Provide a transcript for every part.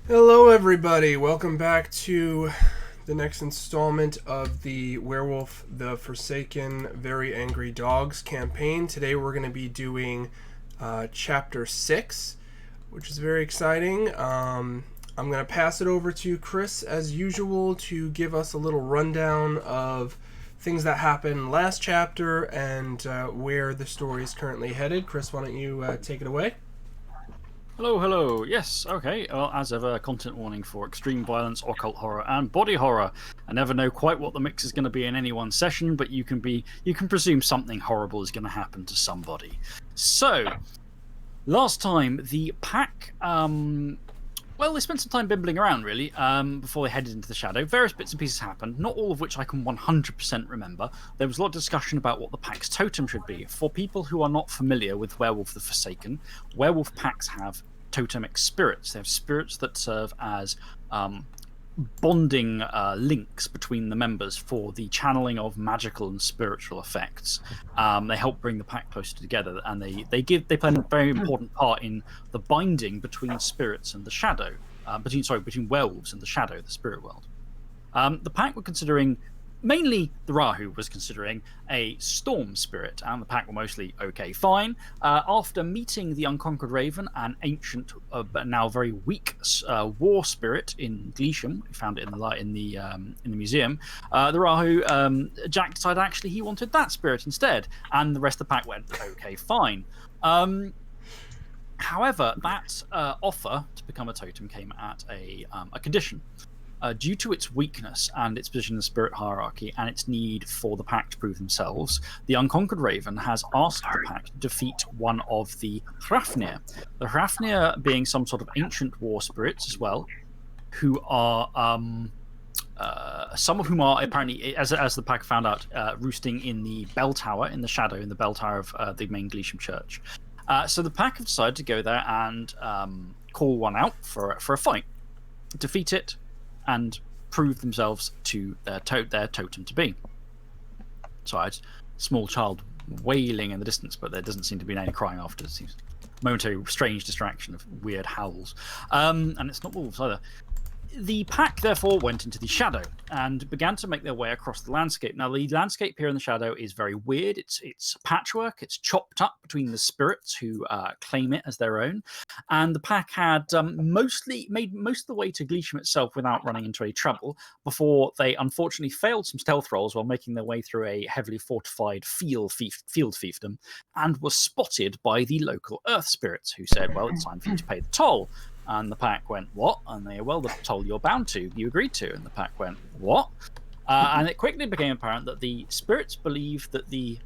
Hello, everybody. Welcome back to the next installment of the Werewolf the Forsaken Very Angry Dogs campaign. Today, we're going to be doing Chapter 6, which is very exciting. I'm going to pass it over to Chris, as usual, to give us a little rundown of things that happened last chapter and where the story is currently headed. Chris, why don't you take it away? Hello. Yes, okay. Well, as ever, content warning for extreme violence, occult horror, and body horror. I never know quite what the mix is going to be in any one session, but you can presume something horrible is going to happen to somebody. So, last time the pack, well, they spent some time bimbling around really before they headed into the shadow. Various bits and pieces happened, not all of which I can 100% remember. There was a lot of discussion about what the pack's totem should be. For people who are not familiar with Werewolf the Forsaken, werewolf packs have totemic spirits. They have spirits that serve as bonding links between the members for the channeling of magical and spiritual effects. They help bring the pack closer together, and they play a very important part in the binding between spirits and the shadow. Between werewolves and the shadow, the spirit world. The pack were considering. Mainly, the Rahu was considering a storm spirit, and the pack were mostly okay, fine. After meeting the Unconquered Raven, an ancient but now very weak war spirit in Gleesham, we found it in the museum. The Rahu, Jack decided actually he wanted that spirit instead, and the rest of the pack went okay, fine. However, that offer to become a totem came at a condition. Due to its weakness and its position in the spirit hierarchy and its need for the pack to prove themselves, the Unconquered Raven has asked the pack to defeat one of the Hrafnir. The Hrafnir being some sort of ancient war spirits as well, who are some of whom are apparently, as the pack found out, roosting in the bell tower in the shadow, in the bell tower of the main Gleesham church. So the pack have decided to go there and call one out for a fight, defeat it, and prove themselves to their totem to be. Sorry, small child wailing in the distance, but there doesn't seem to be any crying after. It seems momentary strange distraction of weird howls. And it's not wolves either. The pack therefore went into the shadow and began to make their way across the landscape. Now, the landscape here in the shadow is very weird. It's patchwork. It's chopped up between the spirits who claim it as their own. And the pack had mostly made most of the way to Gleesham itself without running into any trouble before they unfortunately failed some stealth rolls while making their way through a heavily fortified field fiefdom and were spotted by the local earth spirits who said, well, it's time for you to pay the toll. And the pack went, what? And they, well, the toll you're bound to, you agreed to. And the pack went, what? And it quickly became apparent that the spirits believe that the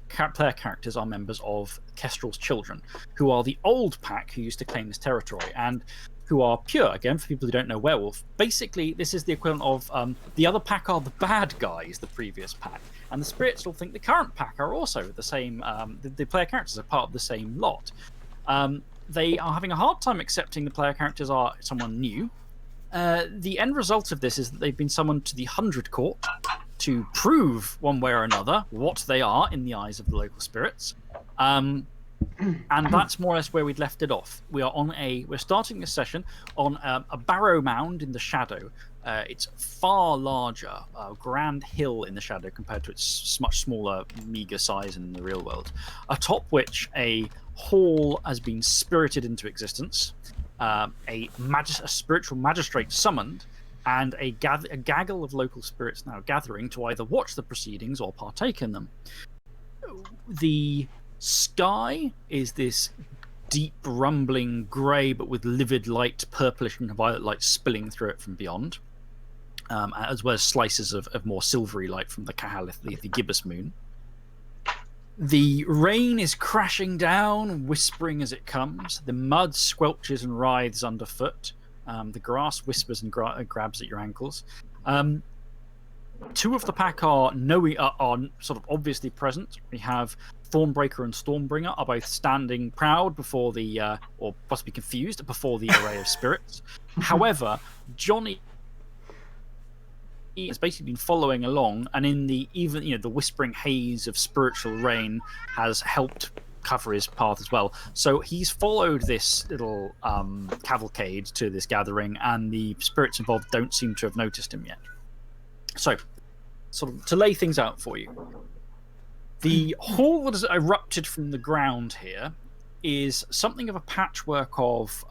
player characters are members of Kestrel's children, who are the old pack who used to claim this territory, and who are pure. Again, for people who don't know Werewolf, basically, this is the equivalent of the other pack are the bad guys, the previous pack. And the spirits will think the current pack are also the same, the player characters are part of the same lot. They are having a hard time accepting the player characters are someone new. The end result of this is that they've been summoned to the 100 Court to prove one way or another what they are in the eyes of the local spirits. And that's more or less where we'd left it off. We're starting this session on a barrow mound in the shadow. It's far larger, a grand hill in the shadow compared to its much smaller, meager size in the real world. Atop which a hall has been spirited into existence, a spiritual magistrate summoned, and a gaggle of local spirits now gathering to either watch the proceedings or partake in them. The sky is this deep, rumbling grey, but with livid light, purplish and violet light spilling through it from beyond, as well as slices of more silvery light from the Cahalith, the gibbous moon. The rain is crashing down, whispering as it comes. The mud squelches and writhes underfoot. The grass whispers and grabs at your ankles. Two of the pack are sort of obviously present. We have Thornbreaker and Stormbringer are both standing proud before the, or possibly confused, before the array of spirits. However, Johnny has basically been following along, and in the the whispering haze of spiritual rain has helped cover his path as well. So he's followed this little cavalcade to this gathering, and the spirits involved don't seem to have noticed him yet. So, sort of to lay things out for you, the hall that has erupted from the ground here is something of a patchwork of.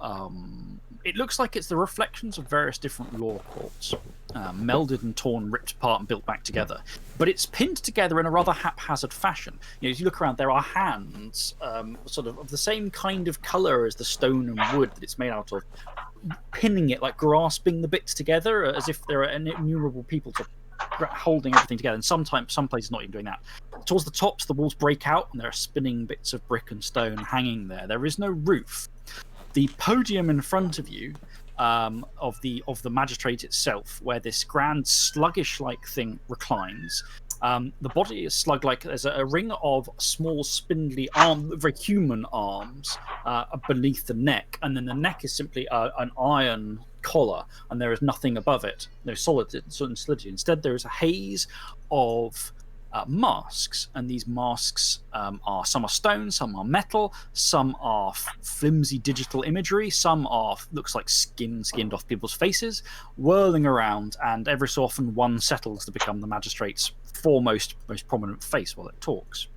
It looks like it's the reflections of various different law courts, melded and torn, ripped apart, and built back together. But it's pinned together in a rather haphazard fashion. You know, as you look around, there are hands, sort of the same kind of color as the stone and wood that it's made out of, pinning it, like grasping the bits together, as if there are innumerable people holding everything together. And sometimes, some places not even doing that. Towards the tops, the walls break out, and there are spinning bits of brick and stone hanging there. There is no roof. The podium in front of you, of the magistrate itself, where this grand sluggish-like thing reclines. The body is slug-like. There's a ring of small, spindly very human arms beneath the neck, and then the neck is simply an iron collar, and there is nothing above it. No solidity. Instead, there is a haze of masks, and these masks are some are stone, some are metal, some are flimsy digital imagery, some are looks like skinned off people's faces, whirling around, and every so often one settles to become the magistrate's foremost, most prominent face while it talks.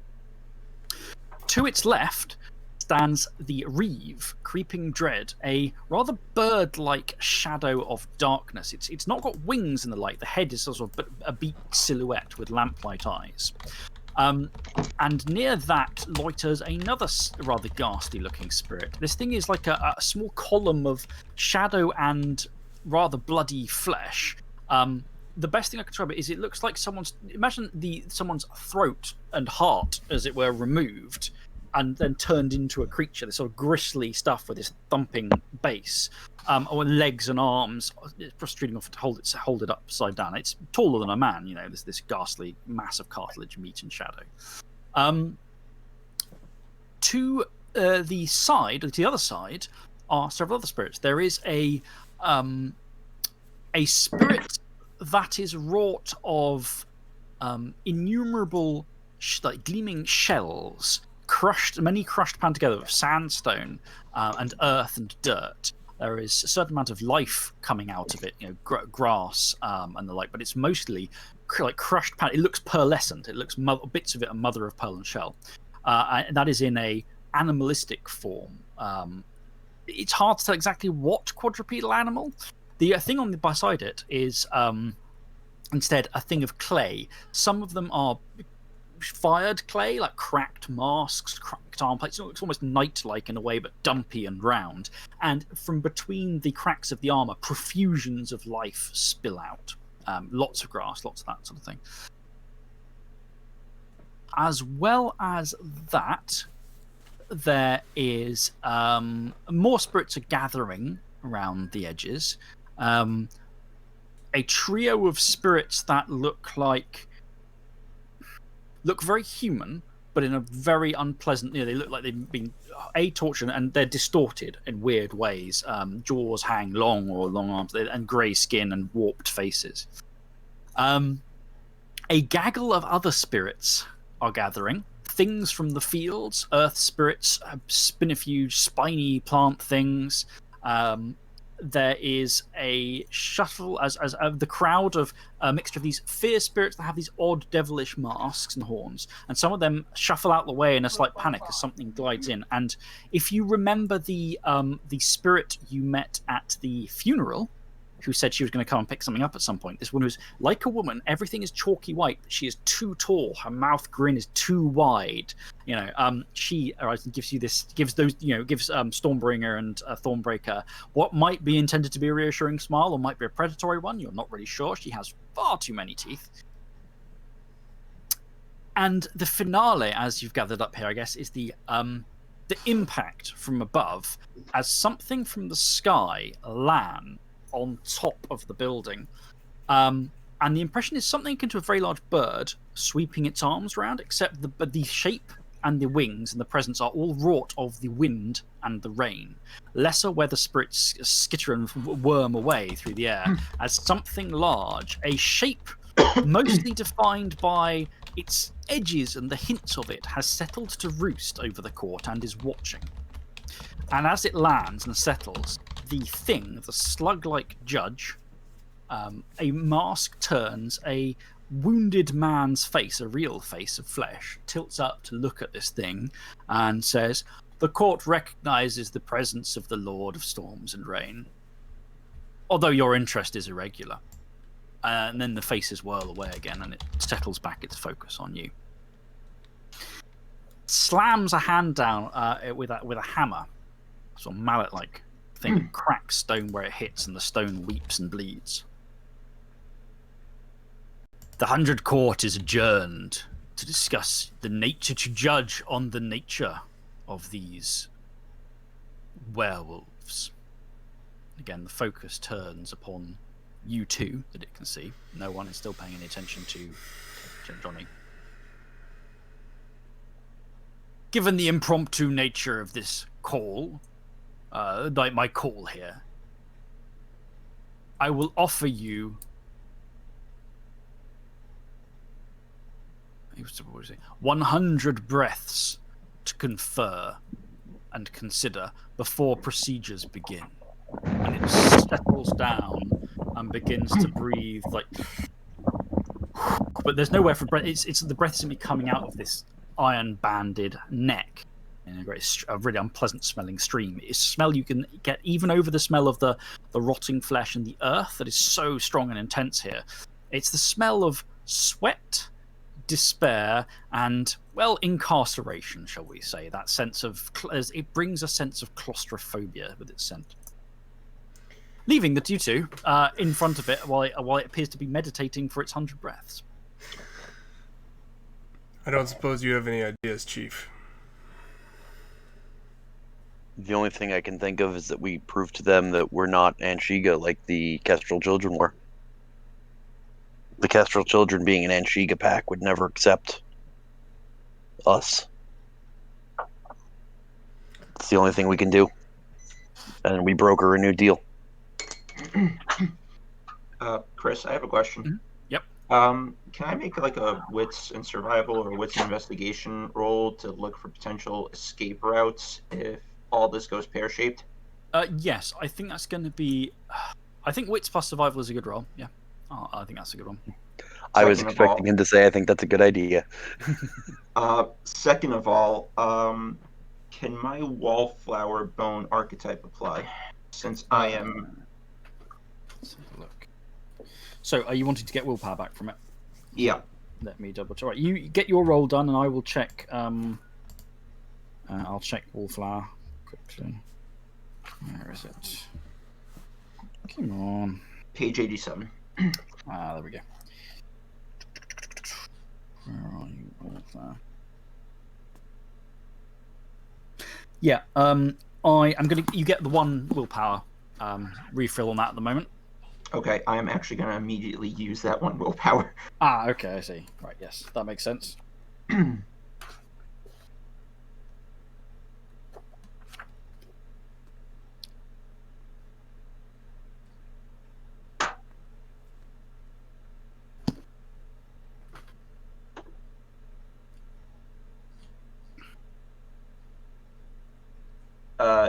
To its left stands the Reeve, Creeping Dread, a rather bird-like shadow of darkness. It's not got wings in the light. The head is sort of a beak silhouette with lamplight eyes. And near that loiters another rather ghastly-looking spirit. This thing is like a small column of shadow and rather bloody flesh. The best thing I can describe it looks like someone's throat and heart, as it were, removed, and then turned into a creature, this sort of gristly stuff with this thumping base, or legs and arms. It's protruding off to hold it upside down. It's taller than a man, you know, this ghastly mass of cartilage, meat, and shadow. To the other side, are several other spirits. There is a spirit that is wrought of innumerable like gleaming shells, many crushed pan together with sandstone and earth and dirt. There is a certain amount of life coming out of it, you know, grass and the like, but it's mostly like crushed pan. It looks pearlescent. It looks bits of it are mother of pearl and shell, and that is in a animalistic form. It's hard to tell exactly what quadrupedal animal. The thing on the beside it is instead a thing of clay. Some of them are fired clay, like cracked masks, cracked arm plates. It's almost knight-like in a way, but dumpy and round. And from between the cracks of the armor, profusions of life spill out. Lots of grass, lots of that sort of thing. As well as that, there is more spirits are gathering around the edges. A trio of spirits that look very human, but in a very unpleasant. You know, they look like they've been tortured, and they're distorted in weird ways. Jaws hang long, or long arms, and grey skin and warped faces. A gaggle of other spirits are gathering. Things from the fields, earth spirits, spinifuge, spiny plant things. There is a shuffle as the crowd of a mixture of these fear spirits that have these odd devilish masks and horns, and some of them shuffle out the way in a slight panic as something glides in. And if you remember the spirit you met at the funeral, who said she was going to come and pick something up at some point, this one who's like a woman, everything is chalky white, but she is too tall, her mouth grin is too wide. You know, she gives Stormbringer and Thornbreaker what might be intended to be a reassuring smile, or might be a predatory one. You're not really sure. She has far too many teeth. And the finale, as you've gathered up here, I guess, is the impact from above as something from the sky land on top of the building. And the impression is something akin to a very large bird sweeping its arms around, except the shape and the wings and the presence are all wrought of the wind and the rain. Lesser weather spirits skitter and worm away through the air as something large, a shape mostly defined by its edges, and the hints of it has settled to roost over the court and is watching. And as it lands and settles, the thing, the slug-like judge, a mask turns, a wounded man's face, a real face of flesh, tilts up to look at this thing and says, "The court recognizes the presence of the Lord of Storms and Rain, although your interest is irregular." And then the faces whirl away again, and it settles back its focus on you. Slams a hand down with a hammer, sort of mallet-like thing, cracks stone where it hits, and the stone weeps and bleeds. "The 100 Court is adjourned to discuss to judge on the nature of these werewolves." Again, the focus turns upon you two that it can see. No one is still paying any attention to Johnny. "Given the impromptu nature of this call, like my call here, I will offer you 100 breaths to confer and consider before procedures begin." And it settles down and begins to breathe like, but there's nowhere for breath. It's the breath simply coming out of this iron-banded neck in a really unpleasant smelling stream. It's a smell you can get even over the smell of the rotting flesh and the earth that is so strong and intense here. It's the smell of sweat, despair, and, well, incarceration, shall we say. That sense of it brings a sense of claustrophobia with its scent. Leaving the two in front of it while it appears to be meditating for its 100 breaths. I don't suppose you have any ideas, Chief. The only thing I can think of is that we prove to them that we're not Anshiga like the Kestrel children were. The Kestrel children, being an Anshiga pack, would never accept us. It's the only thing we can do. And we broker a new deal. Chris, I have a question. Mm-hmm. Yep. Can I make like a wits and survival or wits and investigation roll to look for potential escape routes if all this goes pear-shaped? Yes, I think that's going to be... I think wits plus survival is a good roll, yeah. I think that's a good one. I was expecting him to say, I think that's a good idea. Second of all, can my wallflower bone archetype apply? Since I am... Let's have a look. So, are you wanting to get willpower back from it? Yeah. Let me double check. Right, you get your roll done, and I will check. I'll check wallflower quickly. Where is it? Come on. Page 87. There we go. Where are you, wallflower? Yeah. I am gonna. You get the one willpower refill on that at the moment. Okay, I am actually going to immediately use that one willpower. Okay, I see. Right, yes, that makes sense.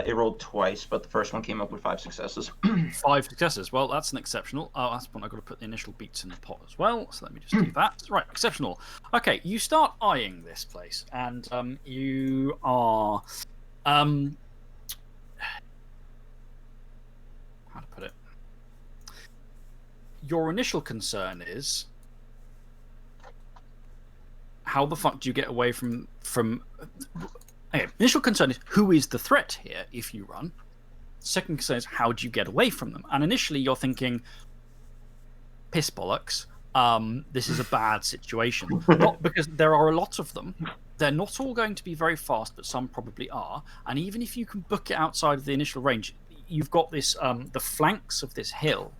It rolled twice, but the first one came up with 5 successes. 5 successes. Well, that's an exceptional. Oh, that's one I've got to put the initial beats in the pot as well. So let me just do that. Right, exceptional. Okay, you start eyeing this place, and you are... how to put it? Your initial concern is... how the fuck do you get away from... Okay, initial concern is who is the threat here if you run. Second concern is how do you get away from them? And initially you're thinking, piss bollocks, this is a bad situation. Not because there are a lot of them. They're not all going to be very fast, but some probably are. And even if you can book it outside of the initial range, you've got this, the flanks of this hill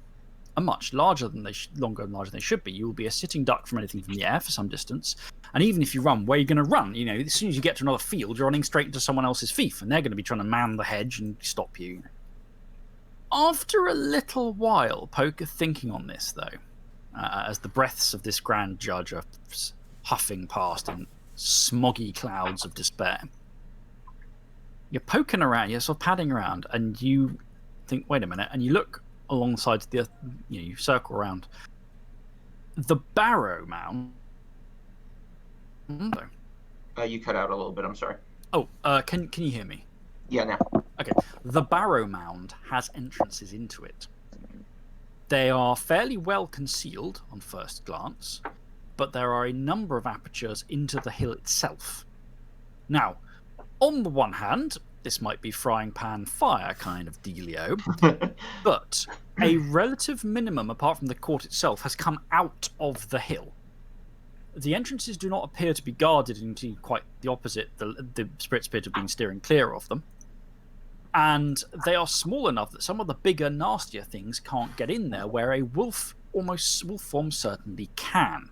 are much larger than longer and larger than they should be. You will be a sitting duck from anything from the air for some distance. And even if you run, where are you going to run? You know, as soon as you get to another field, you're running straight into someone else's fief, and they're going to be trying to man the hedge and stop you. After a little while, Poker thinking on this, though, as the breaths of this grand judge are huffing past in smoggy clouds of despair. You're poking around, you're sort of padding around, and you think, wait a minute, and you look alongside the, you circle around. The barrow mound. You cut out a little bit. I'm sorry. Oh, can you hear me? Yeah, now. Okay. The barrow mound has entrances into it. They are fairly well concealed on first glance, but there are a number of apertures into the hill itself. Now, on the one hand, this might be frying pan fire kind of dealio, but a relative minimum, apart from the court itself, has come out of the hill. The entrances do not appear to be guarded, into quite the opposite. The spirits appear to have been steering clear of them. And they are small enough that some of the bigger, nastier things can't get in there, where a wolf form certainly can.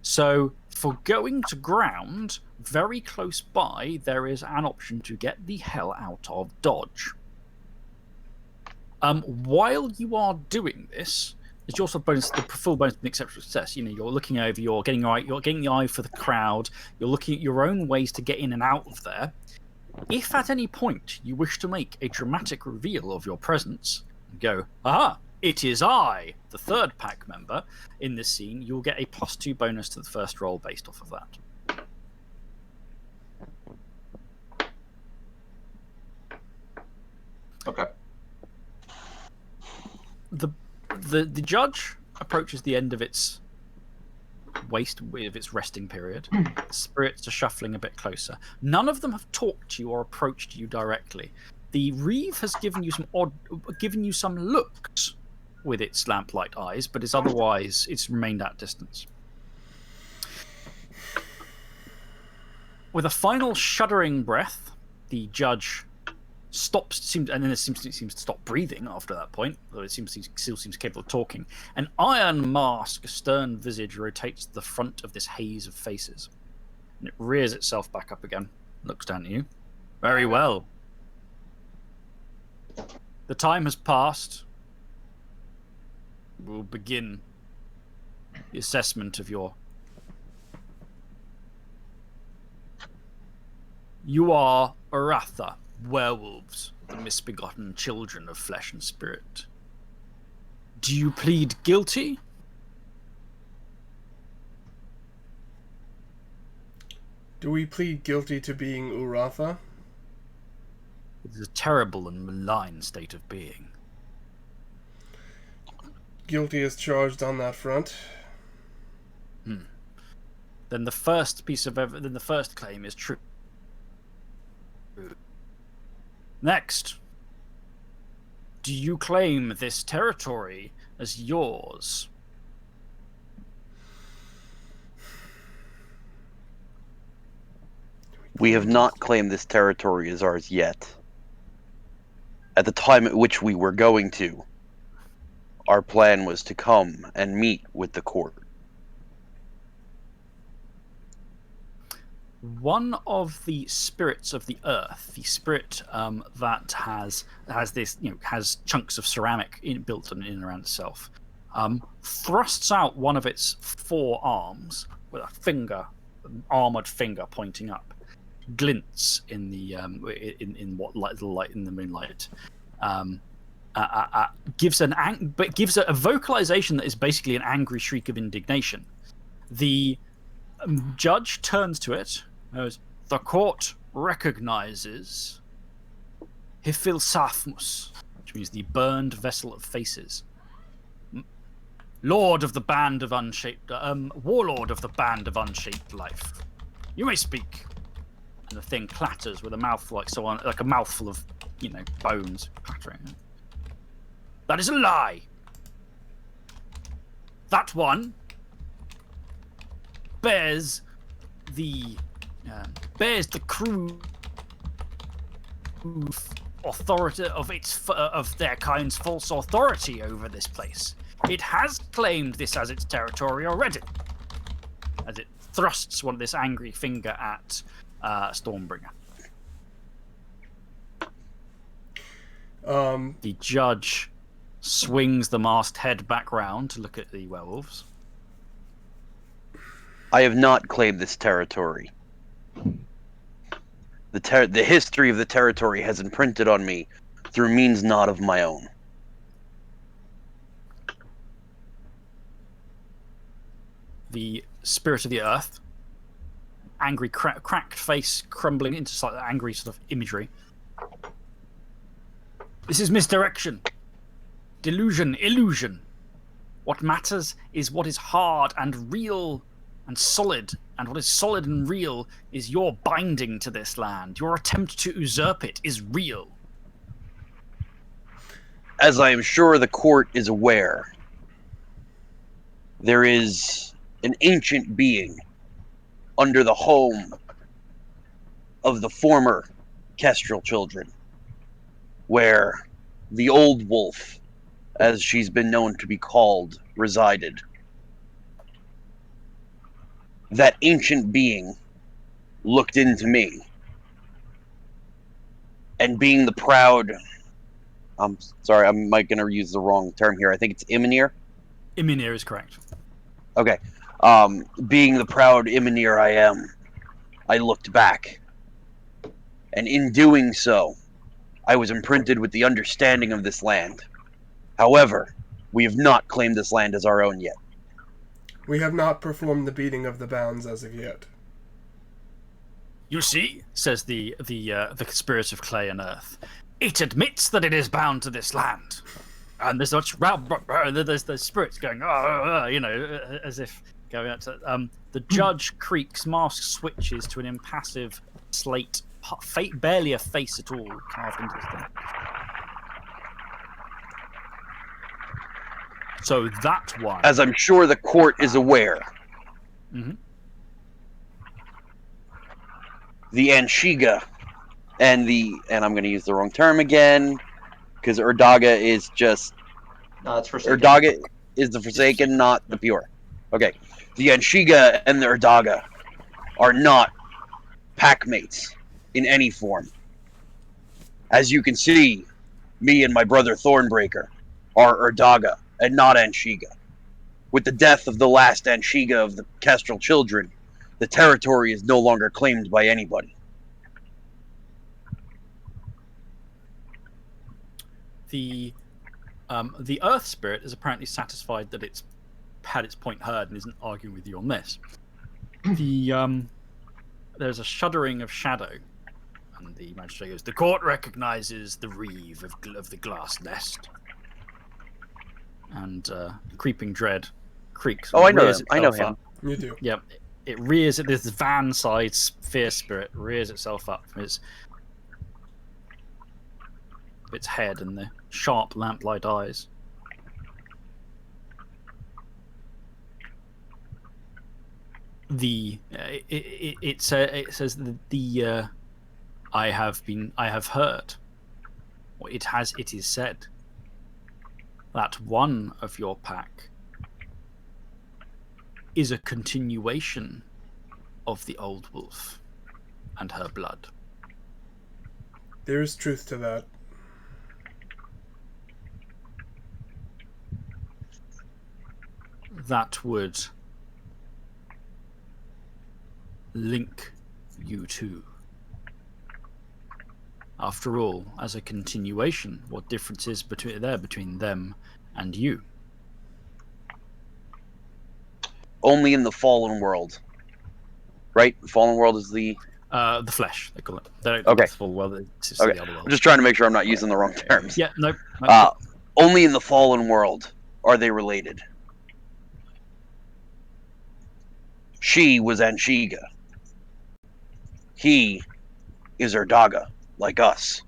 So, for going to ground, very close by, there is an option to get the hell out of Dodge. While you are doing this, it's also bonus, the full bonus of an exceptional success. You know, you're looking over, you're getting the eye for the crowd, you're looking at your own ways to get in and out of there. If at any point you wish to make a dramatic reveal of your presence, go, aha, it is I, the third pack member in this scene, you'll get a +2 bonus to the first roll based off of that. Okay. The judge approaches the end of its resting period. The spirits are shuffling a bit closer. None of them have talked to you or approached you directly. The Reeve has given you some looks with its lamplight eyes, but it's remained at distance. With a final shuddering breath, the judge stops, and then it seems to stop breathing after that point, though it still seems capable of talking. An iron mask, a stern visage, rotates to the front of this haze of faces. And it rears itself back up again, looks down at you. Very well. The time has passed. We'll begin the assessment of your... You are Aratha, werewolves, the misbegotten children of flesh and spirit. Do you plead guilty? Do we plead guilty to being Uratha? It is a terrible and malign state of being. Guilty as charged on that front. Then the first claim is true. Next, do you claim this territory as yours? We have not claimed this territory as ours yet. At the time at which we were going to, our plan was to come and meet with the court. One of the spirits of the earth, the spirit that has this, has chunks of ceramic built in and around itself, thrusts out one of its 4 arms with a armored finger pointing up, glints in the the light in the moonlight. Gives a vocalization that is basically an angry shriek of indignation. The judge turns to it. Goes, the court recognizes Hifilsathmus, which means the burned vessel of faces. Lord of the band of unshaped, warlord of the band of unshaped life. You may speak. And the thing clatters with a mouthful like a mouthful of, bones clattering. That is a lie. That one bears the crew authority of their kind's false authority over this place. It has claimed this as its territory already, as it thrusts this angry finger at Stormbringer. The judge swings the masked head back round to look at the werewolves. I have not claimed this territory. The history of the territory has imprinted on me through means not of my own. The spirit of the earth, angry, cracked face crumbling into slightly angry sort of imagery. This is misdirection. Delusion, illusion. What matters is what is hard and real and solid, and what is solid and real is your binding to this land. Your attempt to usurp it is real. As I am sure the court is aware, there is an ancient being under the home of the former Kestrel children, where the old wolf, as she's been known to be called, resided. That ancient being looked into me, and being the proud... I'm sorry, I might going to use the wrong term here. I think it's Imanir. Imanir is correct. Okay. Being the proud Imanir I am, I looked back. And in doing so, I was imprinted with the understanding of this land. However, we have not claimed this land as our own yet. We have not performed the beating of the bounds as of yet. You see, says the spirit of clay and earth, it admits that it is bound to this land. And there's such there's spirits going, as if going out to. The judge creaks, mask switches to an impassive slate, barely a face at all, carved into this thing. So that one, as I'm sure the court is aware, the Anshiga and I'm going to use the wrong term again, because Urdaga is just... No, it's Forsaken. Urdaga is the Forsaken, not the Pure. Okay. The Anshiga and the Urdaga are not packmates in any form. As you can see, me and my brother Thornbreaker are Urdaga and not Anshiga. With the death of the last Anshiga of the Kestrel children, the territory is no longer claimed by anybody. The Earth Spirit is apparently satisfied that it's had its point heard and isn't arguing with you on this. There's a shuddering of shadow, and the magistrate goes, "The court recognizes the reeve of the glass nest." And creeping dread creaks. Oh, I know him. I know him. You do. Yep. It rears. This van-side fierce spirit rears itself up from its head and the sharp lamplight eyes. It says that I have heard, or it is said that one of your pack is a continuation of the old wolf and her blood. There is truth to that. That would link you two. After all, as a continuation, what difference is between them and you? Only in the fallen world. Right? The fallen world is the flesh, they call it. They don't okay. The full world, it's just okay. the other world. I'm just trying to make sure I'm not using the wrong terms. Yeah, no. Only in the fallen world are they related. She was Anshiga. He is Urdaga, like us.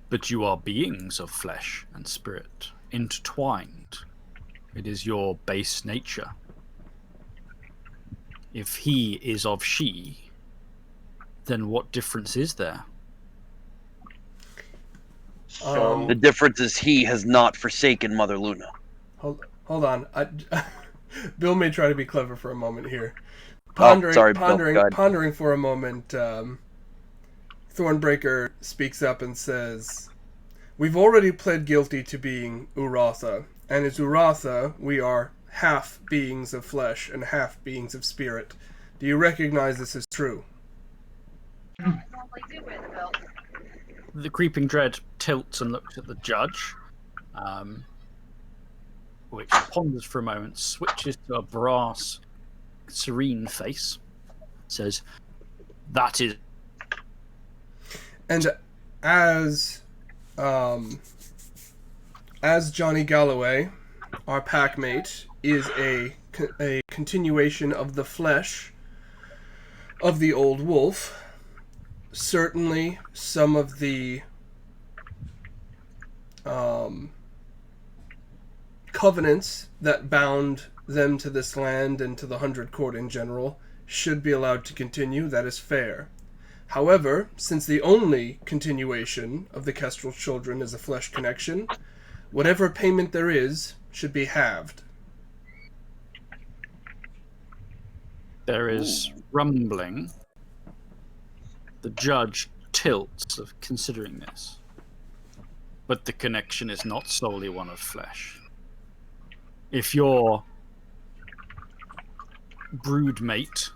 But you are beings of flesh and spirit, intertwined. It is your base nature. If he is of she, then what difference is there? So The difference is he has not forsaken Mother Luna. Hold on. Bill may try to be clever for a moment here. Bill. Pondering for a moment, Thornbreaker speaks up and says, We've already pled guilty to being Uratha, and as Uratha, we are half beings of flesh and half beings of spirit. Do you recognize this as true? The Creeping Dread tilts and looks at the judge, which ponders for a moment, switches to a brass, serene face, says, "That is..." And as Johnny Galloway, our packmate, is a continuation of the flesh of the old wolf, certainly some of the covenants that bound them to this land and to the 100 Court in general should be allowed to continue. That is fair. However, since the only continuation of the Kestrel children is a flesh connection, whatever payment there is should be halved. There is rumbling. The judge tilts of considering this. But the connection is not solely one of flesh. If your broodmate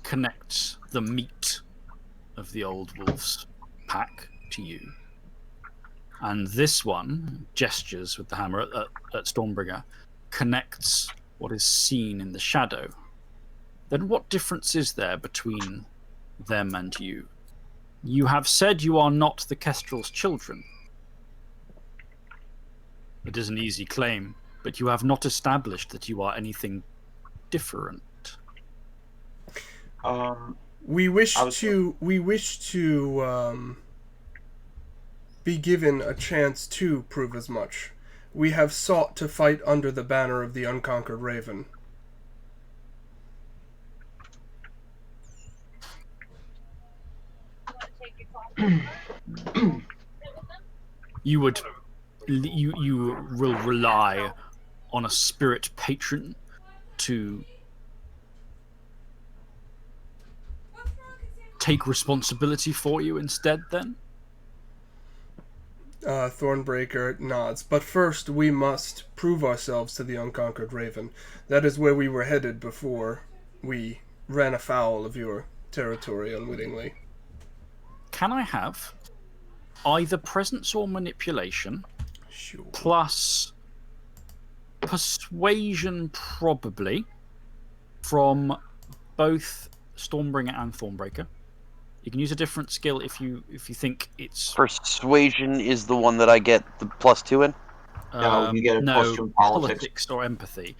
connects the meat of the old wolf's pack to you, and this one gestures with the hammer at Stormbringer, connects what is seen in the shadow, then what difference is there between them and you? You have said you are not the Kestrel's children. It is an easy claim, but you have not established that you are anything different. We wish to be given a chance to prove as much. We have sought to fight under the banner of the Unconquered Raven. You will rely on a spirit patron to take responsibility for you instead, then? Thornbreaker nods. But first, we must prove ourselves to the Unconquered Raven. That is where we were headed before we ran afoul of your territory unwittingly. Can I have either presence or manipulation, Sure. plus persuasion, probably, from both Stormbringer and Thornbreaker? You can use a different skill if you think it's... Persuasion is the one that I get the +2 in? No, you get a +2 in politics. or empathy.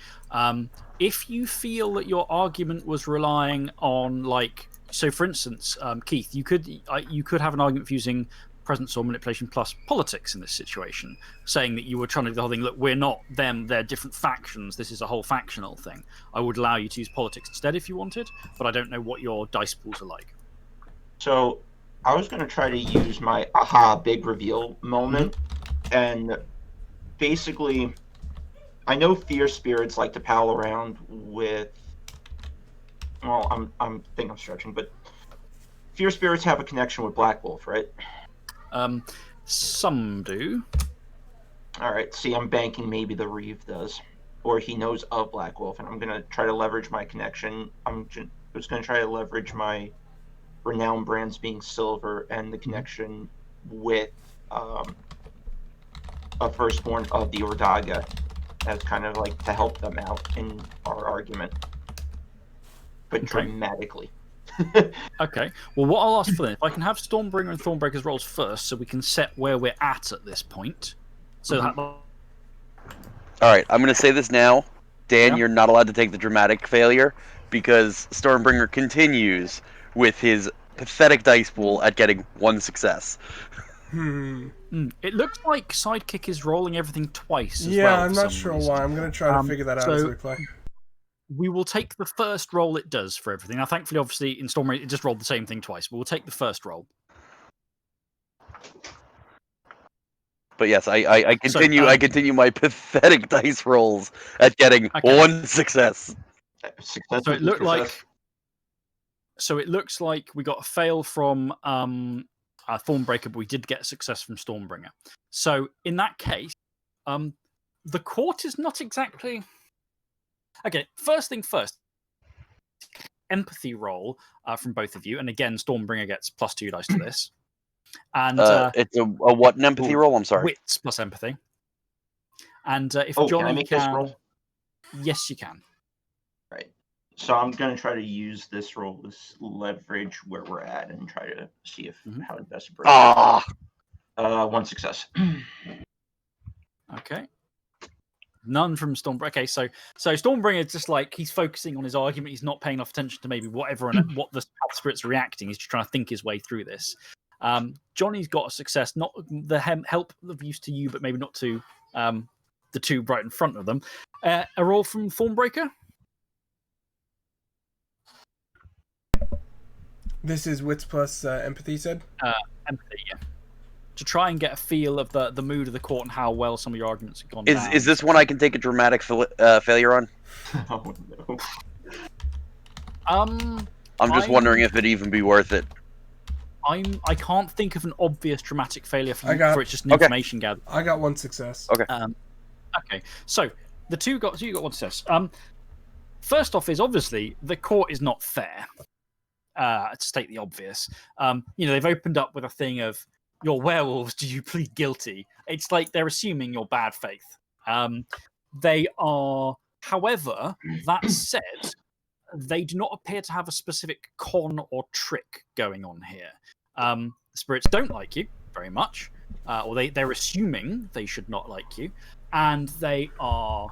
If you feel that your argument was relying on, like... So, for instance, Keith, you could have an argument for using presence or manipulation plus politics in this situation, saying that you were trying to do the whole thing, look, we're not them, they're different factions, this is a whole factional thing. I would allow you to use politics instead if you wanted, but I don't know what your dice pools are like. So I was going to try to use my aha big reveal moment, and basically, I know fierce spirits like to pal around with. Well, I'm stretching, but fierce spirits have a connection with Black Wolf, right? Some do. All right. See, I'm banking maybe the Reeve does, or he knows of Black Wolf, and I'm going to try to leverage my connection. I'm just going to try to leverage my renowned brands being silver and the connection with a firstborn of the Ordaga as kind of like to help them out in our argument, but dramatically. Okay. Well, what I'll ask for then, if I can have Stormbringer and Thornbreaker's rolls first, so we can set where we're at this point. So that. All right, I'm going to say this now. Dan, you're not allowed to take the dramatic failure because Stormbringer continues with his pathetic dice pool at getting 1 success. It looks like Sidekick is rolling everything twice as well. Yeah, I'm not sure why. I'm going to try to figure that out as we play. We will take the first roll it does for everything. Now, thankfully, obviously, in Stormbringer, it just rolled the same thing twice, but we'll take the first roll. But yes, I continue. I continue my pathetic dice rolls at getting 1 success. So it looks like we got a fail from Thornbreaker, but we did get a success from Stormbringer. So in that case, the court is not exactly... Okay, first thing first. Empathy roll from both of you. And again, Stormbringer gets +2 dice to this. And it's a what an empathy roll? I'm sorry. Wits plus empathy. And if Oh, Johnny can I make this roll? Yes, you can. Right. So I'm going to try to use this roll, this leverage where we're at, and try to see if how to best break it. 1 success. Okay. None from Stormbringer. Okay, so Stormbringer just like he's focusing on his argument. He's not paying enough attention to maybe what the spirit's reacting. He's just trying to think his way through this. Johnny's got a success, not the help of use to you, but maybe not to the two right in front of them. A roll from Thornbreaker. This is wits plus empathy, you said? Empathy, yeah. To try and get a feel of the mood of the court and how well some of your arguments have gone down. Is this one I can take a dramatic failure on? Oh, no. I'm just wondering if it'd even be worth it. I can't think of an obvious dramatic failure for it's just an information gather. I got 1 success. Okay. Okay. So the you got 1 success. First off is obviously the court is not fair. To state the obvious. They've opened up with a thing of you're werewolves, do you plead guilty? It's like they're assuming your bad faith. They are, however, that said, they do not appear to have a specific con or trick going on here. The spirits don't like you very much, or they're assuming they should not like you, and they are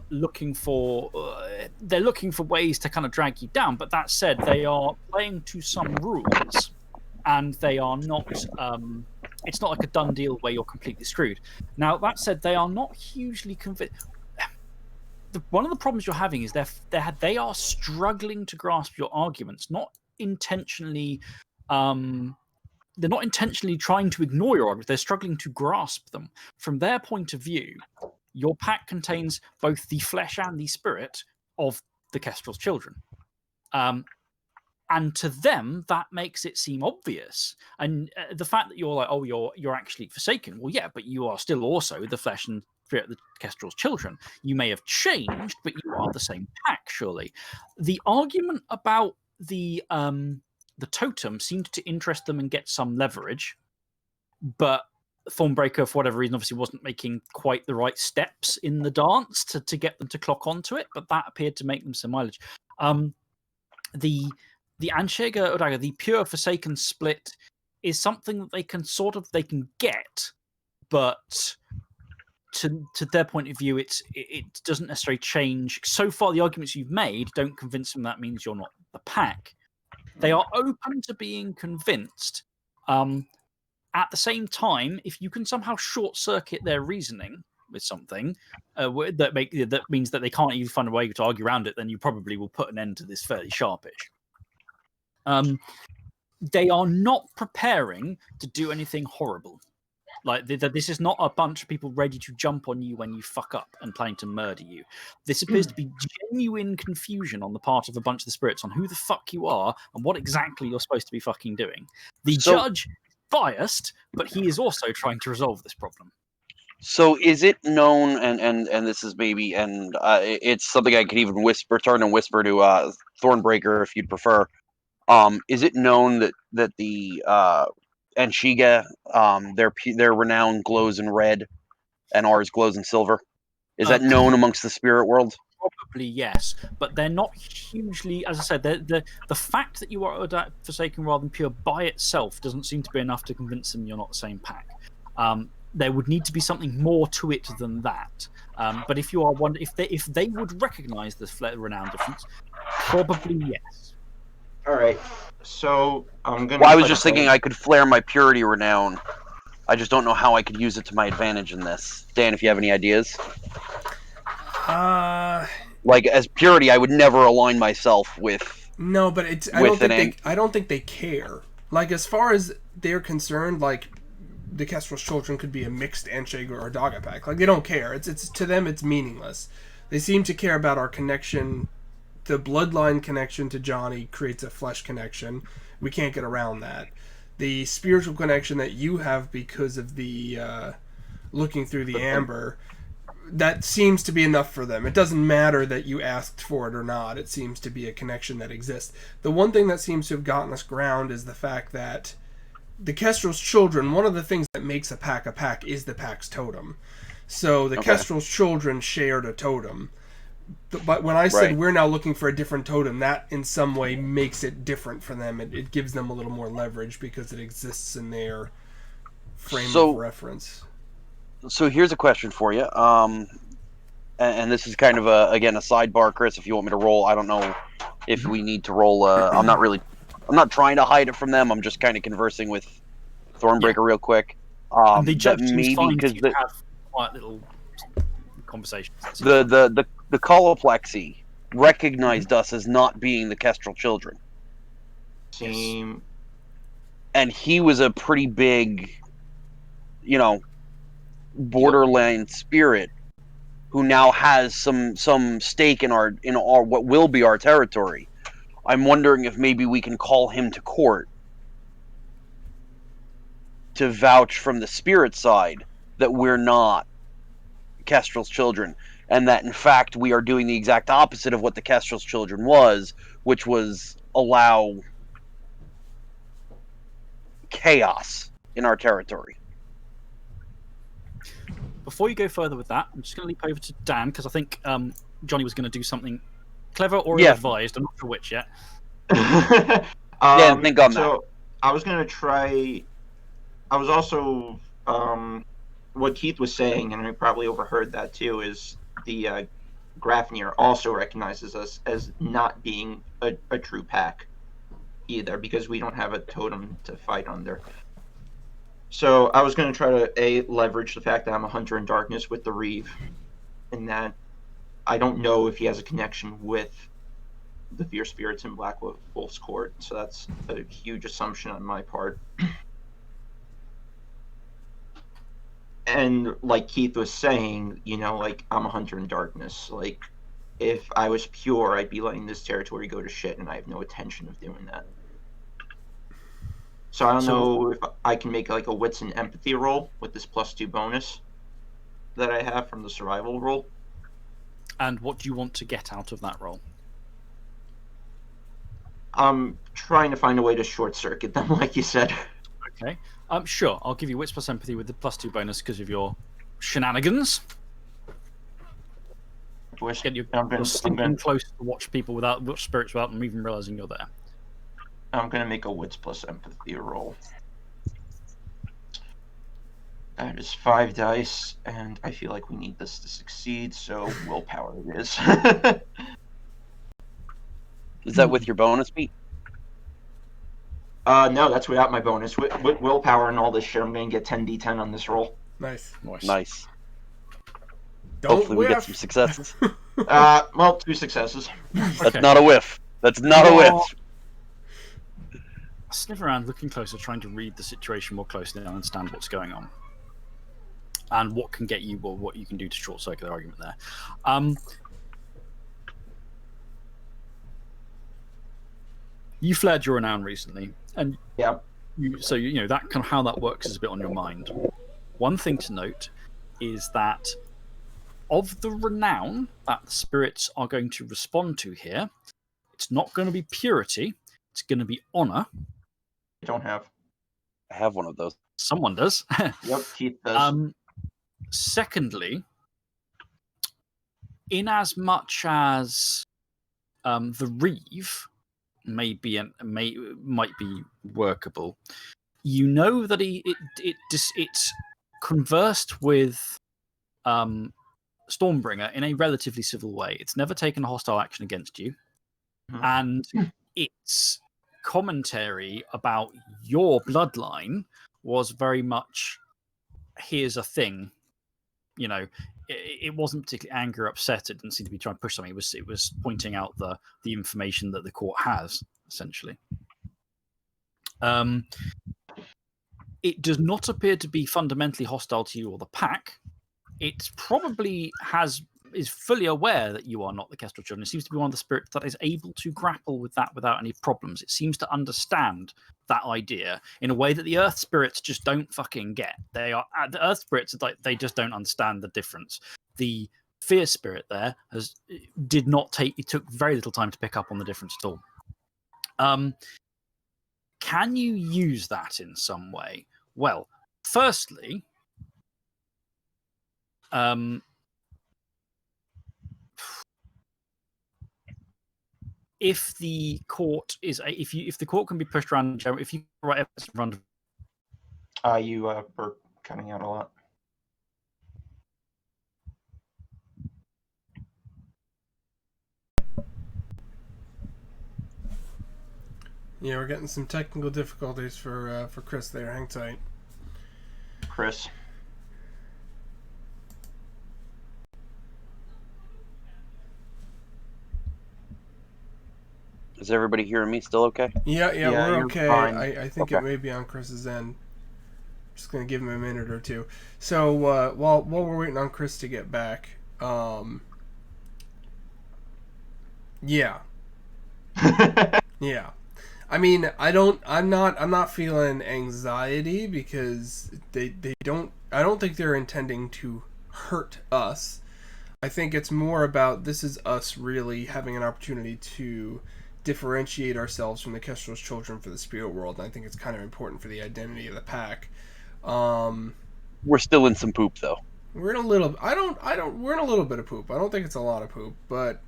looking for ways to kind of drag you down. But that said, they are playing to some rules. And they are not. It's not like a done deal where you're completely screwed. Now that said, they are not hugely convinced. One of the problems you're having is they are struggling to grasp your arguments, not intentionally. They're not intentionally trying to ignore your arguments. They're struggling to grasp them. From their point of view, your pack contains both the flesh and the spirit of the Kestrel's children. And to them, that makes it seem obvious. And the fact that you're like, oh, you're actually Forsaken. Well, yeah, but you are still also the flesh and spirit of the Kestrel's children. You may have changed, but you are the same pack, surely. The argument about the totem seemed to interest them and get some leverage, but Thornbreaker, for whatever reason, obviously wasn't making quite the right steps in the dance to get them to clock onto it, but that appeared to make them some mileage. The Anshega Odaga, the pure Forsaken split, is something that they can get, but to their point of view, it doesn't necessarily change. So far, the arguments you've made don't convince them that means you're not the pack. They are open to being convinced. At the same time, if you can somehow short circuit their reasoning with something that means that they can't even find a way to argue around it, then you probably will put an end to this fairly sharpish. They are not preparing to do anything horrible. Like this is not a bunch of people ready to jump on you when you fuck up and planning to murder you. This appears to be genuine confusion on the part of a bunch of the spirits on who the fuck you are and what exactly you're supposed to be fucking doing. The judge is biased, but he is also trying to resolve this problem. So is it known, and this is maybe, and it's something I could even turn and whisper to Thornbreaker if you'd prefer. Is it known that the Anshiga, their renown glows in red, and ours glows in silver? Is that known amongst the spirit world? Probably yes, but they're not hugely. As I said, the fact that you are Forsaken rather than pure by itself doesn't seem to be enough to convince them you're not the same pack. There would need to be something more to it than that. But if you are one, if they would recognise this renown difference, probably yes. All right, so I'm gonna. Well, I was just thinking I could flare my purity renown. I just don't know how I could use it to my advantage in this. Dan, if you have any ideas. Like as purity, I would never align myself with. No, but I don't think they care. Like as far as they're concerned, like the Kestrel's children could be a mixed Anshiga or Daga pack. Like they don't care. It's to them it's meaningless. They seem to care about our connection. The bloodline connection to Johnny creates a flesh connection. We can't get around that. the spiritual connection that you have because of the looking through the amber, that seems to be enough for them. It doesn't matter that you asked for it or not. It seems to be a connection that exists. The one thing that seems to have gotten us ground is the fact that the Kestrel's children, one of the things that makes a pack is the pack's totem. So the Kestrel's children shared a totem. But when I said we're now looking for a different totem, that in some way makes it different for them. It gives them a little more leverage because it exists in their frame of reference. So here's a question for you. And this is kind of again a sidebar, Chris. If you want me to roll, I don't know if we need to roll. I'm not trying to hide it from them. I'm just kind of conversing with Thornbreaker real quick. And the judge seems fine if you have quiet little conversations. The Coloplexy recognized us as not being the Kestrel children. Same. And he was a pretty big, borderland spirit who now has some stake in our what will be our territory. I'm wondering if maybe we can call him to court to vouch from the spirit side that we're not Kestrel's children, and that in fact we are doing the exact opposite of what the Kestrel's children was, which was allow chaos in our territory. Before you go further with that, I'm just going to leap over to Dan, because I think Johnny was going to do something clever or ill-advised. I'm not sure which yet. Think on that. So I was going to try... I was also... what Keith was saying, and I probably overheard that too, is the Grafnir also recognizes us as not being a true pack either, because we don't have a totem to fight under. So I was going to try to leverage the fact that I'm a hunter in darkness with the Reeve, and that I don't know if he has a connection with the Fear Spirits in Black Wolf's Court. So that's a huge assumption on my part. And like Keith was saying, I'm a hunter in darkness. Like, if I was pure, I'd be letting this territory go to shit, and I have no intention of doing that. So I don't know if I can make like a wits and empathy roll with this +2 bonus that I have from the survival roll. And what do you want to get out of that roll? I'm trying to find a way to short circuit them, like you said. Okay. Sure. I'll give you wits plus empathy with the +2 bonus because of your shenanigans. Get you slinking close to watch spirits without them even realizing you're there. I'm going to make a wits plus empathy roll. That is 5 dice, and I feel like we need this to succeed, so willpower it is. Is that with your bonus, Pete? No, that's without my bonus. With willpower and all this shit, I'm going to get 10d10 on this roll. Nice. Hopefully we get some successes. 2 successes. That's not a whiff. That's not a whiff. I sniff around, looking closer, trying to read the situation more closely and understand what's going on. And what can get you, or what you can do to short circuit the argument there. You flared your renown recently, and yeah, so that kind of how that works is a bit on your mind. One thing to note is that of the renown that the spirits are going to respond to here, it's not going to be purity; it's going to be honor. I don't have. I have one of those. Someone does. Yep, Keith does. Secondly, in as much as the Reeve might be workable, that it conversed with Stormbringer in a relatively civil way. It's never taken a hostile action against you, and its commentary about your bloodline was very much, here's a thing. It wasn't particularly angry or upset. It didn't seem to be trying to push something. It was pointing out the information that the court has, essentially. It does not appear to be fundamentally hostile to you or the pack. It probably has is fully aware that you are not the Kestrel children. It seems to be one of the spirits that is able to grapple with that without any problems. It seems to understand that idea in a way that the Earth spirits just don't fucking get. They are the Earth spirits, like, they just don't understand the difference. The fear spirit there it took very little time to pick up on the difference at all. Can you use that in some way? Well, firstly, if the court if the court can be pushed around, if you write evidence in front of You were cutting out a lot. Yeah, we're getting some technical difficulties for Chris there. Hang tight. Chris. Is everybody hearing me still okay? Yeah, we're you're okay. fine. I think Okay. it may be on Chris's end. Just gonna give him a minute or two. So while we're waiting on Chris to get back, yeah. I mean, I'm not feeling anxiety because I don't think they're intending to hurt us. I think it's more about this is us really having an opportunity to differentiate ourselves from the Kestrel's children for the spirit world, and I think it's kind of important for the identity of the pack. We're still in some poop though. We're in a little we're in a little bit of poop. I don't think it's a lot of poop, but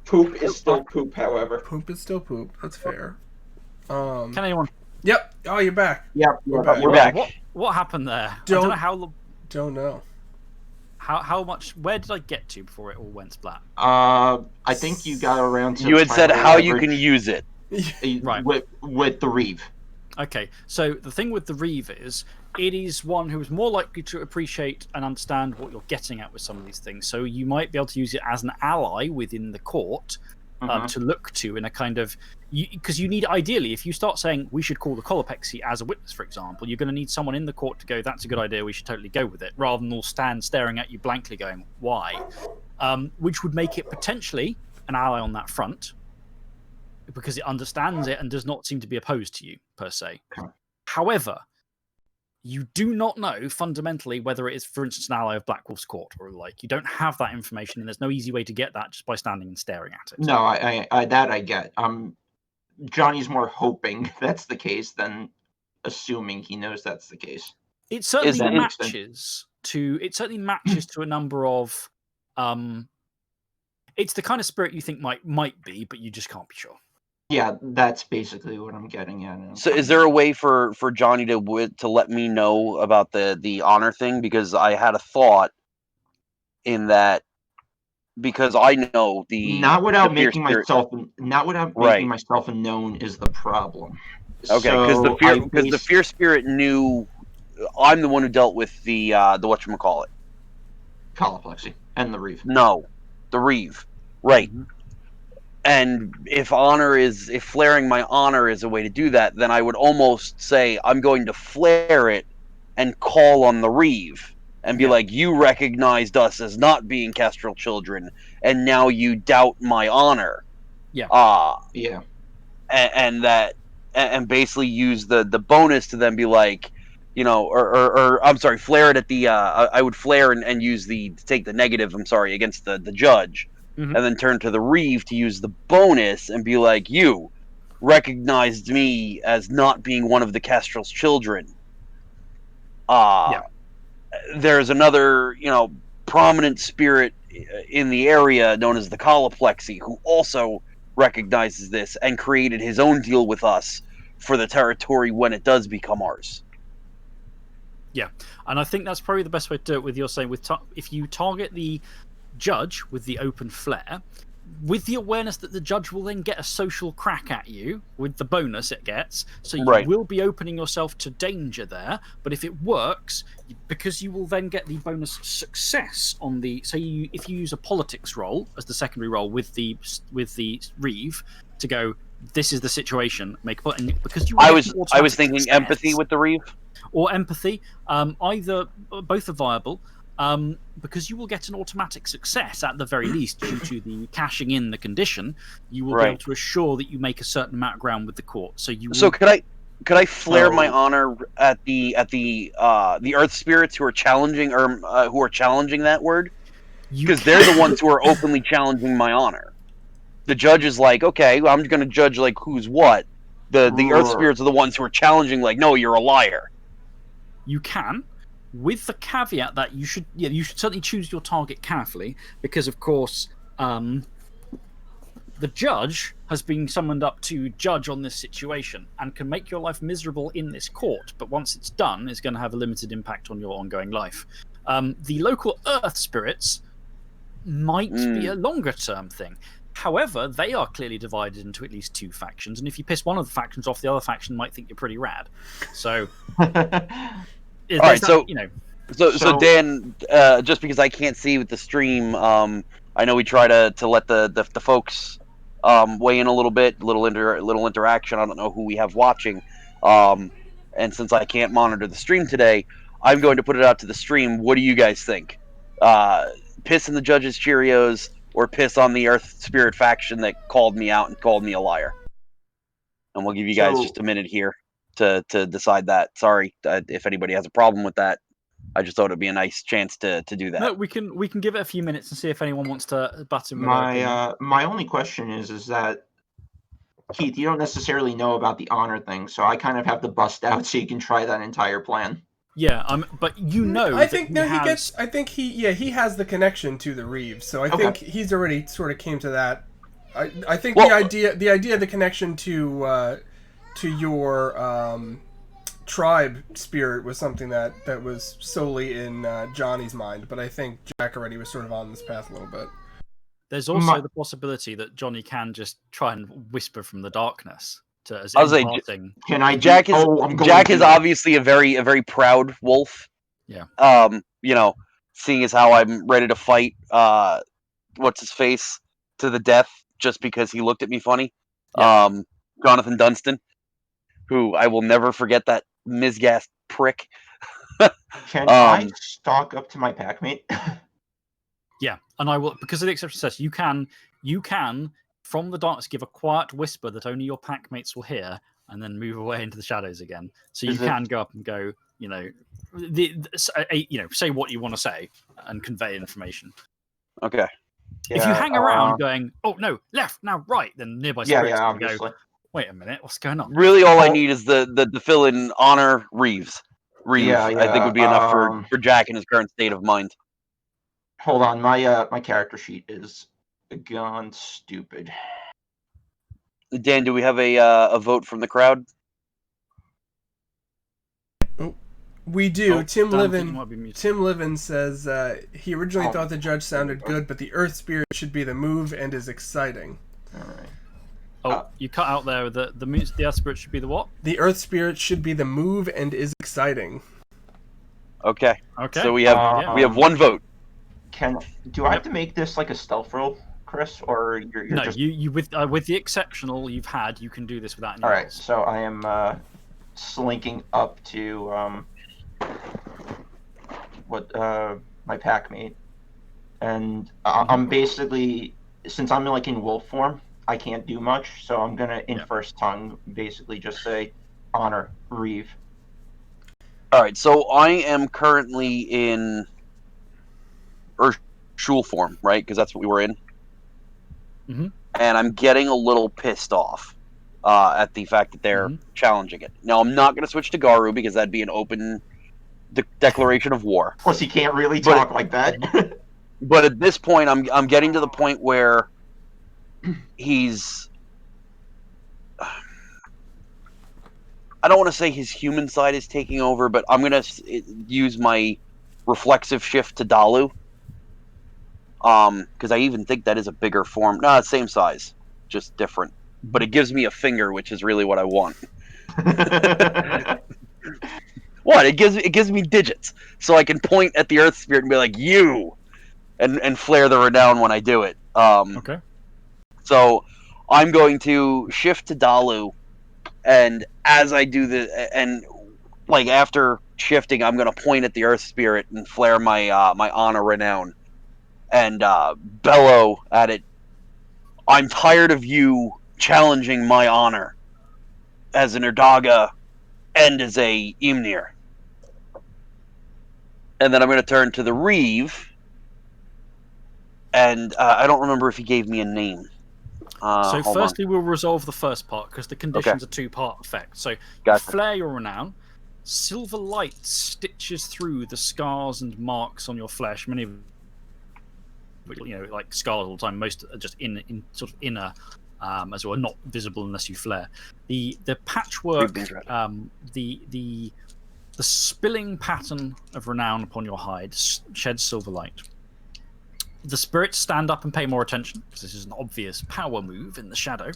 Poop is still poop, however. poop is still poop. That's fair. Can anyone? Yep. Oh, you're back. Yep, We're back. We're back. What happened there? I Don't- don't know how Don't know. how much. Where did I get to before it all went splat? I think you got around to You had said final how you leverage can use it. Right. with the Reeve. Okay, so the thing with the Reeve is, it is one who is more likely to appreciate and understand what you're getting at with some of these things. So you might be able to use it as an ally within the court to look to in a kind of... Because you need, ideally, if you start saying, we should call the Colopexy as a witness, for example, you're going to need someone in the court to go, that's a good idea, we should totally go with it, rather than all stand staring at you blankly going, why? Which would make it potentially an ally on that front, because it understands it and does not seem to be opposed to you, per se. Okay. However, you do not know fundamentally whether it is, for instance, an ally of Black Wolf's court or like. You don't have that information, and there's no easy way to get that just by standing and staring at it. No, I that I get. Johnny's more hoping that's the case than assuming he knows that's the case. It certainly that matches to. It certainly matches to a number of. It's the kind of spirit you think might be, but you just can't be sure. Yeah, that's basically what I'm getting at. So, is there a way for Johnny to let me know about the honor thing? Because I had a thought in that, because I know not without the fear making spirit- making myself known is the problem. Okay, because the fear spirit knew I'm the one who dealt with the whatchamacallit. Coloplexy and the Reeve. No, the Reeve, right? And if flaring my honor is a way to do that, then I would almost say I'm going to flare it and call on the Reeve and be like, you recognized us as not being Kestrel children, and now you doubt my honor. Yeah. Yeah. And basically use the bonus to then be like, or I'm sorry, flare it at the I would flare and use take the negative, against the judge. Mhm. And then turn to the Reeve to use the bonus and be like, you recognized me as not being one of the Kestrel's children. There's another, prominent spirit in the area known as the Coloplexy who also recognizes this and created his own deal with us for the territory when it does become ours. Yeah, and I think that's probably the best way to do it. With your saying, if you target the judge with the open flare, with the awareness that the judge will then get a social crack at you with the bonus it gets, so you will be opening yourself to danger there. But if it works, because you will then get the bonus success on the if you use a politics roll as the secondary roll with the Reeve to go, this is the situation, because you I was thinking empathy with the Reeve. Or empathy, both are viable. because you will get an automatic success at the very least due to the cashing in the condition. You will be Right. able to assure that you make a certain amount of ground with the court. So you will, So could I flare my So- honor at the Earth spirits who are challenging that word? you Because they're the ones who are openly challenging my honor. The judge is like, okay, well, I'm going to judge like who's what. The Earth Right. spirits are the ones who are challenging, like, no, you're a liar. You can, with the caveat that you should certainly choose your target carefully, because of course, the judge has been summoned up to judge on this situation and can make your life miserable in this court. But once it's done, it's going to have a limited impact on your ongoing life. The local Earth spirits might be a longer term thing. However, they are clearly divided into at least two factions, and if you piss one of the factions off, the other faction might think you're pretty rad. So, there's right, that, so- you know, So Dan, just because I can't see with the stream, I know we try to let the folks weigh in a little bit, little interaction. I don't know who we have watching, and since I can't monitor the stream today, I'm going to put it out to the stream. What do you guys think? Piss in the judge's Cheerios, or piss on the Earth Spirit faction that called me out and called me a liar? And we'll give you guys So- just a minute here to decide that. Sorry if anybody has a problem with that. I just thought it'd be a nice chance to do that. no, we can give it a few minutes and see if anyone wants to butt in with their opinion. My only question is that Keith, you don't necessarily know about the honor thing, so I kind of have to bust out so you can try that entire plan. Yeah, but you know, I think that no, he gets. I think he has the connection to the Reeves, so I think he's already sort of came to that. I think Well- the idea of the connection to your tribe spirit was something that was solely in Johnny's mind, but I think Jack already was sort of on this path a little bit. There's also My- the possibility that Johnny can just try and whisper from the darkness to as I was like, imparting. Can I? Jack is I'm going Jack to is obviously a very proud wolf. Yeah. You know, seeing as how I'm ready to fight what's his face to the death just because he looked at me funny. Yeah. Jonathan Dunstan, who I will never forget, that misgassed prick. Can I stalk up to my packmate? Yeah, and I will, because of the exception says you can from the darkness give a quiet whisper that only your packmates will hear, and then move away into the shadows again. So you Is it- can go up and go, you know, say what you want to say and convey information. Okay. If you hang around going, oh no, left, now right, then nearby Yeah, spirits yeah, will go, obviously. wait a minute, what's going on? Really, all I Oh. need is the fill in honor Reeves. Yeah, I think would be enough for Jack in his current state of mind. Hold on, my character sheet is gone stupid. Dan, do we have a vote from the crowd? We do. Oh, Tim Dan, I think you Livin. might be muted. Tim Livin says he originally Oh. thought the judge sounded good, but the Earth Spirit should be the move and is exciting. All right. Oh, you cut out there. The Earth Spirit should be the what? The Earth Spirit should be the move and is exciting. Okay. Okay. So we have one vote. Do I have to make this like a stealth roll, Chris, or you're no, just you with the exceptional you've had, you can do this without any all right? rolls. So I am slinking up to my packmate, and I'm basically, since I'm like in wolf form, I can't do much. So I'm gonna in first tongue basically just say, honor Reeve. All right. So I am currently in Shul form, right? Because that's what we were in. Mhm. And I'm getting a little pissed off at the fact that they're challenging it. Now I'm not going to switch to Garu because that'd be an open declaration of war. Plus, he can't really But- talk like that. But at this point, I'm getting to the point where he's. I don't want to say his human side is taking over, but I'm going to use my reflexive shift to Dalu. Because I even think that is a bigger form. No, it's same size, just different. But it gives me a finger, which is really what I want. What? It gives me digits, so I can point at the Earth Spirit and be like, "You," and flare the renown when I do it. Okay. So I'm going to shift to Dalu, and as I do the, and like after shifting, I'm going to point at the Earth Spirit and flare my my honor renown and bellow at it. I'm tired of you challenging my honor as an Erdaga and as a Ymnir. And then I'm going to turn to the Reeve, and I don't remember if he gave me a name. So firstly, we'll resolve the first part, because the condition's a two-part effect. So Gotcha. flare your renown. Silver light stitches through the scars and marks on your flesh. Many of like scars all the time. Most are just in sort of inner, as well, not visible unless you flare. The patchwork, the spilling pattern of renown upon your hide sheds silver light. The spirits stand up and pay more attention, because this is an obvious power move in the shadow.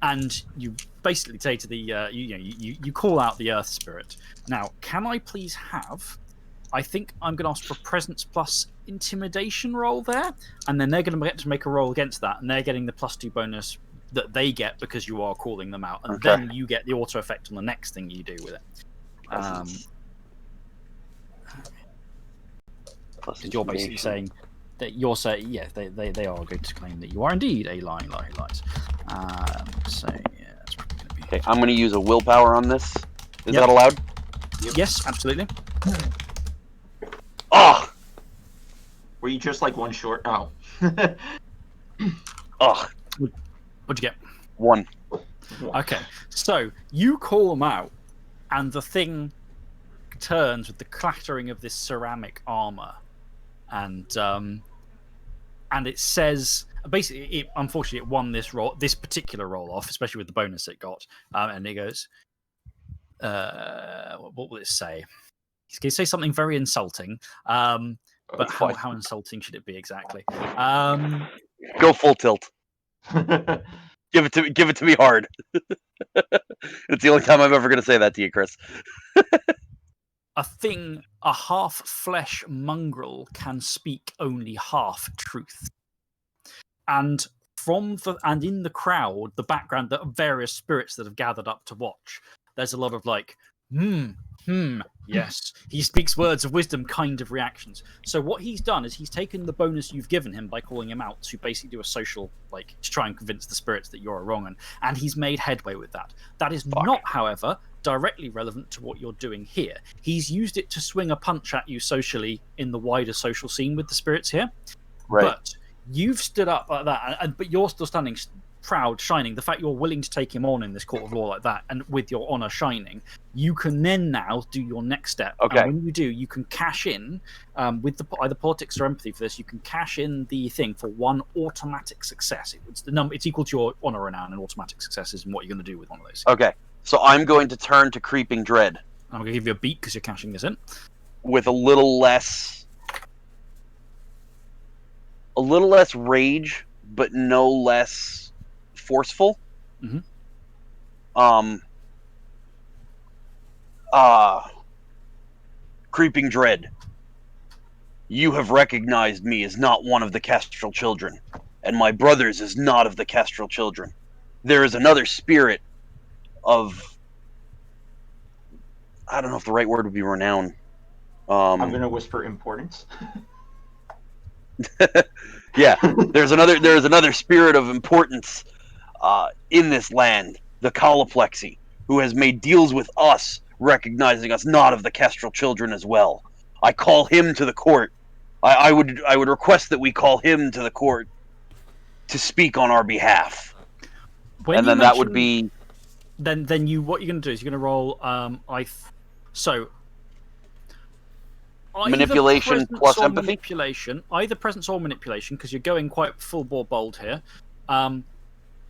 And you basically say to the you call out the Earth Spirit. Now, can I please have? I think I'm going to ask for a presence plus intimidation roll there, and then they're going to get to make a roll against that, and they're getting the +2 bonus that they get because you are calling them out, and then you get the auto effect on the next thing you do with it. Because you're basically saying that they are going to claim that you are indeed a lying liar who lies. So yeah, that's probably going to be. Okay, I'm going to use a willpower on this. Is that allowed? Yes, absolutely. Oh! Were you just like one short? Oh. Ugh. What'd you get? 1. Okay, so you call them out, and the thing turns with the clattering of this ceramic armor, and it says basically, unfortunately, it won this particular roll off, especially with the bonus it got, and it goes, what will it say? He's going to say something very insulting, but how insulting should it be exactly? Go full tilt. Give it to me hard. It's the only time I'm ever going to say that to you, Chris. A half-flesh mongrel can speak only half-truth. And in the crowd, the background, the various spirits that have gathered up to watch, there's a lot of like, yes, he speaks words of wisdom kind of reactions. So what he's done is he's taken the bonus you've given him by calling him out to basically do a social, like, to try and convince the spirits that you're wrong, and he's made headway with that. That is not, however, directly relevant to what you're doing here. He's used it to swing a punch at you socially in the wider social scene with the spirits here. Right. But you've stood up like that, but you're still standing proud, shining. The fact you're willing to take him on in this court of law like that, and with your honor shining, you can then now do your next step. Okay. And when you do, you can cash in with either politics or empathy for this. You can cash in the thing for 1 automatic success. It's equal to your honor renown, and automatic successes, and what you're going to do with one of those. Okay, so I'm going to turn to Creeping Dread. I'm going to give you a beat because you're cashing this in with a little less rage, but no less forceful. Creeping Dread, you have recognized me as not one of the Kestrel children, and my brothers is not of the Kestrel children. There is another spirit of, I don't know if the right word would be renown. I'm gonna whisper importance. Yeah, there's another spirit of importance in this land, the Coloplexy, who has made deals with us, recognizing us not of the Kestrel children as well. I call him to the court. I would request that we call him to the court to speak on our behalf. And then that would be. Then what you're going to do is you're going to roll. Manipulation plus empathy. Either presence or manipulation, because you're going quite full bore bold here.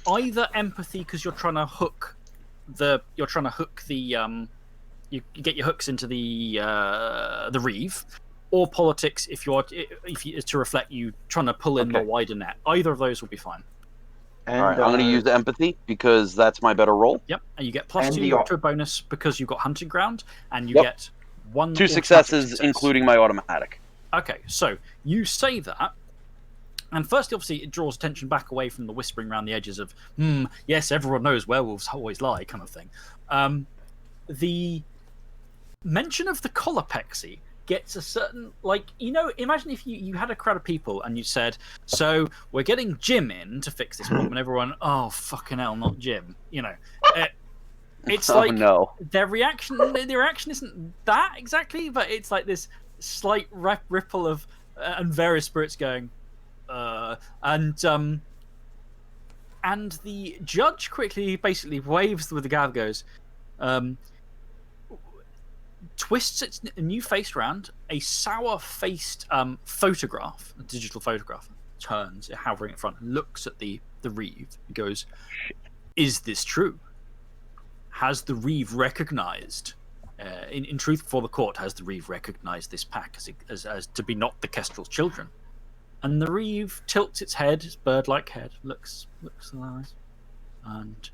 Either empathy, because you're trying to hook the you get your hooks into the reeve, or politics if you to reflect you trying to pull in the wider net. Either of those will be fine. And, all right, I'm going to use empathy because that's my better roll. Yep, and you get +2 to a bonus because you've got hunting ground, and you get 2 successes, including my automatic. Okay, so you say that, and firstly, obviously, it draws attention back away from the whispering around the edges of, yes, everyone knows werewolves always lie, kind of thing. mention of the Colopexy gets a certain, like, imagine if you had a crowd of people and you said, so we're getting Jim in to fix this problem, and everyone, oh fucking hell, not Jim. It's Oh, like no. their reaction isn't that exactly, but it's like this slight ripple of and various spirits going, and the judge quickly basically waves with the gavel, goes, twists its new face round, a sour-faced photograph, a digital photograph, turns, hovering in front, looks at the Reeve, and goes, "Is this true? Has the Reeve recognized, in truth before the court, has the Reeve recognized this pack as to be not the Kestrel's children?" And the Reeve tilts its head, its bird-like head, looks in the eyes, and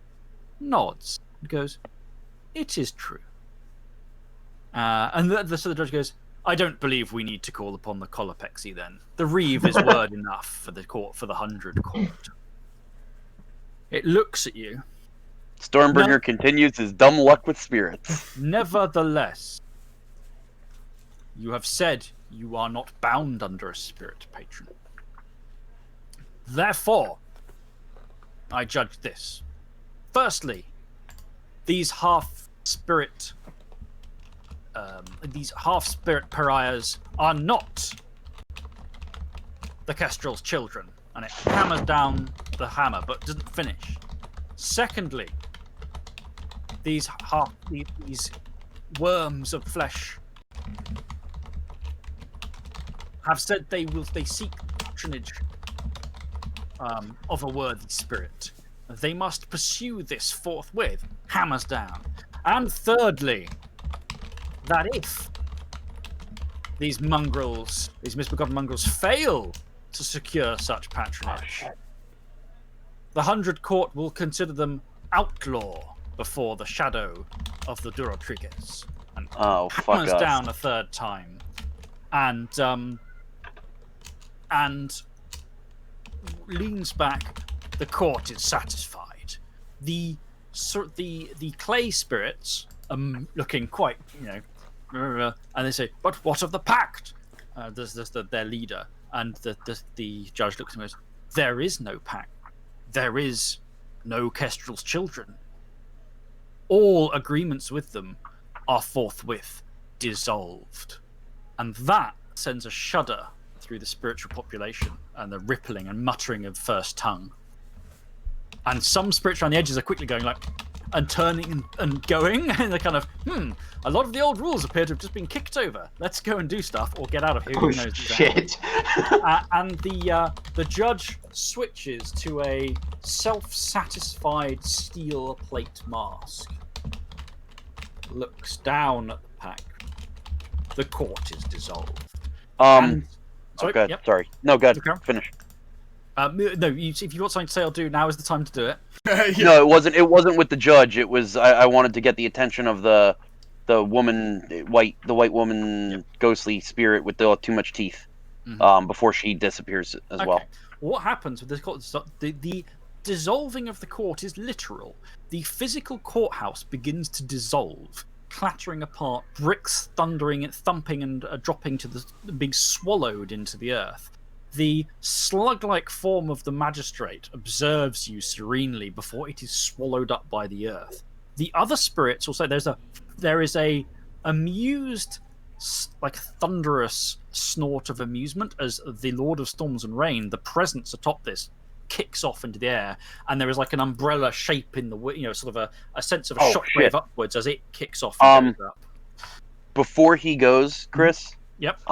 nods, and goes, "It is true." And so the judge goes, "I don't believe we need to call upon the Colopexy then. The Reeve is word enough for the court, for the 100 court." It looks at you. Stormbringer continues his dumb luck with spirits. "Nevertheless, you have said you are not bound under a spirit patron. Therefore, I judge this. Firstly, these half-spirit pariahs are not the Kestrel's children." And it hammers down the hammer, but doesn't finish. "Secondly, these worms of flesh have said they seek patronage of a worthy spirit. They must pursue this forthwith." Hammers down. "And thirdly, that if these misbegotten mongrels fail to secure such patronage, the 100 court will consider them outlaw before the shadow of the Durotriges." And hammers down a third time, and leans back. The court is satisfied. The clay spirits looking quite, and they say, "But what of the pact?" There's their leader, and the judge looks at him and goes, "There is no pact. There is no Kestrel's children. All agreements with them are forthwith dissolved." And that sends a shudder through the spiritual population, and the rippling and muttering of first tongue. And some spirits around the edges are quickly going like, and turning and going, and they're kind of, a lot of the old rules appear to have just been kicked over. Let's go and do stuff, or get out of here. Oh, Who knows? shit. And the judge switches to a self-satisfied steel plate mask. Looks down at the pack. The court is dissolved. Sorry. Yep. Sorry. No, good. Okay. Finish. No, if you've got something to say, I'll do. Now is the time to do it. Yeah. No, it wasn't. It wasn't with the judge. It was. I wanted to get the attention of the woman, the white woman, ghostly spirit with too much teeth, before she disappears as well. What happens with this court? The dissolving of the court is literal. The physical courthouse begins to dissolve, clattering apart, bricks thundering, thumping, and dropping to being swallowed into the earth. The slug-like form of the magistrate observes you serenely before it is swallowed up by the earth. The other spirits also, there is a amused, like thunderous snort of amusement as the Lord of Storms and Rain, the presence atop this, kicks off into the air, and there is like an umbrella shape in the sort of a sense of a shockwave upwards as it kicks off and goes up. Before he goes, Chris. Yep.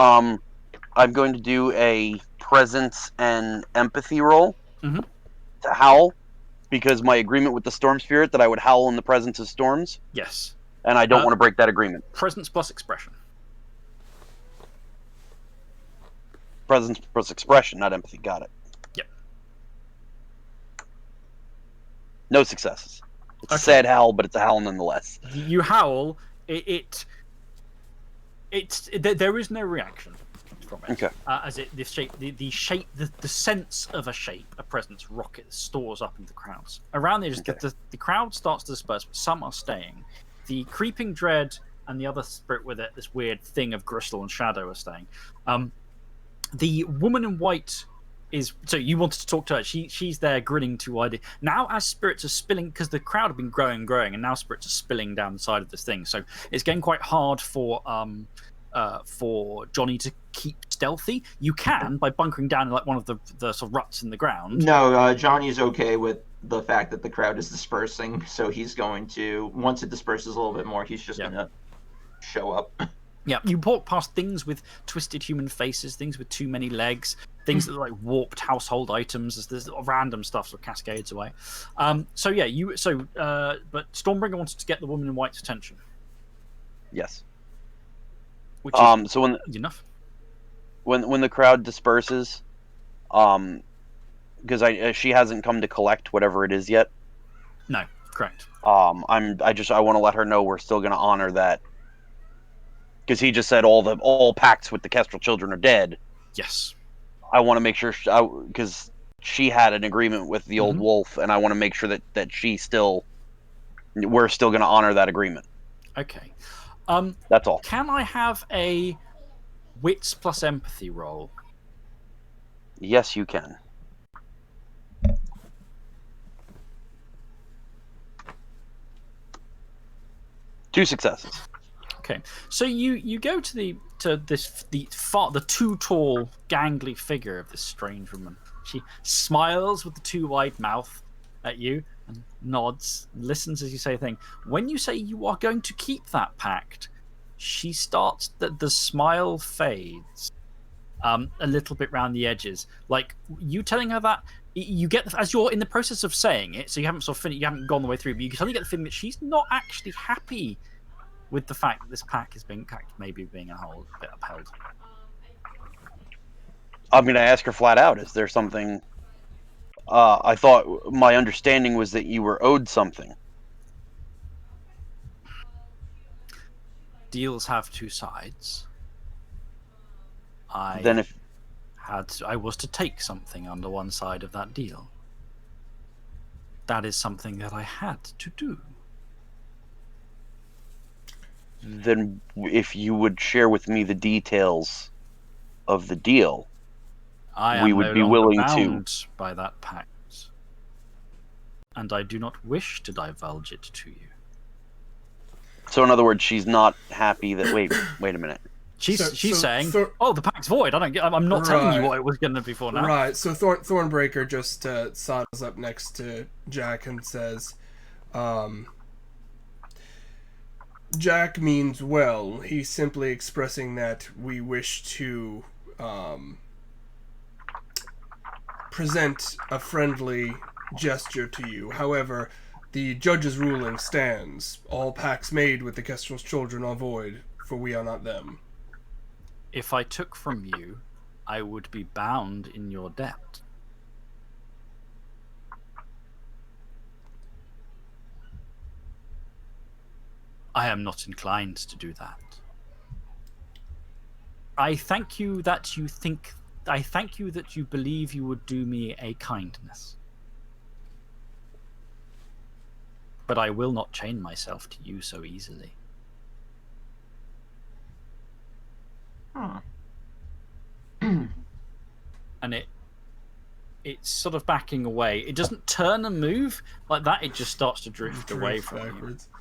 I'm going to do a presence and empathy roll to howl, because my agreement with the storm spirit that I would howl in the presence of storms. Yes. And I don't want to break that agreement. Presence plus expression. Presence plus expression, not empathy. Got it. Yep. No successes. It's a sad howl, but it's a howl nonetheless. You howl. There is no reaction from it. Okay. As the sense of a shape, a presence, rockets, stores up into the crowds. Around the edges, the crowd starts to disperse, but some are staying. The creeping dread and the other spirit with it, this weird thing of Gristle and Shadow, are staying. The woman in white is, so you wanted to talk to her. She's there grinning too wide. Now, as spirits are spilling, because the crowd have been growing, and now spirits are spilling down the side of this thing. So it's getting quite hard for Johnny to keep stealthy. You can by bunkering down in like one of the sort of ruts in the ground. No, Johnny's okay with the fact that the crowd is dispersing, so he's going to, once it disperses a little bit more, he's just gonna show up. Yeah, you walk past things with twisted human faces, things with too many legs, things that are like warped household items. There's random stuff that cascades away. But Stormbringer wanted to get the woman in white's attention. Yes. Which is so enough. When the crowd disperses, because she hasn't come to collect whatever it is yet. No, correct. I want to let her know we're still going to honor that. Because he just said all pacts with the Kestrel children are dead. Yes. I want to make sure, because she had an agreement with the old wolf, and I want to make sure that we're still going to honor that agreement. Okay. That's all. Can I have a wits plus empathy roll? Yes, you can. Two successes. Okay, so you go to the too tall, gangly figure of this strange woman. She smiles with the too wide mouth at you and nods, and listens as you say a thing. When you say you are going to keep that pact, she starts the smile fades a little bit round the edges. Like you telling her that, you get as you're in the process of saying it, so you haven't you haven't gone the way through, but you can suddenly get the feeling that she's not actually happy with the fact that this pact is being upheld. I'm going to ask her flat out, is there something... I thought my understanding was that you were owed something. Deals have two sides. I was to take something under one side of that deal. That is something that I had to do. Then if you would share with me the details of the deal, we would be willing to. By that pact, and I do not wish to divulge it to you. So in other words, she's not happy that. Wait a minute. She's saying, "Oh, the pact's void. I'm not telling you what it was going to be for now." Right. So Thornbreaker just sidles up next to Jack and says, Jack means well. He's simply expressing that we wish to present a friendly gesture to you. However, the judge's ruling stands. All pacts made with the Kestrel's children are void, for we are not them. If I took from you, I would be bound in your debt. I am not inclined to do that. I thank you that you believe you would do me a kindness. But I will not chain myself to you so easily. And it's sort of backing away. It doesn't turn and move like that, it just starts to drift away from backwards. You.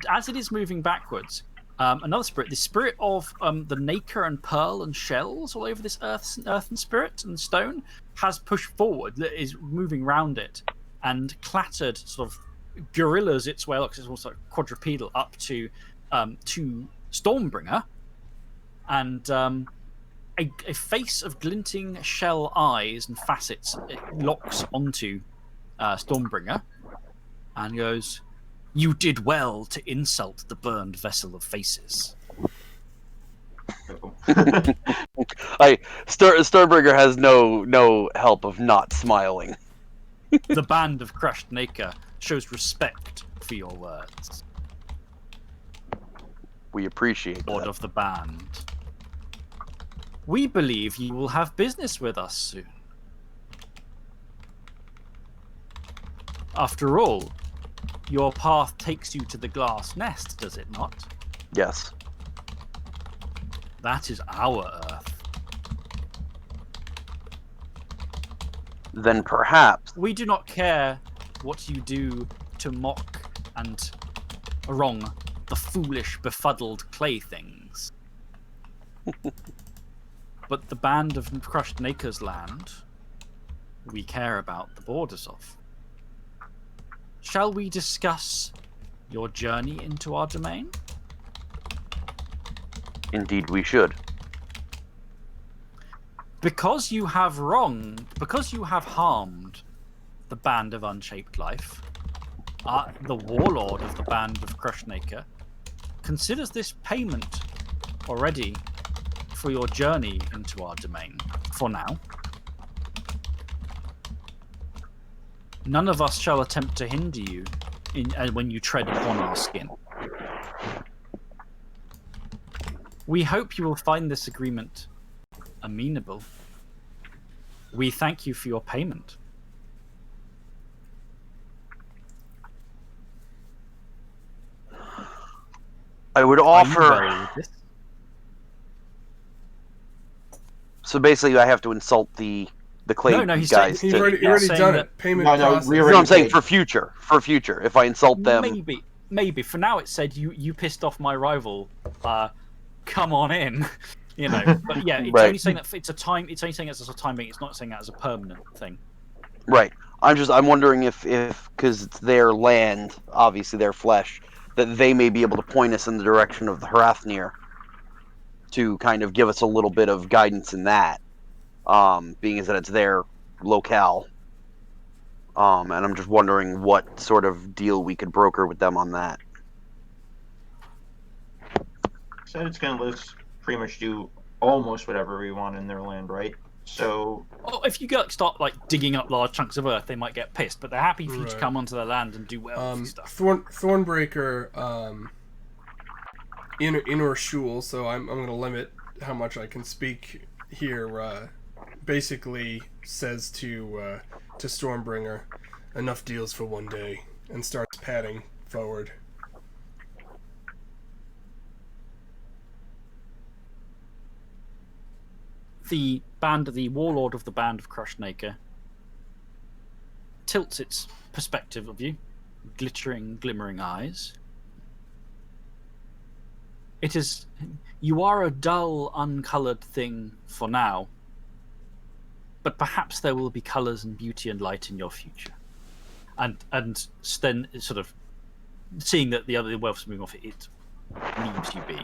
As it is moving backwards, another spirit, the spirit of the nacre and pearl and shells all over this earthen spirit and stone, has pushed forward, is moving round it, and clattered, sort of gorillas its way, looks almost like quadrupedal, up to Stormbringer, and a face of glinting shell eyes and facets locks onto Stormbringer, and goes, "You did well to insult the burned vessel of faces." Stormbringer has no help of not smiling. The band of crushed nacre shows respect for your words. We appreciate Lord that. of the band. We believe you will have business with us soon. After all, Your path takes you to the glass nest, does it not? Yes. That is our Earth. Then perhaps. We do not care what you do to mock and wrong the foolish, befuddled clay things. But the band of crushed Naker's land, we care about the borders of. Shall we discuss your journey into our domain? Indeed, we should. Because you have harmed the band of Unshaped Life, the warlord of the band of Crushnaker considers this payment already for your journey into our domain, for now. None of us shall attempt to hinder you when you tread upon our skin. We hope you will find this agreement amenable. We thank you for your payment. I would Are you offer. wary of this? So basically, I have to insult the clay No, he's guys. He's to... already saying done that- it. Payment No, process. we No, already I'm saying did. for future. If I insult them, Maybe. For now, it said you pissed off my rival. Come on in. You know, but yeah, it's Right. only saying that it's a time. It's only saying it as a time being. It's not saying that as a permanent thing. right? I'm wondering if because it's their land, obviously their flesh, that they may be able to point us in the direction of the Hrathnir to kind of give us a little bit of guidance in that, being as that it's their locale. And I'm just wondering what sort of deal we could broker with them on that. Said it's going to let us pretty much do almost whatever we want in their land, right? So, If you start digging up large chunks of earth, they might get pissed. But they're happy for you to Right. come onto their land and do wealthy stuff. Thornbreaker, inner shul, so I'm going to limit how much I can speak here. Basically says to Stormbringer, enough deals for one day, and starts padding forward. The warlord of the band of Crushnaker, tilts its perspective of you, glimmering eyes. You are a dull, uncoloured thing for now, but perhaps there will be colours and beauty and light in your future. And then sort of seeing that the other wealth's moving off, it leaves you be.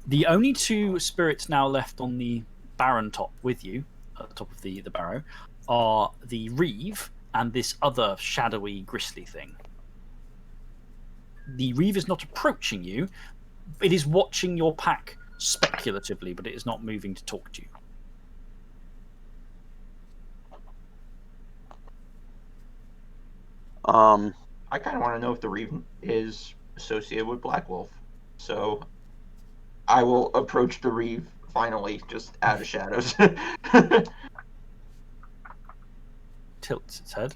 The only two spirits now left on the barren top with you, at the top of the barrow, are the Reeve and this other shadowy, grisly thing. The Reeve is not approaching you. It is watching your pack speculatively, but it is not moving to talk to you. I kind of want to know if the Reeve is associated with Black Wolf. So, I will approach the Reeve finally, just out of shadows. Tilts its head.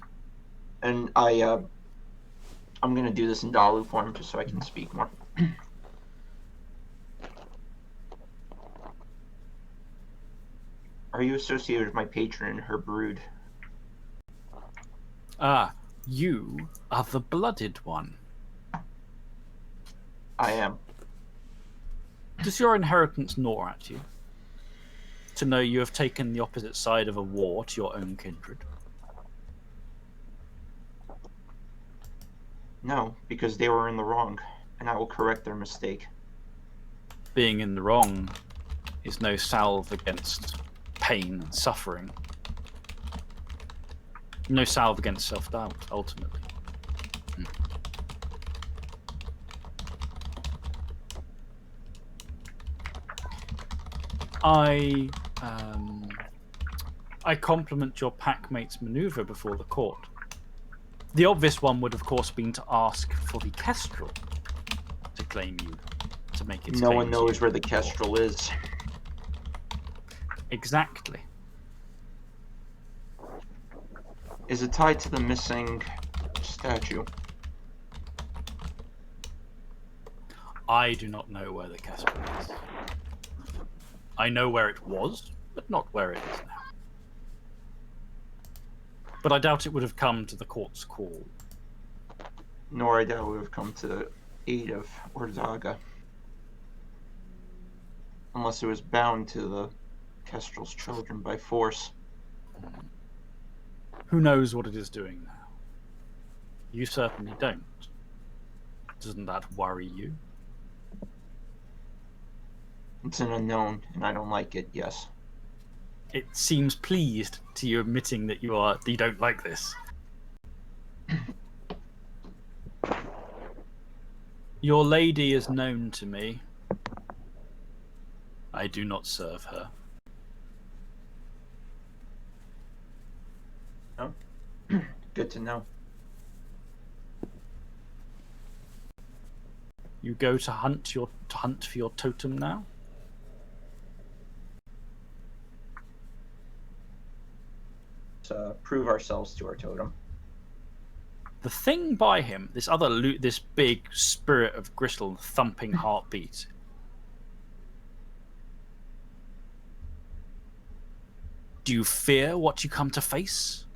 And I'm going to do this in Dalu form just so I can speak more. Are you associated with my patron and her brood? You are the blooded one. I am. Does your inheritance gnaw at you? To know you have taken the opposite side of a war to your own kindred? No, because they were in the wrong, and I will correct their mistake. Being in the wrong is no salve against pain and suffering. No salve against self-doubt, ultimately. I compliment your packmate's maneuver before the court. The obvious one would, of course, been to ask for the Kestrel to claim you, to make its No claim one to knows you. where the Kestrel is. Exactly. Is it tied to the missing statue? I do not know where the kestrel is. I know where it was, but not where it is now. But I doubt it would have come to the court's call. Nor I doubt it would have come to the aid of Orzaga. Unless it was bound to the Kestrel's children by force. Who knows what it is doing now? You certainly don't. Doesn't that worry you? It's an unknown, and I don't like it, yes. It seems pleased to you admitting that you don't like this. Your lady is known to me. I do not serve her. Oh, good to know. You go to hunt for your totem now? To prove ourselves to our totem. The thing by him, this big spirit of Gristle thumping heartbeat. Do you fear what you come to face?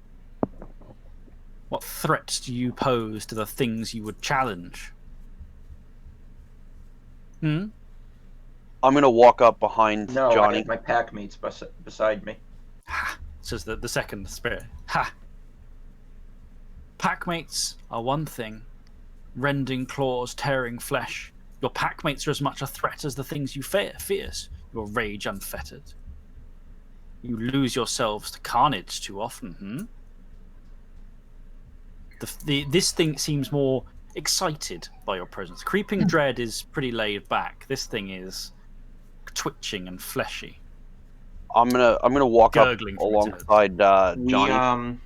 What threats do you pose to the things you would challenge? I'm gonna walk up behind No, I Johnny. have my pack mates beside me. Ha! Says the second spirit. Ha! Packmates are one thing. Rending claws, tearing flesh. Your packmates are as much a threat as the things you fears. Your rage unfettered. You lose yourselves to carnage too often, This thing seems more excited by your presence. Creeping Dread is pretty laid back. This thing is twitching and fleshy. I'm gonna walk up Gurgling from its alongside Johnny.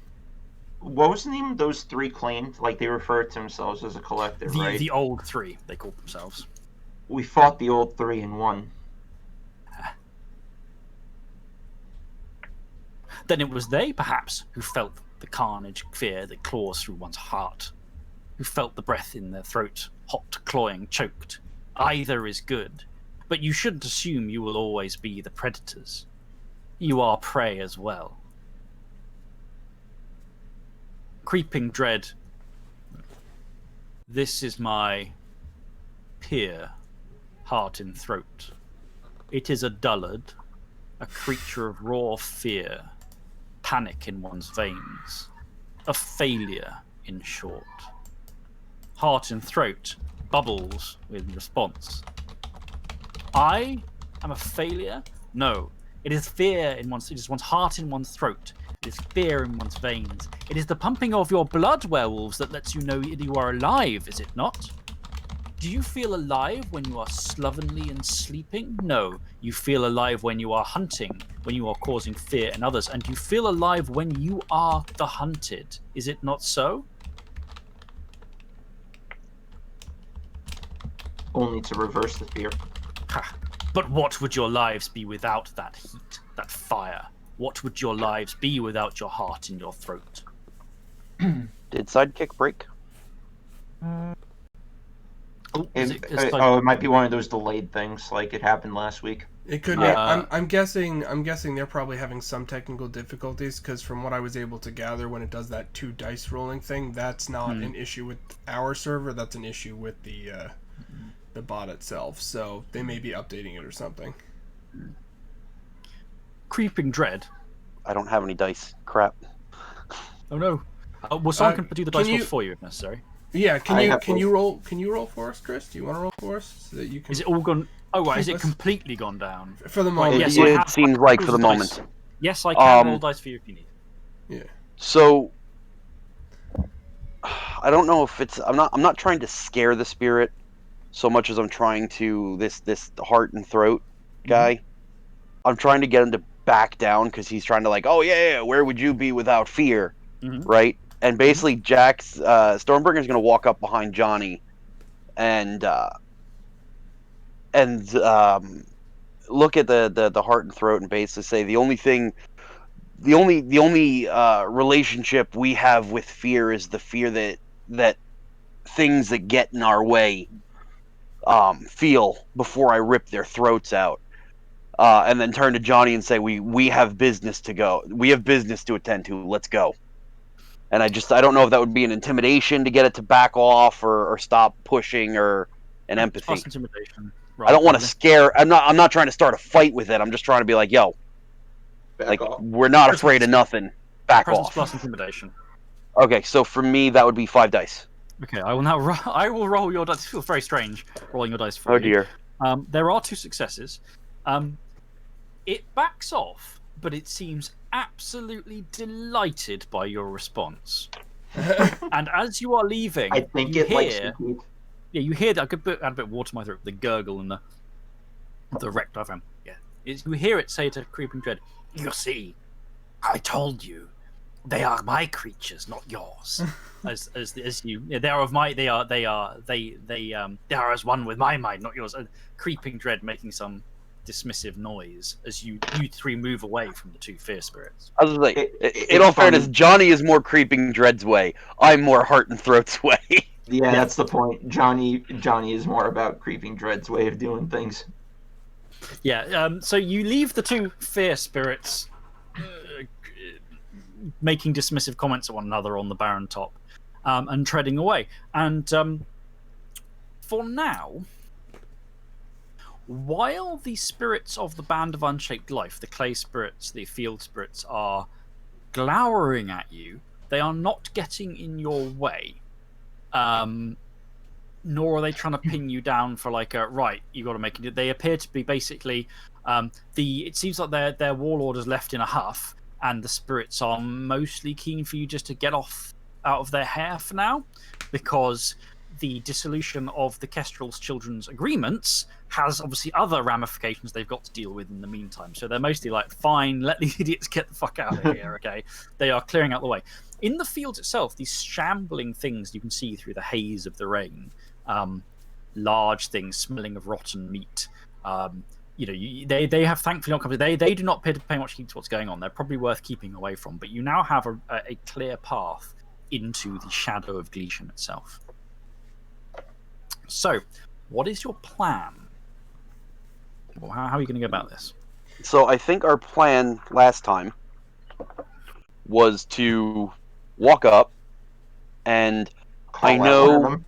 What was the name of those three claimed? Like, they refer to themselves as a collective, right? The old three, they call themselves. We fought the old three and won. Then it was they, perhaps, who felt the carnage fear that claws through one's heart, who felt the breath in their throat, hot, cloying, choked. Either is good, but you shouldn't assume you will always be the predators. You are prey as well. Creeping Dread. This is my peer, heart in throat. It is a dullard, a creature of raw fear, panic in one's veins, a failure, in short. Heart in throat bubbles with response. I am a failure? No. It is fear it is one's heart in one's throat. It is fear in one's veins. It is the pumping of your blood, werewolves, that lets you know that you are alive, is it not? Do you feel alive when you are slovenly and sleeping? No. You feel alive when you are hunting, when you are causing fear in others, and you feel alive when you are the hunted. Is it not so? Only to reverse the fear. Ha. But what would your lives be without that heat, that fire? What would your lives be without your heart in your throat? Did Sidekick break? It might be one of those delayed things, like it happened last week. It could be. I'm guessing they're probably having some technical difficulties because from what I was able to gather, when it does that 2 dice rolling thing, that's not an issue with our server. That's an issue with the bot itself. So they may be updating it or something. Creeping Dread. I don't have any dice. Crap. Oh no. Well, someone can do the dice rolls for you if necessary. Yeah, can you roll for us, Chris? Do you want to roll for us so that you can? Is it all gone? Oh, right. Is it completely gone down? For the moment, yes, it seems like for the moment. Dice. Yes, I can roll dice for you if you need. Yeah. So I don't know if it's. I'm not trying to scare the spirit so much as I'm trying to this heart and throat guy. Mm-hmm. I'm trying to get him to back down because he's trying to like, oh yeah, where would you be without fear, right? And basically, Jack's Stormbringer's gonna walk up behind Johnny, and look at the heart and throat, and basically say the only relationship we have with fear is the fear that things that get in our way feel before I rip their throats out. And then turn to Johnny and say, "We have business to go. We have business to attend to. Let's go." And I don't know if that would be an intimidation to get it to back off or stop pushing or an empathy. Plus intimidation. I don't want to scare. I'm not trying to start a fight with it. I'm just trying to be like, "Yo, Back off. we're not afraid of nothing. Back Presence off." plus intimidation. Okay, so for me that would be 5 dice. Okay, I will now. I will roll your dice. It feels very strange rolling your dice for Oh you. dear. There are 2 successes. It backs off, but it seems absolutely delighted by your response. And as you are leaving, I think you it likes hear, to keep. yeah, you hear that. I could add a bit of water to my throat, the gurgle and the wrecked diaphragm. Yeah, you hear it say to Creeping Dread, "You see, I told you, they are my creatures, not yours. as you, they are of my, they are as one with my mind, not yours." And Creeping Dread making some dismissive noise as you 3 move away from the 2 fear spirits. I was like, in all fairness, Johnny is more Creeping Dread's way. I'm more Heart and Throat's way. Yeah, that's the point. Johnny is more about Creeping Dread's way of doing things. Yeah. So you leave the 2 fear spirits making dismissive comments at one another on the barren top, and treading away. And for now, while the spirits of the Band of Unshaped Life, the clay spirits, the field spirits, are glowering at you, they are not getting in your way. Nor are they trying to pin you down for like a right. You got to make it. They appear to be basically it seems like their warlord is left in a huff, and the spirits are mostly keen for you just to get off out of their hair for now, because the dissolution of the Kestrel's Children's agreements has obviously other ramifications they've got to deal with in the meantime. So they're mostly like, fine, let these idiots get the fuck out of here, okay? They are clearing out the way. In the fields itself, these shambling things you can see through the haze of the rain, large things smelling of rotten meat. They have thankfully not come. They do not appear to pay much heed to what's going on. They're probably worth keeping away from. But you now have a clear path into the shadow of Gleesham itself. So, what is your plan? Well, how are you going to go about this? So I think our plan last time was to walk up, and I know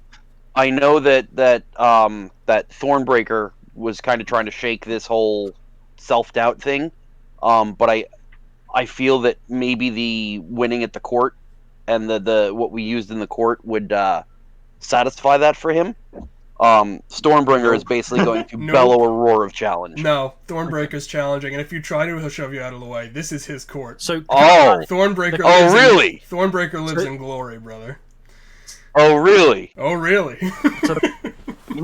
that Thornbreaker was kind of trying to shake this whole self-doubt thing, but I feel that maybe the winning at the court and the what we used in the court would satisfy that for him. Stormbringer is basically going to bellow a roar of challenge. No, Thornbreaker's challenging, and if you try to, he'll shove you out of the way. This is his court. So, Thornbreaker. Really? Thornbreaker lives in glory, brother. Oh, really? Oh, really?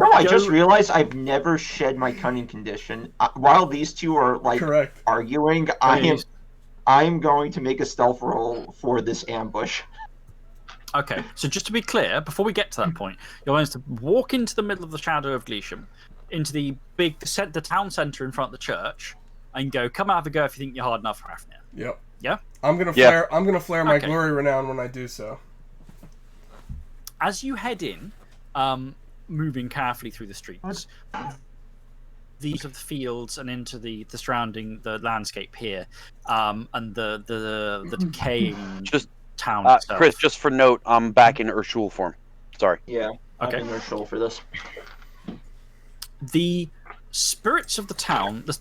I just realized I've never shed my cunning condition. While these 2 are like Correct. arguing, I'm going to make a stealth roll for this ambush. Okay, so just to be clear, before we get to that point, you're going to walk into the middle of the shadow of Gleesham, into the town centre in front of the church, and go, "Come have a go if you think you're hard enough for Hafnir." Yep. Yeah. I'm gonna flare my glory renown when I do so. As you head in, moving carefully through the streets, these of the fields and into the surrounding the landscape here, and the decaying town itself. Chris, just for note, I'm back in Urshul form. Sorry. Yeah. Okay. I'm in Urshul for this. The spirits of the town is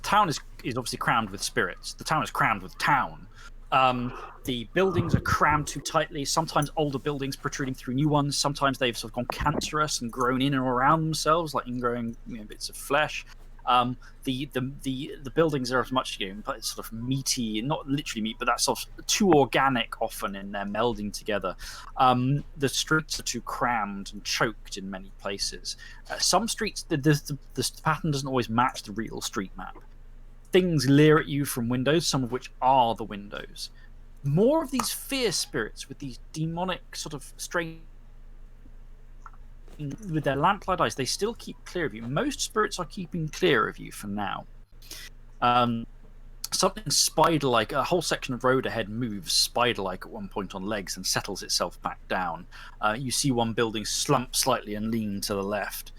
obviously crammed with spirits. The town is crammed with town. The buildings are crammed too tightly. Sometimes older buildings protruding through new ones. Sometimes they've sort of gone cancerous and grown in and around themselves, like ingrowing bits of flesh. The buildings are as much sort of meaty, not literally meat, but that's sort of too organic often in their melding together. The streets are too crammed and choked in many places. Some streets, the pattern doesn't always match the real street map. Things leer at you from windows, some of which are the windows. More of these fear spirits with these demonic sort of strange, with their lamplight eyes, they still keep clear of you. Most spirits are keeping clear of you for now. Something spider-like, a whole section of road ahead moves spider-like at one point on legs and settles itself back down. You see one building slump slightly and lean to the left.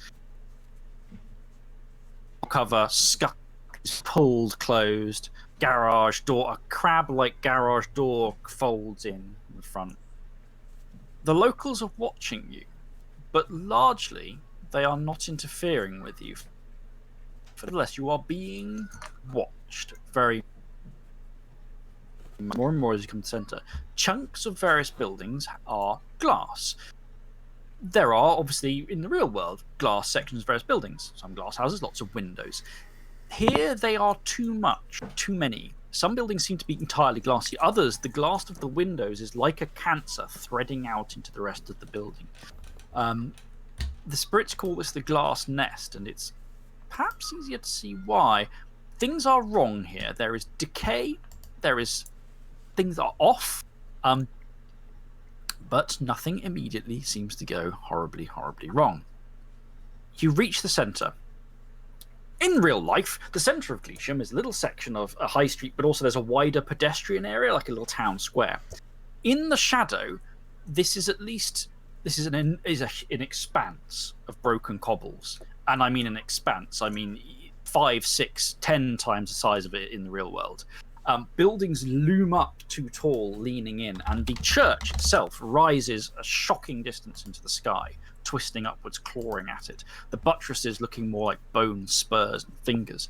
cover, scuff is pulled closed, garage door, a crab-like garage door folds in the front. The locals are watching you, but largely they are not interfering with you. Nevertheless, you are being watched very more and more as you come to the center. Chunks of various buildings are glass. There are, obviously, in the real world, glass sections of various buildings. Some glass houses, lots of windows. Here, they are too much, too many. Some buildings seem to be entirely glassy. Others, the glass of the windows is like a cancer threading out into the rest of the building. The spirits call this the glass nest, and it's perhaps easier to see why. Things are wrong here. There is decay. Things are off. But nothing immediately seems to go horribly, horribly wrong. You reach the centre. In real life, the centre of Gleesham is a little section of a high street, but also there's a wider pedestrian area, like a little town square. In the shadow, this is an expanse of broken cobbles. And I mean an expanse. I mean 5, 6, 10 times the size of it in the real world. Buildings loom up too tall, leaning in, and the church itself rises a shocking distance into the sky, twisting upwards, clawing at it. The buttresses looking more like bones, spurs, and fingers.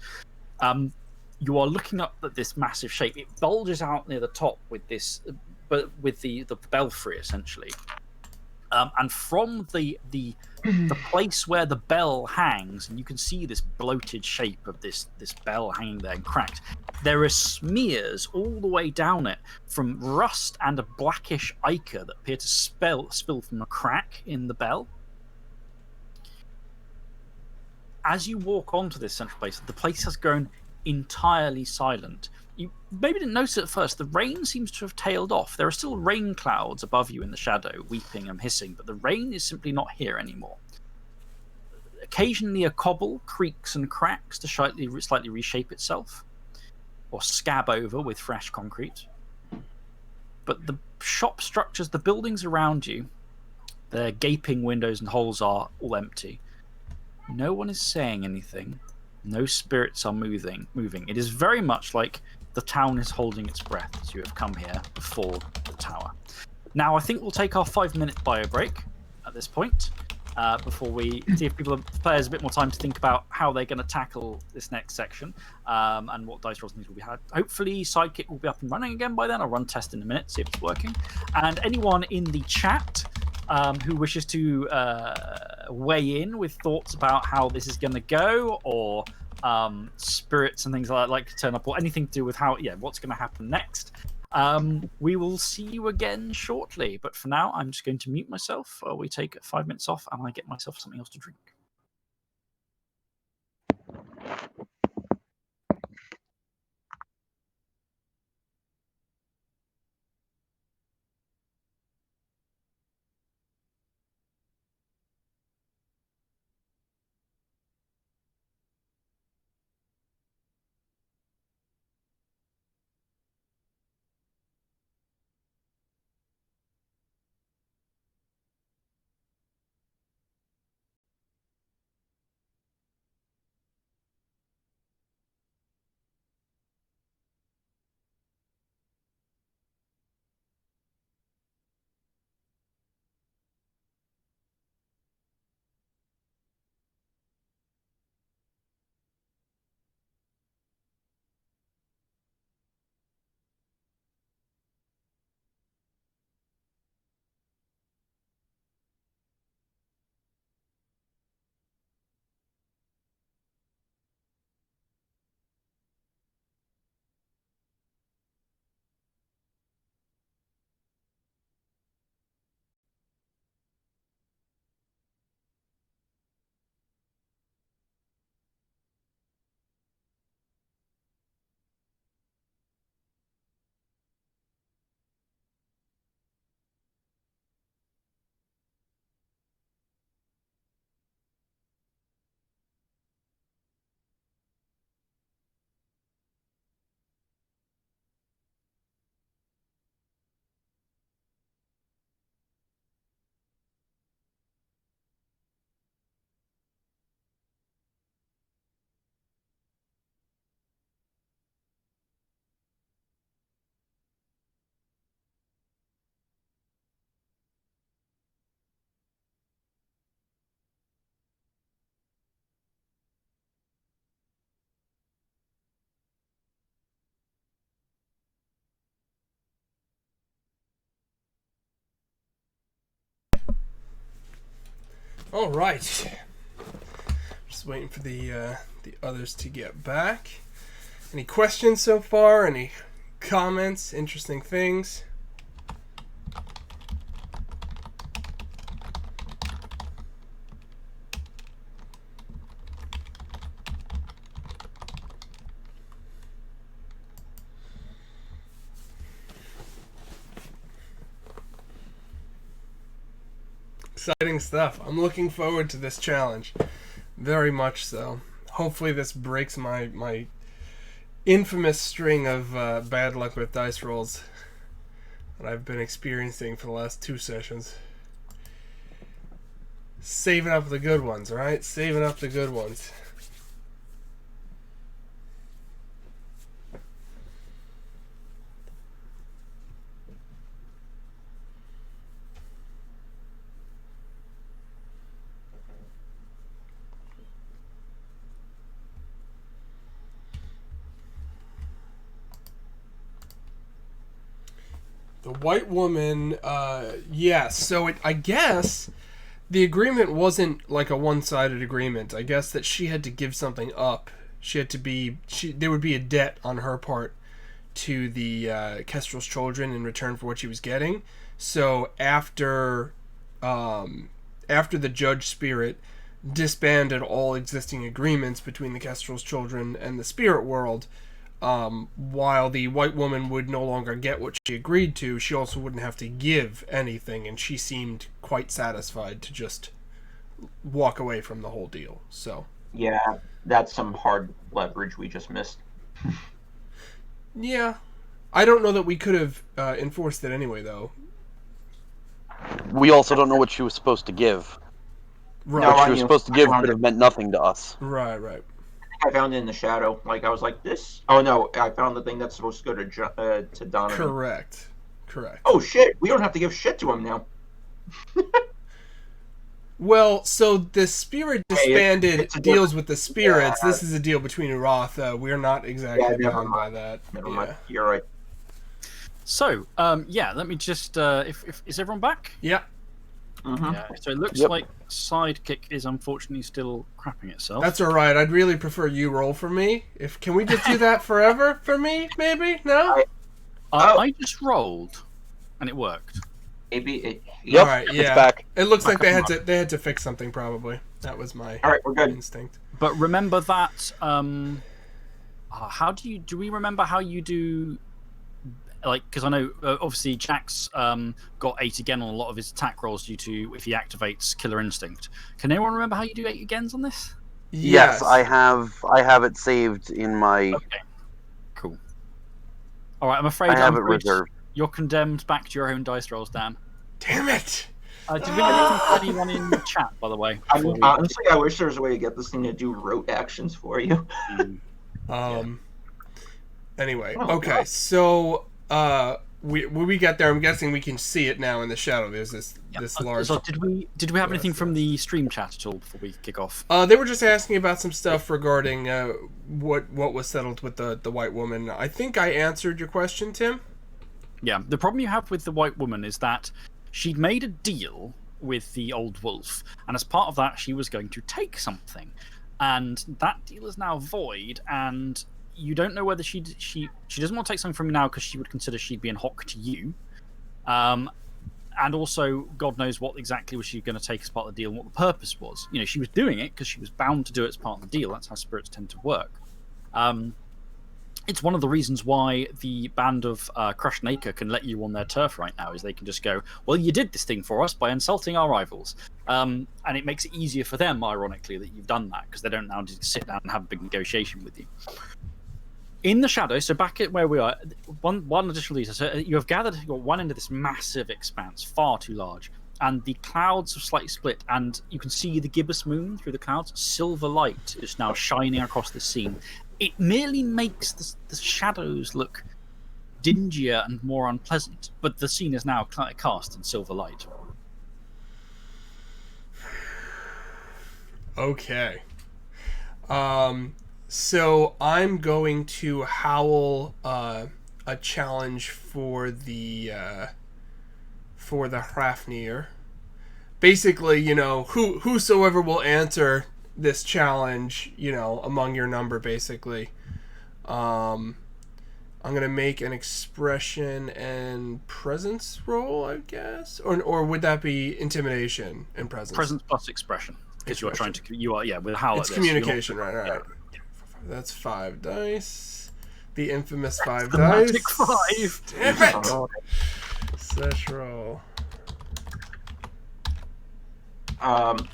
You are looking up at this massive shape. It bulges out near the top with this, but with the belfry essentially. And from the place where the bell hangs, and you can see this bloated shape of this bell hanging there and cracked, there are smears all the way down it from rust and a blackish ichor that appear to spill from a crack in the bell. As you walk onto this central place, the place has grown entirely silent. You maybe didn't notice it at first. The rain seems to have tailed off. There are still rain clouds above you in the shadow, weeping and hissing, but the rain is simply not here anymore. Occasionally, a cobble creaks and cracks to slightly reshape itself, or scab over with fresh concrete. But the shop structures, the buildings around you, their gaping windows and holes are all empty. No one is saying anything. No spirits are moving. It is very much like the town is holding its breath as you have come here before the tower. Now, I think we'll take our 5-minute bio break at this point before we see if players a bit more time to think about how they're going to tackle this next section and what dice rolls will be had. Hopefully, Sidekick will be up and running again by then. I'll run test in a minute, see if it's working. And anyone in the chat who wishes to weigh in with thoughts about how this is going to go, or spirits and things like to turn up, or anything to do with what's going to happen next. We will see you again shortly, but for now, I'm just going to mute myself while we take 5 minutes off and I get myself something else to drink. All right. Just waiting for the others to get back. Any questions so far? Any comments? Interesting things? Exciting stuff. I'm looking forward to this challenge. Very much so. Hopefully this breaks my infamous string of bad luck with dice rolls that I've been experiencing for the last 2 sessions. Saving up the good ones, alright? Saving up the good ones. The white woman, yes. So I guess the agreement wasn't like a one-sided agreement. I guess that she had to give something up. She had to be. There would be a debt on her part to the Kestrel's children in return for what she was getting. So after the judge spirit disbanded all existing agreements between the Kestrel's children and the spirit world. While the white woman would no longer get what she agreed to, she also wouldn't have to give anything, and she seemed quite satisfied to just walk away from the whole deal. So Yeah, that's some hard leverage we just missed. yeah, I don't know that we could have enforced it anyway, though. We also don't know what she was supposed to give. Right, No, What I she was knew. supposed to give could have meant nothing to us. right. I found it in the shadow. Like, I was like, this... Oh, no, I found the thing that's supposed to go to Donovan. Correct. Oh, shit, we don't have to give shit to him now. Well, so the spirit disbanded it's a deals with the spirits. Yeah. This is a deal between Uratha. We're not exactly Yeah, never bound by mind. that. Never Yeah. mind. You're right. So, let me just. If is everyone back? Yeah. Mm-hmm. Yeah. So it looks Yep. like Sidekick is unfortunately still crapping itself. That's all right. I'd really prefer you roll for me. Can we just do that forever for me? Maybe no. I just rolled, and it worked. Maybe it... Yep, All right, it's yeah. back. It looks like Back they had to fix something probably. That was my All right, we're good. instinct. But remember that. How do we remember how you do? Like, because I know obviously Jack's got 8 again on a lot of his attack rolls due to if he activates Killer Instinct. Can anyone remember how you do 8 agains on this? Yes, I have it saved in my. Okay, cool. All right, I'm afraid I have it reserved. You're condemned back to your own dice rolls, Dan. Damn it! Did we not include anyone in the chat, by the way? I mean, honestly, I wish there was a way to get this thing to do rote actions for you. Anyway, Oh, okay. God. So when we get there, I'm guessing we can see it now in the shadow. There's this large. So did we have anything from the stream chat at all before we kick off? They were just asking about some stuff regarding what was settled with the white woman. I think I answered your question, Tim. Yeah, the problem you have with the white woman is that she'd made a deal with the old wolf, and as part of that, she was going to take something, and that deal is now void. And you don't know whether she doesn't want to take something from you now because she would consider she'd be in hock to you, and also God knows what exactly was she going to take as part of the deal and what the purpose was. You know, she was doing it because she was bound to do it as part of the deal. That's how spirits tend to work. It's one of the reasons why the band of Crush and Acre can let you on their turf right now, is they can just go, well, you did this thing for us by insulting our rivals. And it makes it easier for them, ironically, that you've done that, because they don't now just sit down and have a big negotiation with you. In the shadow, so back at where we are, one additional detail. So you have got one end of this massive expanse, far too large, and the clouds have slightly split, and you can see the gibbous moon through the clouds. Silver light is now shining across the scene. It merely makes the shadows look dingier and more unpleasant, but the scene is now cast in silver light. Okay. So I'm going to howl a challenge for the Hrafnir. basically, whosoever will answer this challenge, among your number, basically. I'm gonna make an expression and presence roll, I guess, or would that be intimidation and presence? Presence plus expression, because you are trying to with howl. It's communication, right? Yeah. That's 5 dice. The infamous 5 The dice. magic 5. Damn it! Slash roll.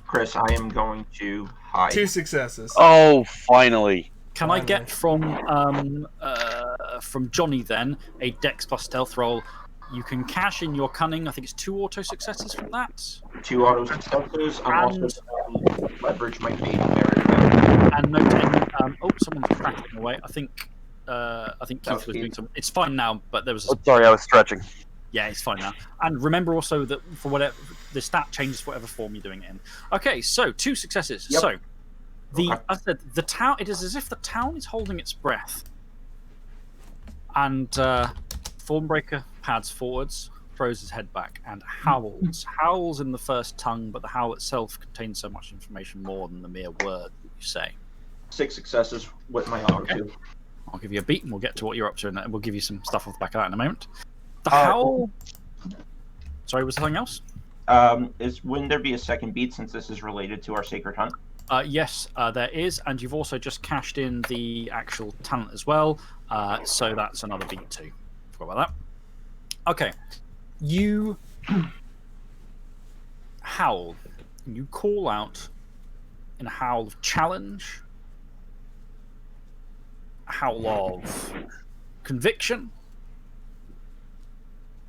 Chris, I am going to hide. 2 successes. Oh, finally. Can I get from Johnny then a Dex plus Stealth roll? You can cash in your cunning. I think it's 2 auto successes from that. 2 auto successes. I'm also going to leverage my fate merit. And note, someone's cracking away. I think Keith was doing something. It's fine now, but there was. Oh, sorry, I was stretching. Yeah, it's fine now. And remember also that for whatever the stat changes for whatever form you're doing it in. Okay, so 2 successes. Yep. So Okay. I said the town. It is as if the town is holding its breath. And Thornbreaker pads forwards, throws his head back, and howls. Howls in the first tongue, but the howl itself contains so much information more than the mere word that you say. 6 successes with my auto too. I'll give you a beat, and we'll get to what you're up to, and we'll give you some stuff off the back of that in a moment. The howl. Sorry, was there something else? Wouldn't there be a second beat since this is related to our Sacred Hunt? Yes, there is, and you've also just cashed in the actual talent as well, so that's another beat too. Forgot about that. Okay, you howl. You call out in a howl of challenge, a howl of conviction.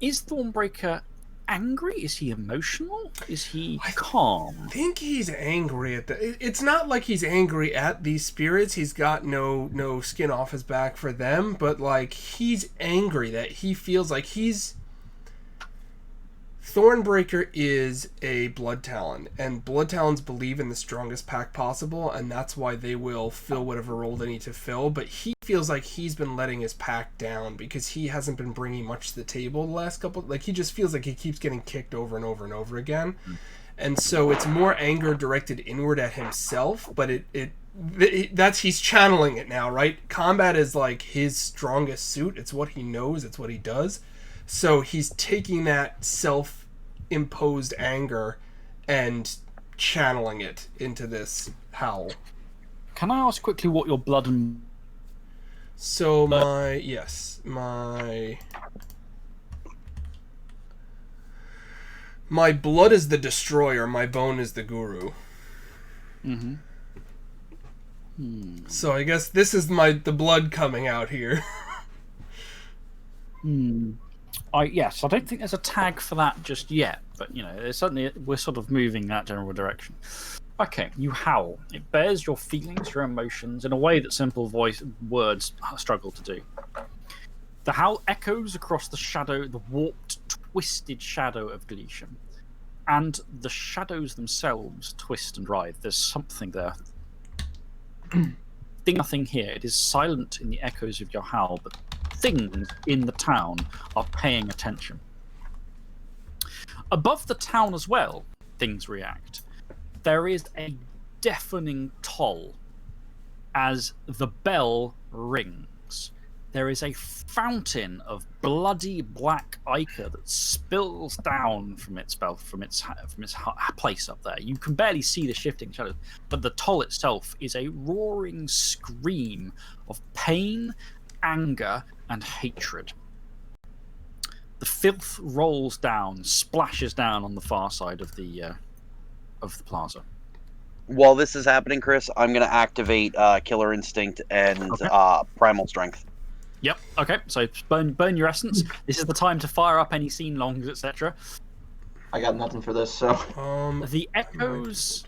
Is Thornbreaker angry? Is he emotional? Is he calm? I think he's angry at it's not like he's angry at these spirits. He's got no skin off his back for them, but like he's angry that he feels like Thornbreaker is a Blood Talon, and Blood Talons believe in the strongest pack possible, and that's why they will fill whatever role they need to fill, but he feels like he's been letting his pack down because he hasn't been bringing much to the table the last couple. Like, he just feels like he keeps getting kicked over and over and over again. And so it's more anger directed inward at himself, but he's channeling it now, right? Combat is like his strongest suit. It's what he knows. It's what he does. So he's taking that self-imposed anger and channeling it into this howl. Can I ask quickly what your blood and... So my blood is the destroyer, my bone is the guru. So I guess this is the blood coming out here. Yes, I don't think there's a tag for that just yet, but certainly we're sort of moving that general direction. Okay, you howl. It bears your feelings, your emotions, in a way that simple words struggle to do. The howl echoes across the warped, twisted shadow of Glisham, and the shadows themselves twist and writhe. There's something there. Nothing here. It is silent in the echoes of your howl, but things in the town are paying attention. Above the town as well, things react. There is a deafening toll as the bell rings. There is a fountain of bloody black ichor that spills down from its place up there. You can barely see the shifting shadows, but the toll itself is a roaring scream of pain, anger, and hatred. The filth rolls down, splashes down on the far side of the plaza. While this is happening, Chris, I'm going to activate Killer Instinct and Primal Strength. Yep. Okay. So burn your essence. This is the time to fire up any scene longs, etc. I got nothing for this, so. The echoes.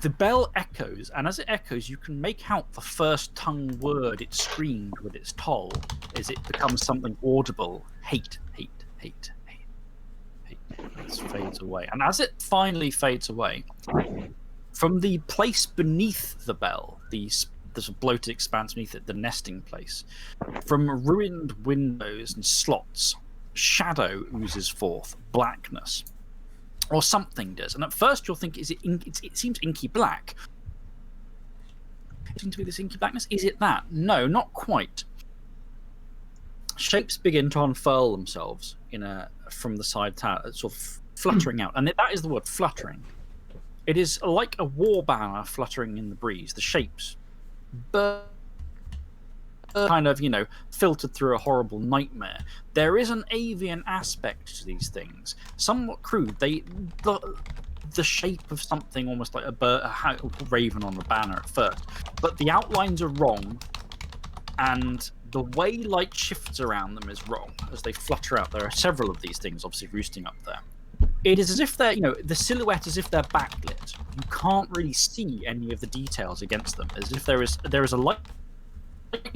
The bell echoes, and as it echoes, you can make out the first tongue word it screamed with its toll, as it becomes something audible. Hate, hate, hate, hate, hate. It fades away. And as it finally fades away, from the place beneath the bell, there's a bloated expanse beneath it, the nesting place, from ruined windows and slots, shadow oozes forth, blackness. or something does. And at first you'll think, it seems inky black. It seems to be this inky blackness. Is it that? No, not quite. Shapes begin to unfurl themselves from the side tower, sort of fluttering out. And that is the word, fluttering. It is like a war banner fluttering in the breeze. The shapes kind of, filtered through a horrible nightmare. There is an avian aspect to these things, somewhat crude. The shape of something almost like a bird, a raven on a banner at first, but the outlines are wrong, and the way light shifts around them is wrong as they flutter out. There are several of these things, obviously, roosting up there. It is as if they're, the silhouette as if they're backlit. You can't really see any of the details against them, as if there is a light,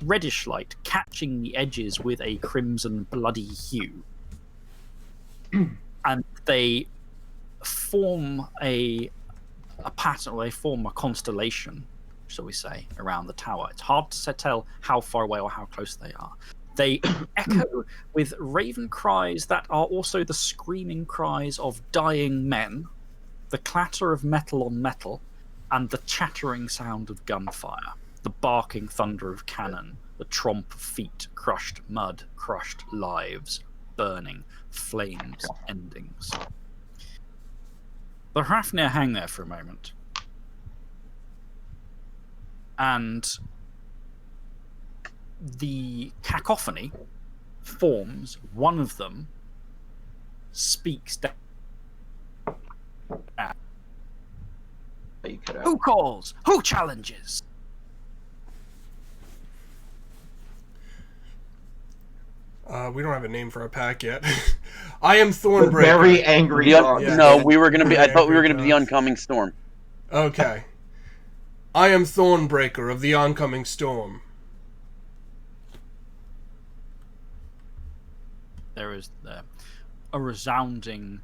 reddish light catching the edges with a crimson bloody hue. And they form a pattern, or they form a constellation, shall we say, around the tower. It's hard to tell how far away or how close they are. They echo with raven cries that are also the screaming cries of dying men, the clatter of metal on metal, and the chattering sound of gunfire, the barking thunder of cannon, the tromp of feet, crushed mud, crushed lives, burning, flames, endings. The Hrafnir hang there for a moment. And the cacophony forms. One of them speaks down. Who calls? Who challenges? We don't have a name for our pack yet. I am Thornbreaker. Very angry dogs. No, we were gonna be. I thought we were gonna be the oncoming storm. Okay. I am Thornbreaker of the oncoming storm. There is a resounding,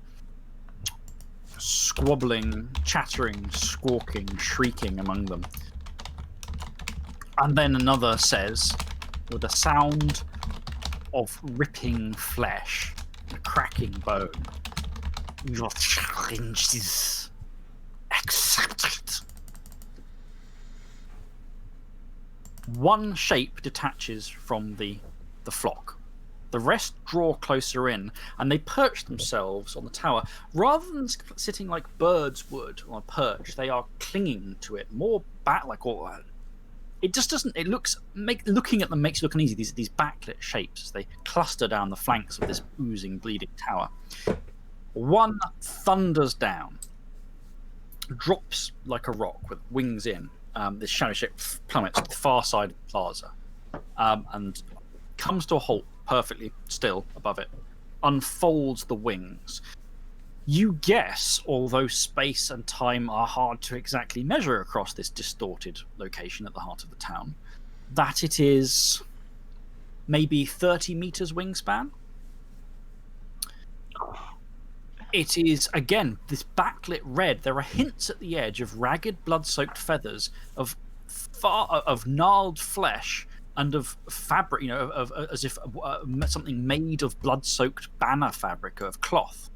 squabbling, chattering, squawking, shrieking among them. And then another says, with a sound of ripping flesh, a cracking bone, "Your challenge is accepted." One shape detaches from the flock. The rest draw closer in, and they perch themselves on the tower. Rather than sitting like birds would on a perch, they are clinging to it, more bat-like. Or it just doesn't. Looking at them makes it look uneasy. These backlit shapes as they cluster down the flanks of this oozing, bleeding tower. One thunders down, drops like a rock with wings in. This shadow shape plummets to the far side of the plaza, and comes to a halt perfectly still above it, unfolds the wings. You guess, although space and time are hard to exactly measure across this distorted location at the heart of the town, that it is maybe 30 meters wingspan. It is, again, this backlit red. There are hints at the edge of ragged, blood-soaked feathers, of gnarled flesh, and of fabric, as if something made of blood-soaked banner fabric of cloth.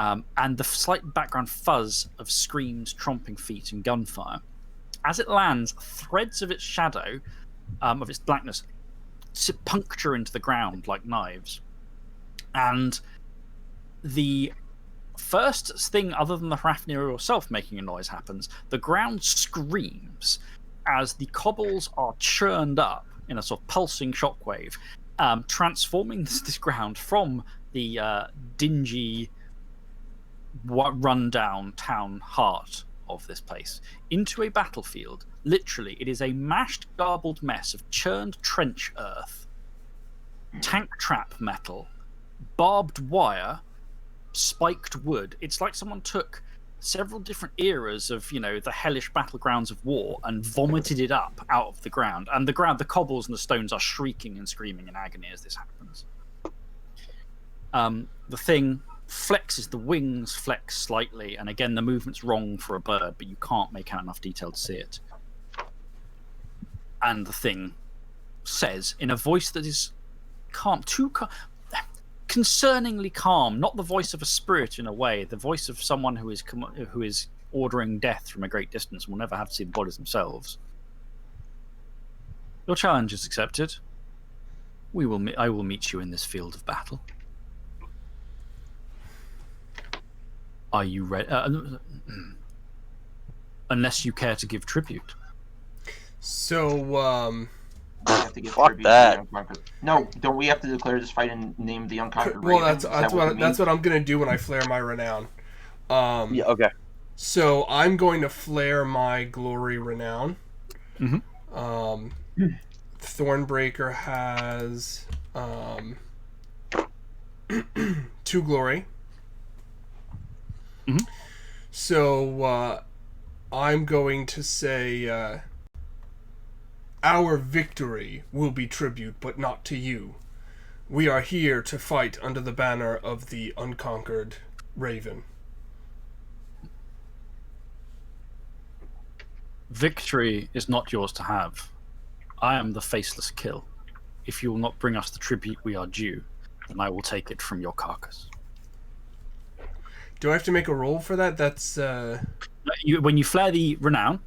And the slight background fuzz of screams, tromping feet, and gunfire. As it lands, threads of its shadow, of its blackness, puncture into the ground like knives. And the first thing, other than the Hrafnir herself making a noise, happens. The ground screams as the cobbles are churned up in a sort of pulsing shockwave, transforming this ground from the dingy, run-down town heart of this place into a battlefield. Literally, it is a mashed, garbled mess of churned trench earth, tank trap metal, barbed wire, spiked wood. It's like someone took several different eras of, the hellish battlegrounds of war and vomited it up out of the ground. And the cobbles and the stones are shrieking and screaming in agony as this happens. The thing flexes, the wings flex slightly, and again, the movement's wrong for a bird, but you can't make out enough detail to see it. And the thing says, in a voice that is calm, concerningly calm, not the voice of a spirit in a way, the voice of someone who is ordering death from a great distance and will never have to see the bodies themselves. Your challenge is accepted. I will meet you in this field of battle. Are you ready? Unless you care to give tribute. So, We have to give Fuck tribute to that. the unconquered. No, don't we have to declare this fight and name the unconquered well, Raven? that's Is that what it that's means? what I'm gonna do when I flare my renown. Yeah, okay. So I'm going to flare my glory renown. Mhm. Thornbreaker has 2 glory. Mhm. So I'm going to say our victory will be tribute, but not to you. We are here to fight under the banner of the unconquered Raven. Victory is not yours to have. I am the faceless kill. If you will not bring us the tribute we are due, then I will take it from your carcass. Do I have to make a roll for that? That's When you flare the renown,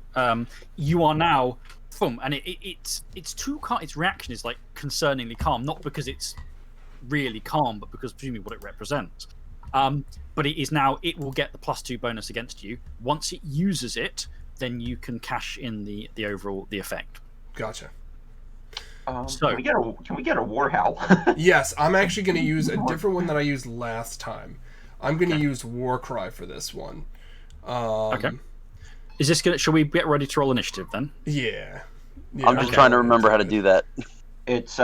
you are now boom, and it's too calm. Its reaction is like concerningly calm, not because it's really calm, but because presumably what it represents. But it is now. It will get the +2 bonus against you. Once it uses it, then you can cash in the overall effect. gotcha. So- Can we get a war howl? Yes, I'm actually going to use a different one that I used last time. I'm going to use Warcry for this one. Okay. Is this gonna? Shall we get ready to roll initiative then? Yeah. I'm just trying to remember how to do that. It's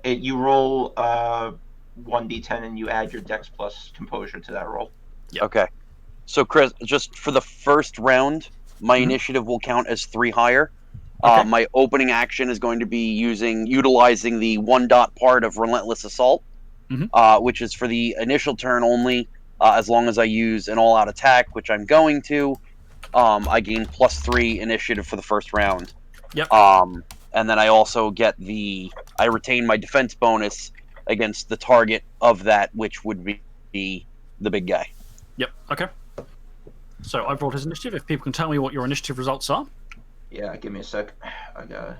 you roll 1d10 and you add your Dex plus Composure to that roll. Yep. Okay. So, Chris, just for the first round, my Mhm. initiative will count as 3 higher. Okay. My opening action is going to be utilizing the 1 part of Relentless Assault, which is for the initial turn only. As long as I use an all-out attack, which I'm going to, I gain +3 initiative for the first round. Yep. And then I also I retain my defense bonus against the target of that, which would be the big guy. Yep. Okay. So I've rolled his initiative. If people can tell me what your initiative results are. Yeah, give me a sec. I got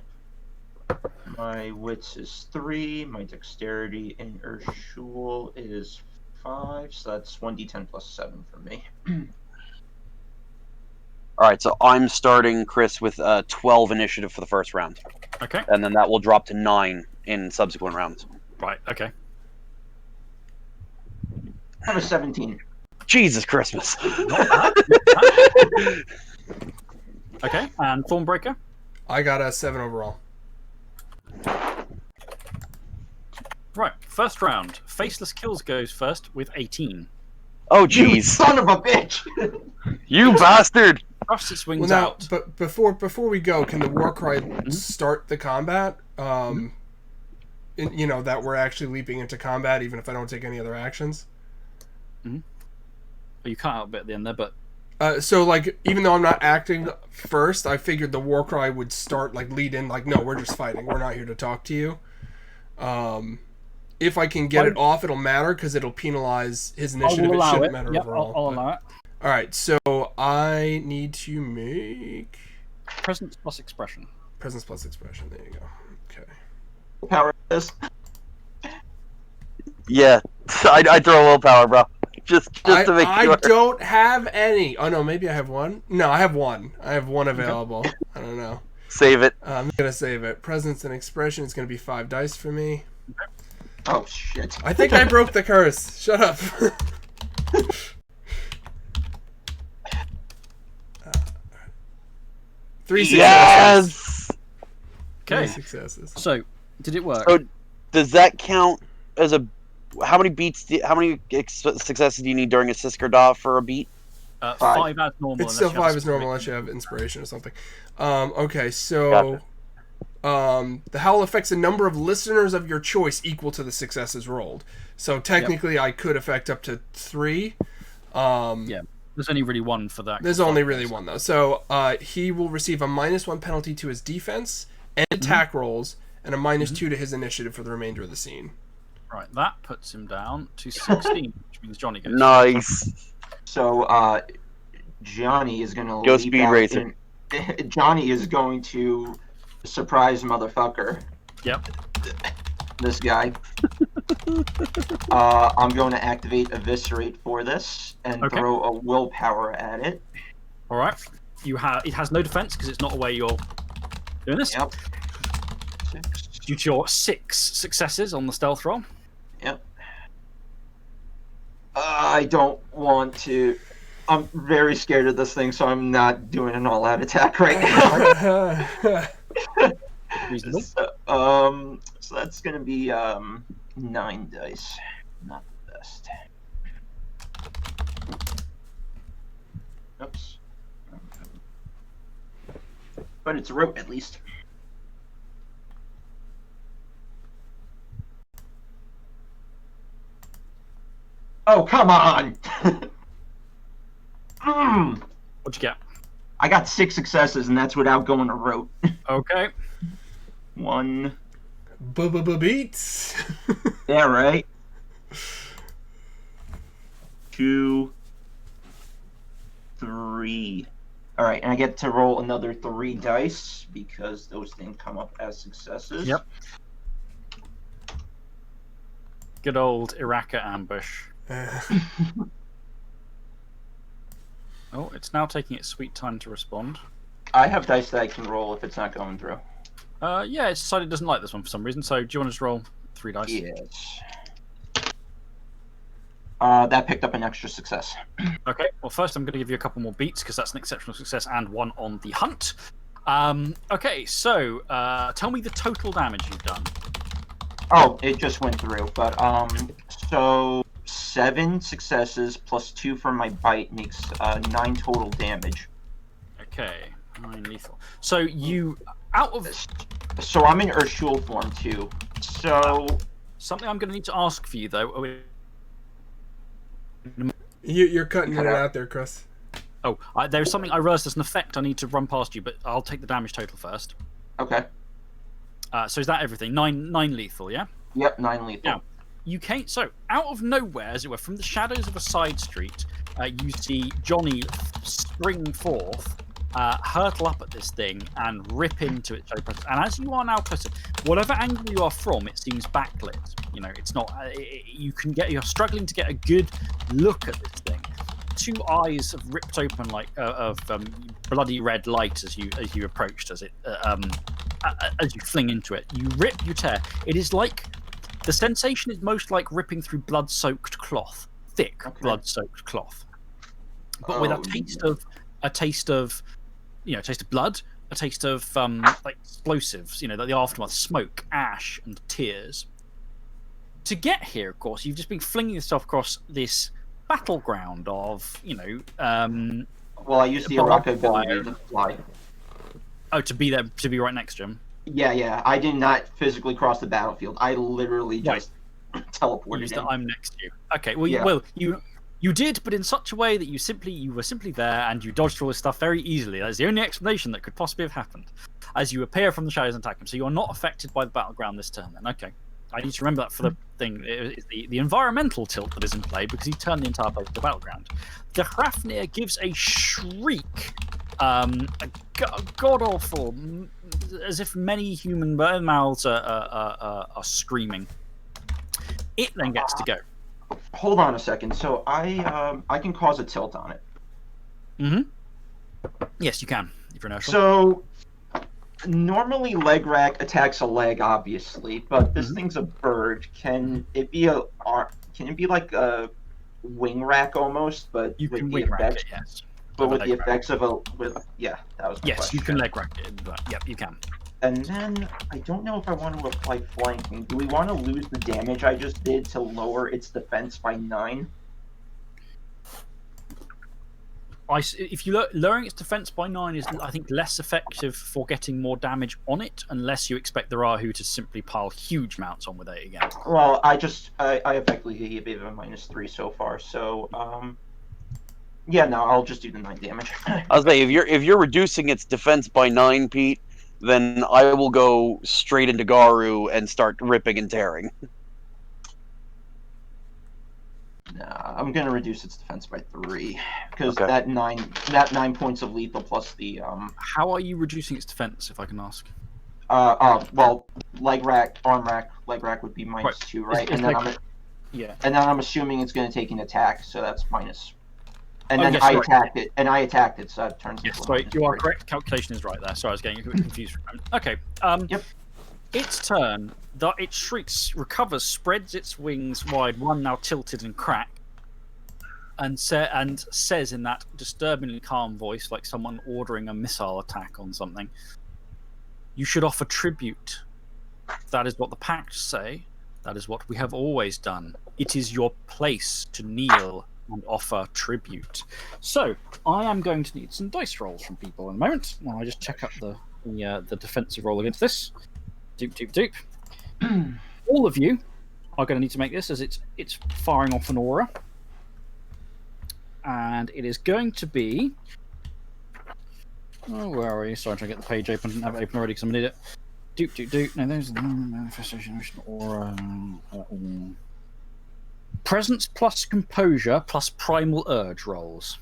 my wits is 3, my dexterity in Urshul is 5, so that's 1d10 plus 7 for me. All right, so I'm starting, Chris, with 12 initiative for the first round, Okay. and then that will drop to 9 in subsequent rounds. Right. Okay. I have a 17. Jesus Christmas! Okay. And Thornbreaker. I got a 7 overall. Right. First round. Faceless Kills goes first with 18. Oh, You jeez, son of a bitch! you bastard! Thrusts its wings Well, now, out. but before we go, can the Warcry start the combat? That we're actually leaping into combat, even if I don't take any other actions. You cut out a bit at the end there, but So, like, even though I'm not acting first, I figured the Warcry would start, like, lead in, like, no, we're just fighting. We're not here to talk to you. If I can get it off, it'll matter, because it'll penalize his initiative. It shouldn't matter Yep, overall. I'll but- allow it. Alright, so I need to make Presence plus expression. presence plus expression. There you go. Okay. Power this. Yeah, I throw willpower, bro. Just to make I sure. don't have any. Oh, no, maybe I have one. No, I have one. I have one available. I don't know. Save it. I'm going to save it. Presence and expression is going to be 5 dice for me. Oh, shit. I think I broke the curse. Shut up. 3 successes. Yes. 3 Okay. successes. So, did it work? So, does that count as a? How many beats? How many successes do you need during a Siskardov for a beat? 5 as normal. It's still unless you have 5 as normal specific- unless you have inspiration or something. Okay, so the howl affects a number of listeners of your choice equal to the successes rolled. So technically, I could affect up to 3. Yeah. There's only really one for that. There's only really one though. So he will receive a -1 penalty to his defense and attack rolls, and a -2 to his initiative for the remainder of the scene. Right, that puts him down to 16, which means Johnny goes. Nice. So Johnny is going to Go leap Speed out Racer. Johnny is going to surprise motherfucker. Yep. This guy. I'm going to activate Eviscerate for this and Okay. throw a willpower at it. All right. It has no defense because it's not a way you're doing this. Yep. 6. Due to your 6 successes on the stealth roll. Yep. I don't want to. I'm very scared of this thing, so I'm not doing an all-out attack right now. Reasonable. So that's gonna be 9 dice. Not the best. Oops. But it's a rope at least. Oh, come on! What'd you get? I got 6 successes, and that's without going to rope. Okay. 1. Beats. Yeah, right. 2, 3. Alright, and I get to roll another 3 dice because those things come up as successes. Yep. Good old Iraka ambush. Oh, it's now taking its sweet time to respond. I have dice that I can roll if it's not going through. Yeah, it's decided it doesn't like this one for some reason, so do you want to just roll 3 dice? Yes. That picked up an extra success. Okay, well, first I'm going to give you a couple more beats because that's an exceptional success and 1 on the hunt. Okay, so tell me the total damage you've done. Oh, it just went through, but so 7 successes plus 2 from my bite makes 9 total damage. Okay, 9 lethal. So you, out of... So I'm in Urshul form too. So Something I'm going to need to ask for you, though. You're cutting it out there, Chris. Oh, there's something I realised there's an effect I need to run past you, but I'll take the damage total first. okay. So is that everything? 9 lethal, yeah? Yep, 9 lethal. Yeah. You came so out of nowhere, as it were, from the shadows of a side street. You see Johnny spring forth, hurtle up at this thing, and rip into its show presence. And as you are now closer, whatever angle you are from, it seems backlit. You know, it's not. You're struggling to get a good look at this thing. 2 eyes have ripped open like of bloody red light as you approached, as you fling into it. You rip, you tear. It is like the sensation is most like ripping through blood-soaked cloth, thick blood-soaked cloth, but with a taste of blood, a taste of like explosives. You know, like the aftermath, smoke, ash, and tears. To get here, of course, you've just been flinging yourself across this battleground of, Well, I used the Iraka ability to fly. Oh, to be there, to be right next to him. Yeah. I did not physically cross the battlefield. I literally just teleported in. I'm next to you. Okay. Well, Yeah. you did, but in such a way that you were simply there and you dodged all this stuff very easily. That's the only explanation that could possibly have happened. As you appear from the shadows and attack him, so you are not affected by the battleground this turn. Then, okay. I need to remember that for the thing. It's the environmental tilt that is in play because he turned the entire place to the battleground. The Hrafnir gives a shriek, a god awful, as if many human mouths are screaming. It then gets to go. Hold on a second. So I can cause a tilt on it. Mm-hmm. Yes, you can. If you're inertial. So normally leg rack attacks a leg, obviously, but this thing's a bird. Can it be like a wing rack almost, but you with can the wing rack effects? it, yes. But with the leg rack. effects of that was my Yes, question. you can leg rack it. Yep, you can. And then I don't know if I want to apply flanking. Do we want to lose the damage I just did to lower its defense by 9? If you lowering its defense by 9 is, I think, less effective for getting more damage on it, unless you expect the Rahu to simply pile huge amounts on with it again. Well, I effectively gave it a -3 so far. So yeah, no, I'll just do the 9 damage. I was saying, if you're reducing its defense by 9, Pete, then I will go straight into Garu and start ripping and tearing. Nah, I'm gonna reduce its defense by 3 because Okay. that 9 points of lethal plus the How are you reducing its defense, if I can ask? well, leg rack, arm rack, leg rack would be -2, right? Is And then leg- Yeah. I'm assuming it's gonna take an attack, so that's minus. And Oh, then yes, I right. attacked it, so that turns Yes, into a sorry, you are -3. correct. Calculation is right there. Sorry, I was getting a bit confused for a moment. Okay. Yep. Its turn. It shrieks, recovers, spreads its wings wide, one now tilted and cracked, and says in that disturbingly calm voice, like someone ordering a missile attack on something, "You should offer tribute. That is what the pacts say. That is what we have always done. It is your place to kneel and offer tribute." So, I am going to need some dice rolls from people in a moment. While I just check up the defensive roll against this. Doop, doop, doop. All of you are going to need to make this as it's firing off an aura. And it is going to be... Oh, where are you? Sorry, I'm trying to get the page open. I didn't have it open already because I'm an idiot. Doop, doop, doop. No, there's the manifestation aura. Presence plus composure plus primal urge rolls.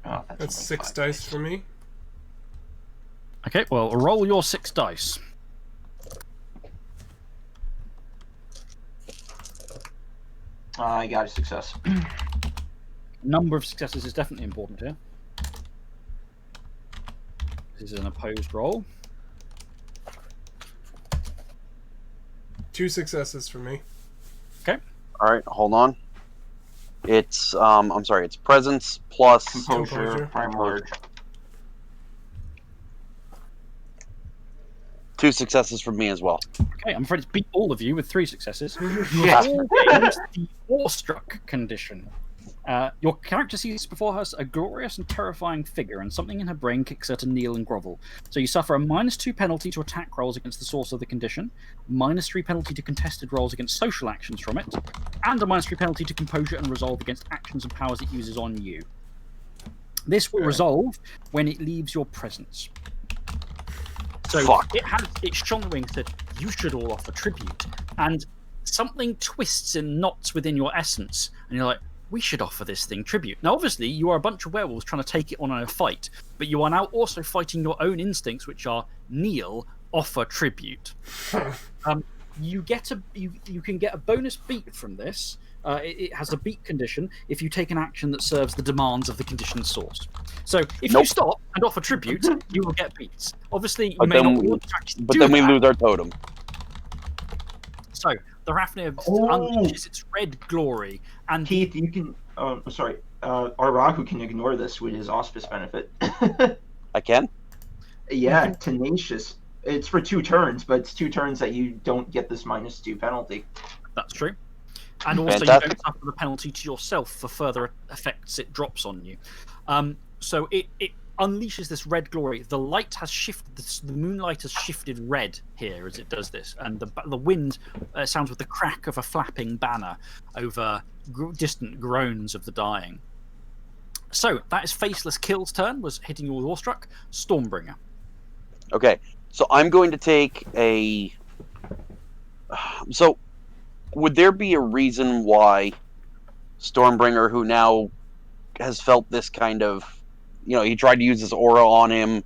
Oh, That's only 6 5 dice for me. Okay, well, roll your 6 dice. I got a success. Number of successes is definitely important here. This is an opposed roll. 2 successes for me. All right, hold on. It's I'm sorry. It's presence plus Composure, primal urge. 2 successes from me as well. Okay, I'm afraid it's beat all of you with 3 successes. Yeah. All gains the awestruck condition. Your character sees before her a glorious and terrifying figure, and something in her brain kicks her to kneel and grovel. So you suffer a -2 penalty to attack rolls against the source of the condition, -3 penalty to contested rolls against social actions from it, and a -3 penalty to composure and resolve against actions and powers it uses on you. This will resolve when it leaves your presence. So Fuck. it shone the wings that you should all offer tribute, and something twists and knots within your essence, and you're like, we should offer this thing tribute. Now, obviously, you are a bunch of werewolves trying to take it on in a fight, but you are now also fighting your own instincts, which are kneel, offer tribute. You can get a bonus beat from this. It has a beat condition if you take an action that serves the demands of the condition source. So if you stop and offer tribute, you will get beats. Obviously, you may not want to actually do But then we that. lose our totem. So the Rafnir unleashes its red glory, and Keith, you can. Sorry. Arahu can ignore this with his auspice benefit. I can. Yeah, tenacious. It's for 2 turns, but it's 2 turns that you don't get this -2 penalty. that's true. And also, Fantastic. you don't suffer the penalty to yourself for further effects it drops on you. So it unleashes this red glory. The light has shifted. The moonlight has shifted red here as it does this, and the wind sounds with the crack of a flapping banner over distant groans of the dying. So that is Faceless Kill's turn. Was hitting you with Awestruck. Stormbringer. Okay, so I'm going to take a. So, would there be a reason why Stormbringer, who now has felt this kind of, he tried to use his aura on him.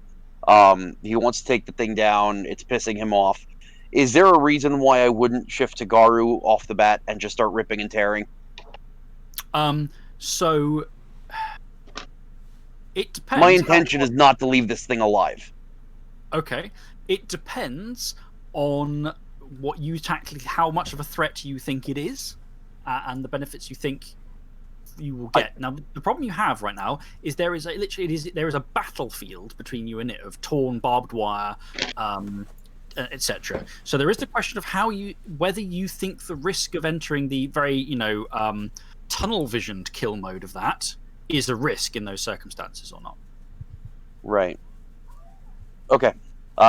He wants to take the thing down. It's pissing him off. Is there a reason why I wouldn't shift to Garu off the bat and just start ripping and tearing? So it depends. My intention is not to leave this thing alive. Okay, it depends on how much of a threat you think it is, and the benefits you think you will get. Now, the problem you have right now is there is a battlefield between you and it of torn barbed wire, etc. So there is the question of whether you think the risk of entering the very tunnel visioned kill mode of that is a risk in those circumstances or not. Right. Okay.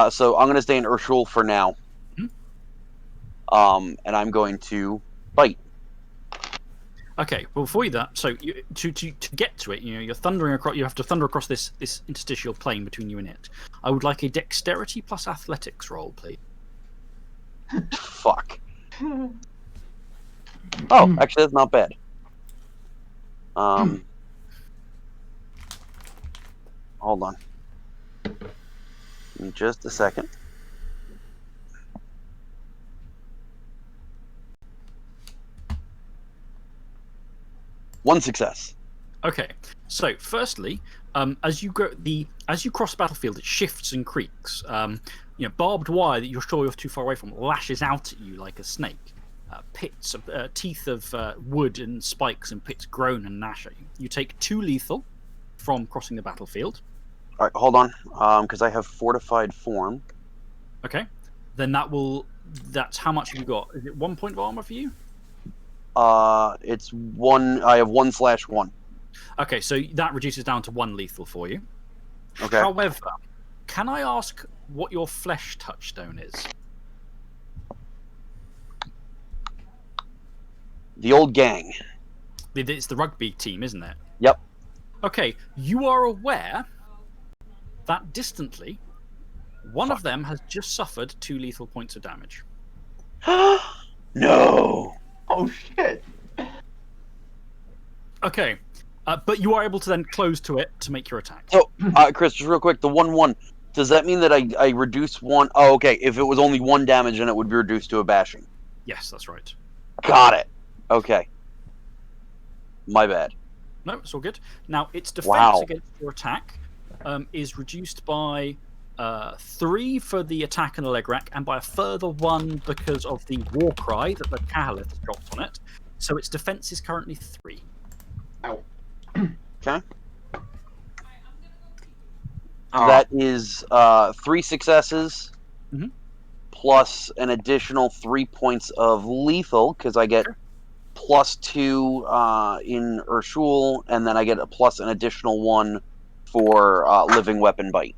So I'm going to stay in Urshul for now. And I'm going to bite. Okay. Well, before you that, so to get to it, you're thundering across. You have to thunder across this interstitial plane between you and it. I would like a dexterity plus athletics roll, please. Fuck. Oh, actually, that's not bad. Hold on. Give me just a second. One success. Okay, so firstly, as you cross the battlefield, it shifts and creaks. Barbed wire that you're sure you're too far away from lashes out at you like a snake. Pits, teeth of wood and spikes and pits groan and gnash at you. You take 2 lethal from crossing the battlefield. All right, hold on, because I have fortified form. Okay, then that's how much have you got? Is it 1 point of armor for you? It's 1. I have 1/1. Okay, so that reduces down to 1 lethal for you. Okay. However, can I ask what your flesh touchstone is? The old gang. It's the rugby team, isn't it? Yep. Okay, you are aware that distantly, one of them has just suffered 2 lethal points of damage. No. Oh shit! Okay, but you are able to then close to it to make your attack. So, Chris, just real quick, the 1/1. Does that mean that I reduce 1? Oh, okay. If it was only 1 damage, then it would be reduced to a bashing. Yes, that's right. Got it. Okay. My bad. No, it's all good. Now, its defense Wow. against your attack is reduced by 3 for the attack and the leg rack, and by a further 1 because of the war cry that the Cahalith dropped on it. So its defense is currently 3. Ow. Okay. Oh, That is 3 successes Mhm. plus an additional 3 points of lethal because I get Sure. +2 in Urshul, and then I get an additional 1 for living weapon bite.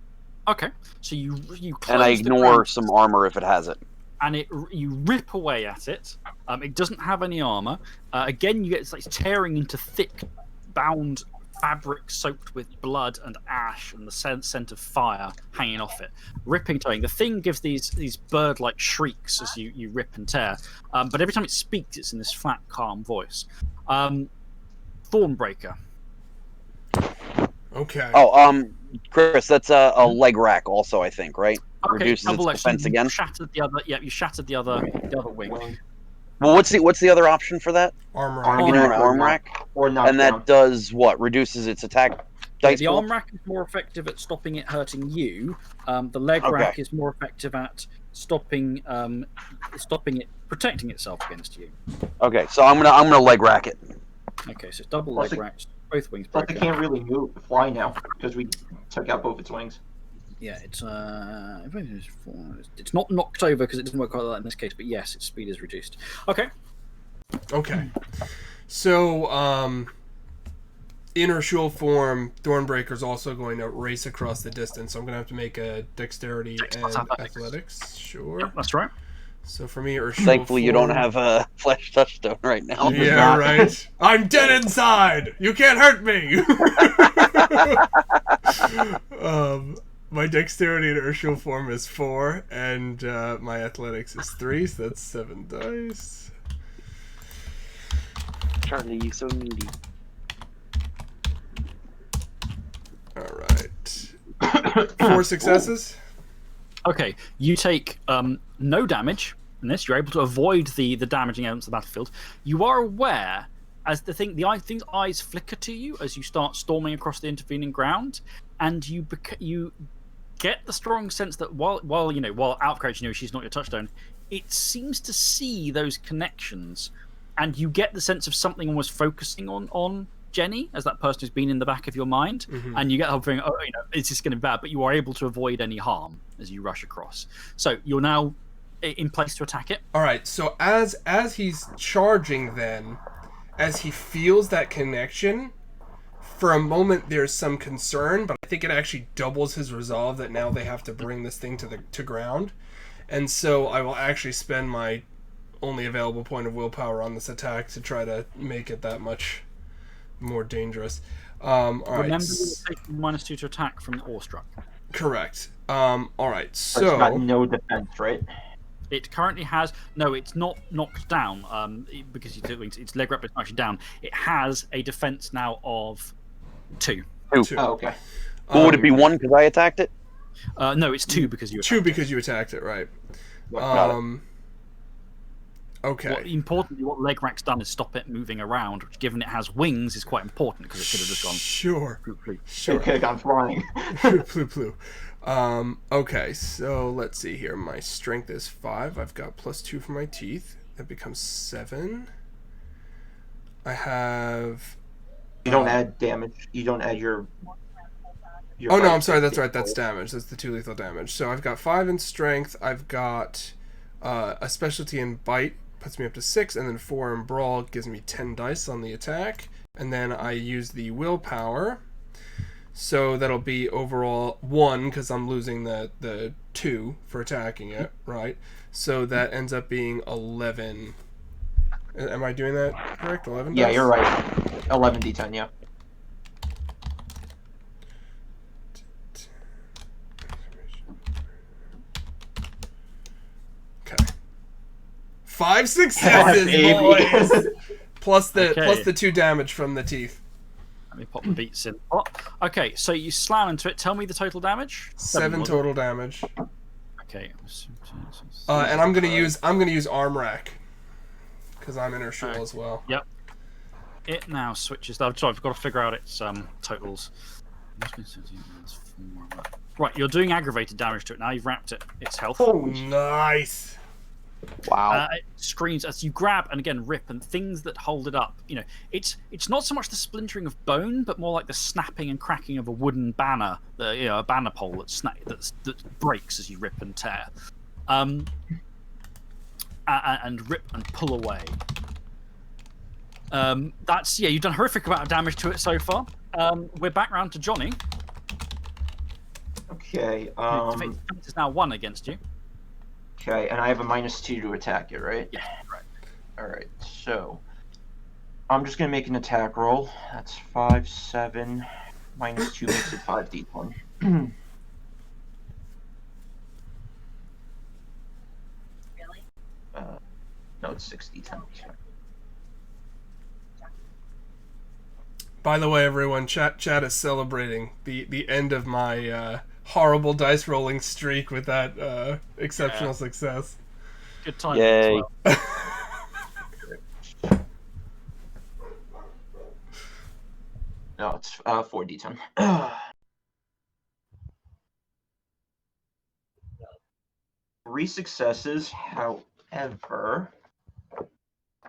Okay, so you close And I the ignore ground, some armor if it has it. and you rip away at it. It doesn't have any armor. Again, it's tearing into thick, bound fabric soaked with blood and ash and the scent of fire hanging off it, ripping, tearing. The thing gives these bird-like shrieks as you rip and tear, but every time it speaks, it's in this flat, calm voice. Thornbreaker. Okay. Oh, Chris, that's a leg rack also, I think, right? Okay, Reduces its double defense you again. Shattered the other. Yeah, you shattered the other wing. wing. Well, what's the other option for that? Armor. Armor. You know, an rack or arm knock- rack, Or knockdown. and that does what? Reduces its attack Yeah, dice the pool? arm rack is more effective at stopping it hurting you. The leg Okay. rack is more effective at stopping it protecting itself against you. Okay, so I'm gonna leg rack it. Okay, so double Plus leg it- racks, both wings But they broken. can't really fly now because we took out both its wings. Yeah, it's not knocked over because it doesn't work quite like that in this case. But yes, its speed is reduced. Okay. Okay. So, in Urshul form, Thornbreaker's also going to race across the distance. So I'm going to have to make a dexterity Dex and plus athletics. athletics. Sure. That's right. So for me, Urshul Thankfully, you don't form- have a flesh touchstone right now. Yeah. Yeah, right. I'm dead inside. You can't hurt me. My dexterity in Urshul form is 4, and my athletics is 3, so that's 7 dice. Charlie, you so needy. All right. 4 successes. Okay, you take no damage in this. You're able to avoid the damaging elements of the battlefield. You are aware, as the thing's eyes flicker to you as you start storming across the intervening ground, and you get the strong sense that while Outcrouch, she's not your touchstone, it seems to see those connections, and you get the sense of something almost focusing on Jenny as that person who's been in the back of your mind, and you get the whole thing, it's just going to be bad, but you are able to avoid any harm as you rush across. So you're now in place to attack it. All right. So as he's charging, then, as he feels that connection, for a moment there's some concern, but I think it actually doubles his resolve that now they have to bring this thing to ground, and so I will actually spend my only available point of willpower on this attack to try to make it that much more dangerous. All right. Remember, you're taking -2 to attack from the awestruck. Correct. All right. But it's got So no defense, right? It currently has no. It's not knocked down. Because its leg rep is actually down. It has a defense now of 2. 2. Oh, okay. Well, would it be 1 because I attacked it? No, it's 2 because you. 2 because you attacked it, right? Got it. Okay. Importantly, what Legrack's done is stop it moving around, which, given it has wings, is quite important because it could have just gone. Sure. Ploop. Sure. It could have gone flying. Ploo. Okay, so let's see here. My strength is 5. I've got +2 for my teeth. That becomes 7. I have. You don't add damage. You don't add your Oh no, I'm sorry. That's right. That's damage. That's the 2 lethal damage. So I've got 5 in strength. I've got a specialty in bite, puts me up to 6, and then 4 in brawl gives me 10 dice on the attack. And then I use the willpower. So that'll be overall 1 because I'm losing the 2 for attacking it, right? So that ends up being 11. Am I doing that correct? 11 dice? Yeah, you're right. 11 d10, yeah. Okay. 5 successes, boys. plus the 2 damage from the teeth. Let me pop the beats in. Oh, okay, so you slam into it. Tell me the total damage. 7 total damage. Okay. And I'm gonna use arm rack because I'm inertial as well. Yep. It now switches. Sorry, I've got to figure out its totals. Right, you're doing aggravated damage to it now. You've wrapped its health. Nice. Wow. It screams as you grab and again rip, and things that hold it up. You know, it's not so much the splintering of bone, but more like the snapping and cracking of a wooden banner, a banner pole that breaks as you rip and tear, and rip and pull away. You've done a horrific amount of damage to it so far. We're back round to Johnny. Okay. Defense is now 1 against you. Okay, and I have a -2 to attack it, right? Yeah, right. Alright, so I'm just gonna make an attack roll. That's 5, 7, -2 makes it 5d10. Really? No, it's 6d10. By the way, everyone, chat is celebrating the end of my horrible dice rolling streak with that exceptional success. Good time. Yay. As well. No, it's 4d10. 3 successes, however,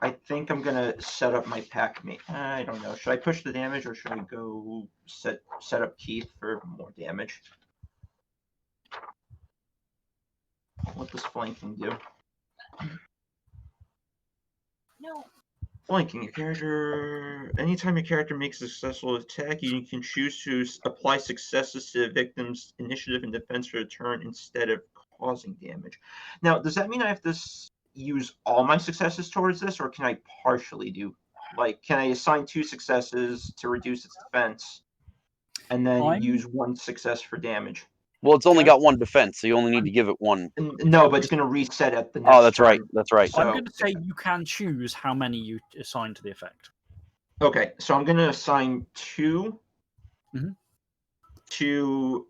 I think I'm gonna set up my pack mate. I don't know. Should I push the damage or should I go set up Keith for more damage? What does flanking do? No. Flanking your character. Anytime your character makes a successful attack, you can choose to apply successes to the victim's initiative and defense for a turn instead of causing damage. Now, does that mean I have to use all my successes towards this, or can I partially do? Like, can I assign 2 successes to reduce its defense, and then use 1 success for damage? Well, it's only got 1 defense, so you only need to give it 1. No, but it's going to reset at the next Oh, that's turn. right. That's right. So- I'm going to say you can choose how many you assign to the effect. Okay, so I'm going to assign 2 Mhm. to.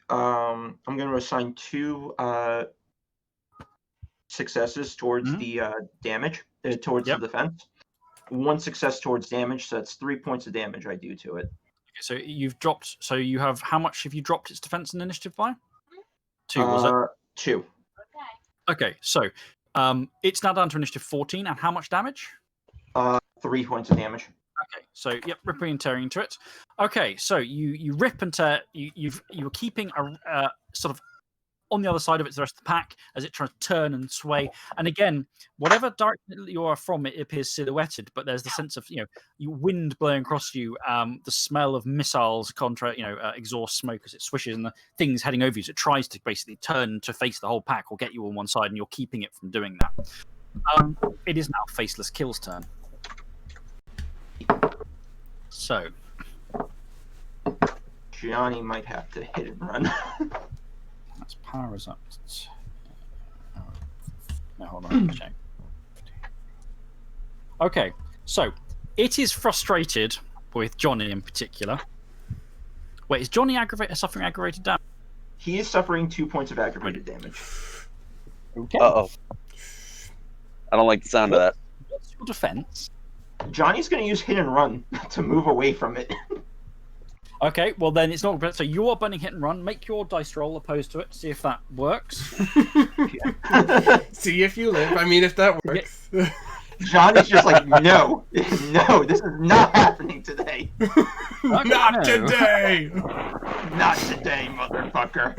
I'm going to assign 2 successes towards the damage, towards the defense. 1 success towards damage, so that's 3 points of damage I do to it. Okay, so you've dropped. So you have how much have you dropped its defense and initiative by? 2, was it? 2. Okay. Okay, so it's now down to initiative 14, and how much damage? 3 points of damage. Okay, so yep, ripping and tearing into it. Okay, so you rip and tear. You're keeping a sort of on the other side of it, the rest of the pack, as it tries to turn and sway. And again, whatever direction you are from, it appears silhouetted, but there's the sense of wind blowing across you, the smell of missiles, exhaust smoke as it swishes, and the things heading over you. So it tries to basically turn to face the whole pack or get you on one side, and you're keeping it from doing that. It is now Faceless Kill's turn. So Gianni might have to hit and run. that's powers up. No, hold on, let me check. Okay, so it is frustrated with Johnny in particular. Wait, is Johnny suffering aggravated damage? He is suffering 2 points of aggravated damage. Okay. Uh-oh. I don't like the sound of that. What's your defense? Johnny's going to use hit and run to move away from it. Okay, well then it's not. So you are burning hit and run. Make your dice roll opposed to it. See if that works. See if you live. I mean, if that works. Johnny's just like, no, no, this is not happening today. Not today. Not today, motherfucker.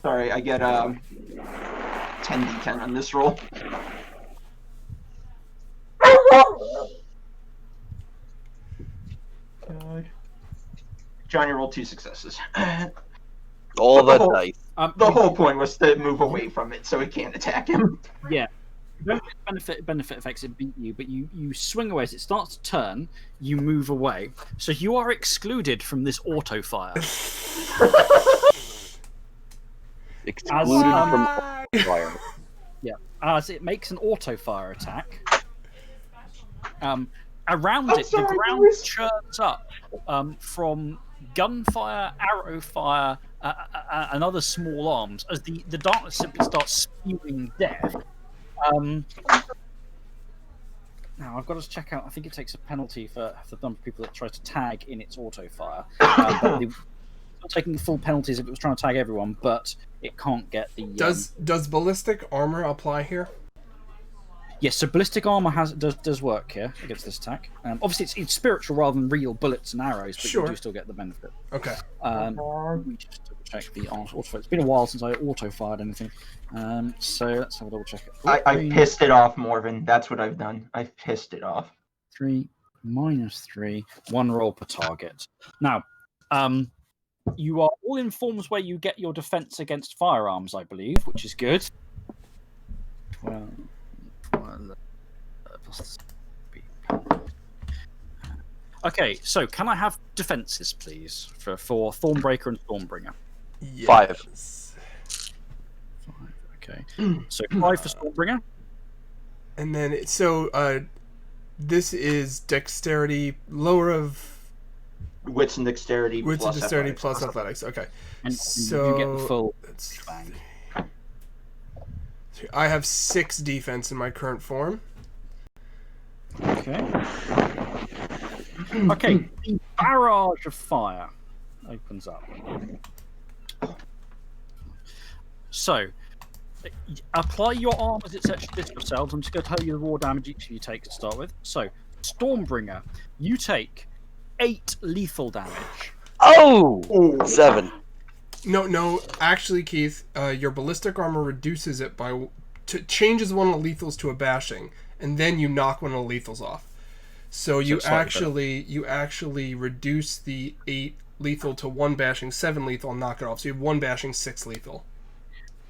Sorry, I get 10d10 on this roll. God. Johnny rolled 2 successes. All The that whole- dice. The whole point was to move away from it so it can't attack him. Yeah. You don't get benefit effects it beat you, but you swing away as it starts to turn. You move away, so you are excluded from this auto fire. Excluded from fire. As it makes an auto fire attack. Around I'm it, sorry, the ground boys. churns up from gunfire, arrow fire, and other small arms as the darkness simply starts spewing death. Now I've got to check out. I think it takes a penalty for the number of people that try to tag in its auto fire. But it's not taking the full penalties if it was trying to tag everyone, but it can't get the. Does ballistic armor apply here? Yes, so ballistic armor does work here against this attack. Obviously, it's spiritual rather than real bullets and arrows, but Sure. you do still get the benefit. Okay. Let me just double check the auto. It's been a while since I auto fired anything, so let's have a double check it. I pissed it off, Morven. That's what I've done. I've pissed it off. 3 -3, 1 roll per target. Now, you are all in forms where you get your defense against firearms, I believe, which is good. Well, okay, so can I have defenses, please, for Thornbreaker and Stormbringer? Yes. 5. 5, okay. So 5 for Stormbringer. And then this is dexterity, lower of Wits and dexterity. wits and plus dexterity athletics. plus athletics. Okay. And So you get the full let's bang. see. I have 6 defense in my current form. Okay. Okay, the barrage of fire opens up. So, apply your arm as it's etched this yourselves. I'm just going to tell you the raw damage each of you take to start with. So, Stormbringer, you take 8 lethal damage. Oh! Ooh. 7. No. Actually, Keith, your ballistic armor reduces it changes one of the lethals to a bashing, and then you knock one of the lethals off. So you it's slightly actually reduce the 8 lethal to 1 bashing, 7 lethal, and knock it off. So you have 1 bashing, 6 lethal.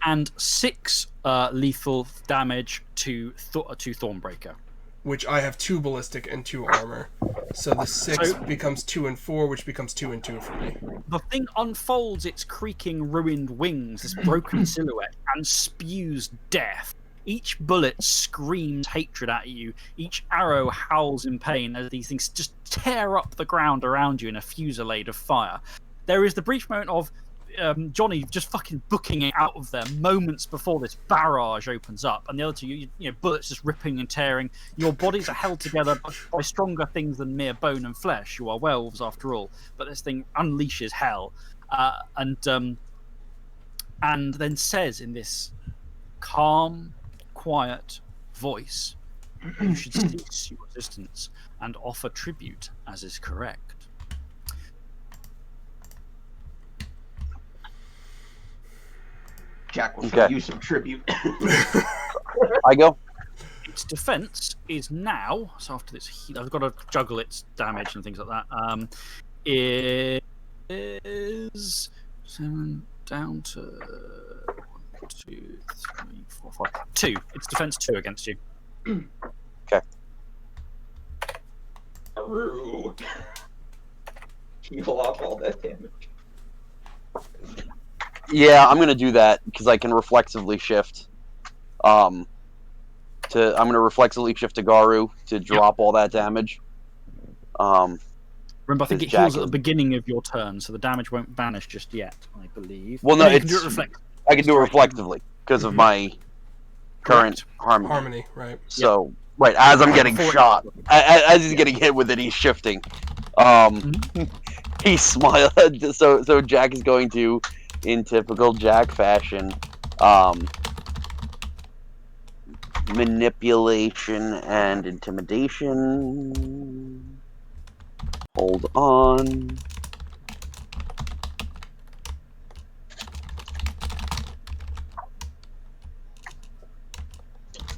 And 6 lethal damage to Thornbreaker. Which I have 2 ballistic and 2 armor. So the 6 So- becomes 2 and 4, which becomes 2 and 2 for me. The thing unfolds its creaking, ruined wings, this broken silhouette, and spews death. Each bullet screams hatred at you. Each arrow howls in pain as these things just tear up the ground around you in a fusillade of fire. There is the brief moment of Johnny just fucking booking it out of there moments before this barrage opens up, and the other two, you know, bullets just ripping and tearing. Your bodies are held together by stronger things than mere bone and flesh. You are werewolves after all, but this thing unleashes hell, and then says in this calm, quiet voice, "You should cease your resistance and offer tribute as is correct." Jack will Okay. you some tribute. I go. Its defense is now, so after this heat, I've got to juggle its damage and things like that. It is 7 down to 1, 2, 3, 4, 5, 2. It's defense 2 against you. Heal off all that damage. Yeah, I'm gonna do that because I can reflexively shift. I'm gonna reflexively shift to Garu to drop all that damage. Remember, I think it Jack heals at the is- beginning of your turn, so the damage won't vanish just yet, I believe. Well, no, you can do it's- it reflect. I can do it reflexively because of my current harmony. Harmony, right? So right as I'm getting Before it- shot, as he's getting hit with it, he's shifting. He smiles. So Jack is going to, in typical Jack fashion, manipulation and intimidation. Hold on.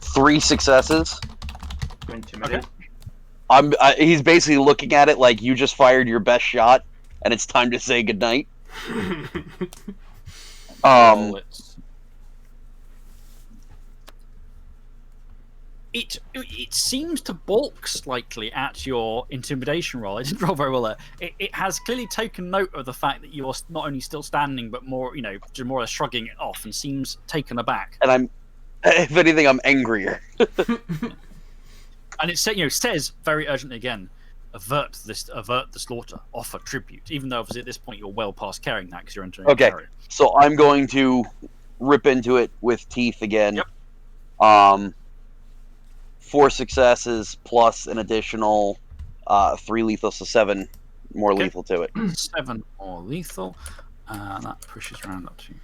Three successes. To intimidate. He's basically looking at it like you just fired your best shot, and it's time to say goodnight. It seems to balk slightly at your intimidation roll. I didn't roll very well there. It has clearly taken note of the fact that you're not only still standing, but more, just more or less shrugging it off, and seems taken aback. And if anything, I'm angrier. And it says very urgently again, avert the slaughter, offer tribute. Even though obviously at this point you're well past carrying that because you're entering. Okay, so I'm going to rip into it with teeth again. Yep. 4 successes plus an additional 3 lethal, so 7 more lethal to it. 7 more lethal. That pushes around up to.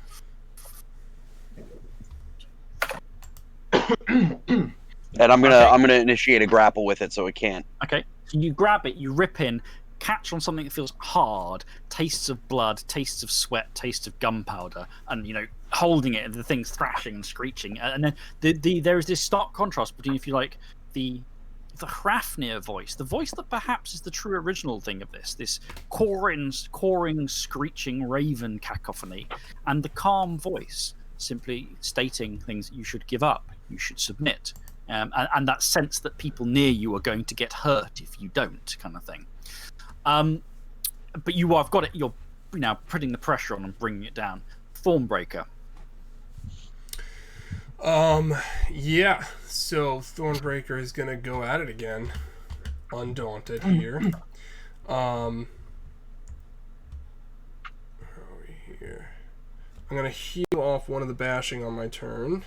And I'm gonna initiate a grapple with it so it can't. Okay. So you grab it, you rip in, catch on something that feels hard, tastes of blood, tastes of sweat, tastes of gunpowder, and holding it and the thing's thrashing and screeching. And then there is this stark contrast between, if you like, the Hrafnir voice, the voice that perhaps is the true original thing of this cawing, screeching raven cacophony, and the calm voice simply stating things that you should give up, you should submit. And that sense that people near you are going to get hurt if you don't, kind of thing. But I've got it. You're now putting the pressure on and bringing it down. Thornbreaker. Yeah. So Thornbreaker is gonna go at it again, undaunted here. Where are we here? I'm gonna heal off one of the bashing on my turn.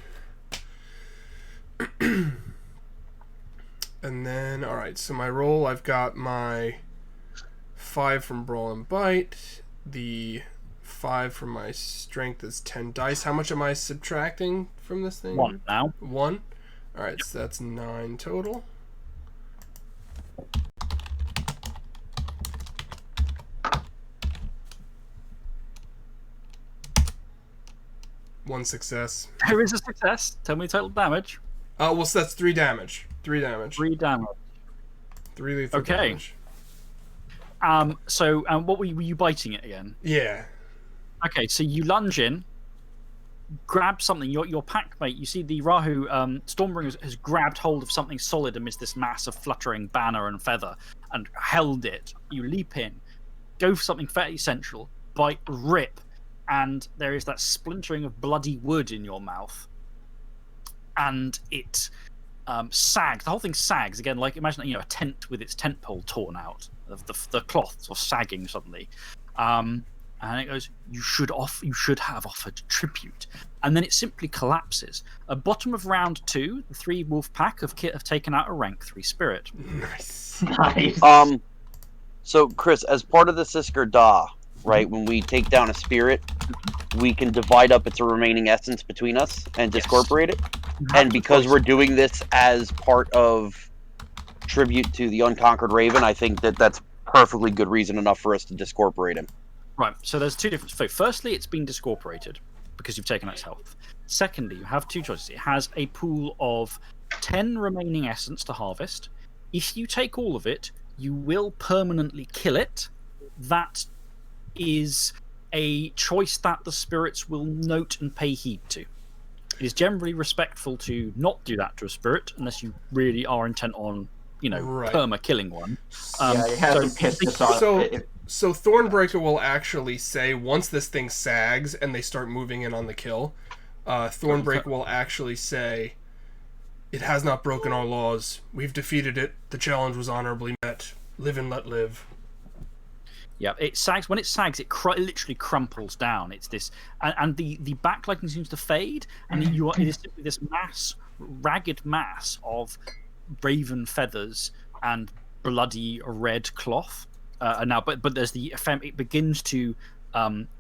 And then, alright, so my roll, I've got my 5 from Brawl and Bite. The 5 from my strength is 10 dice. How much am I subtracting from this thing? 1 now. 1? Alright, so that's 9 total. One success. There is a success. Tell me total damage. Well, so that's 3 damage. 3 damage. 3 damage. 3 lethal damage. So, what were you biting it again? Yeah. Okay, so you lunge in, grab something. Your packmate, you see the Rahu Stormbringer has grabbed hold of something solid amidst this mass of fluttering banner and feather and held it. You leap in, go for something fairly central, bite, rip, and there is that splintering of bloody wood in your mouth. And it sags. The whole thing sags again, like imagine a tent with its tent pole torn out, the cloth sort of sagging suddenly, and it goes. You should have offered tribute, and then it simply collapses. At bottom of round 2, the 3 wolf pack have taken out a rank 3 spirit. Nice. Nice. So Chris, as part of the Sisker Da, right, when we take down a spirit, we can divide up its remaining essence between us and discorporate it. And because we're doing this as part of tribute to the Unconquered Raven, I think that's perfectly good reason enough for us to discorporate him. Right, so there's 2 different... So firstly, it's been discorporated because you've taken its health. Secondly, you have 2 choices. It has a pool of 10 remaining essence to harvest. If you take all of it, you will permanently kill it. That is a choice that the spirits will note and pay heed to. It is generally respectful to not do that to a spirit unless you really are intent on, Right. perma killing one. Yeah, it hasn't pissed us off. So So Thornbreaker will actually say, once this thing sags and they start moving in on the kill, Thornbreaker will actually say, "It has not broken our laws. We've defeated it. The challenge was honorably met. Live and let live." Yeah, it sags. When it sags, it literally crumples down. It's this, and the backlighting seems to fade, and it is this ragged mass of raven feathers and bloody red cloth. Now, but there's it begins to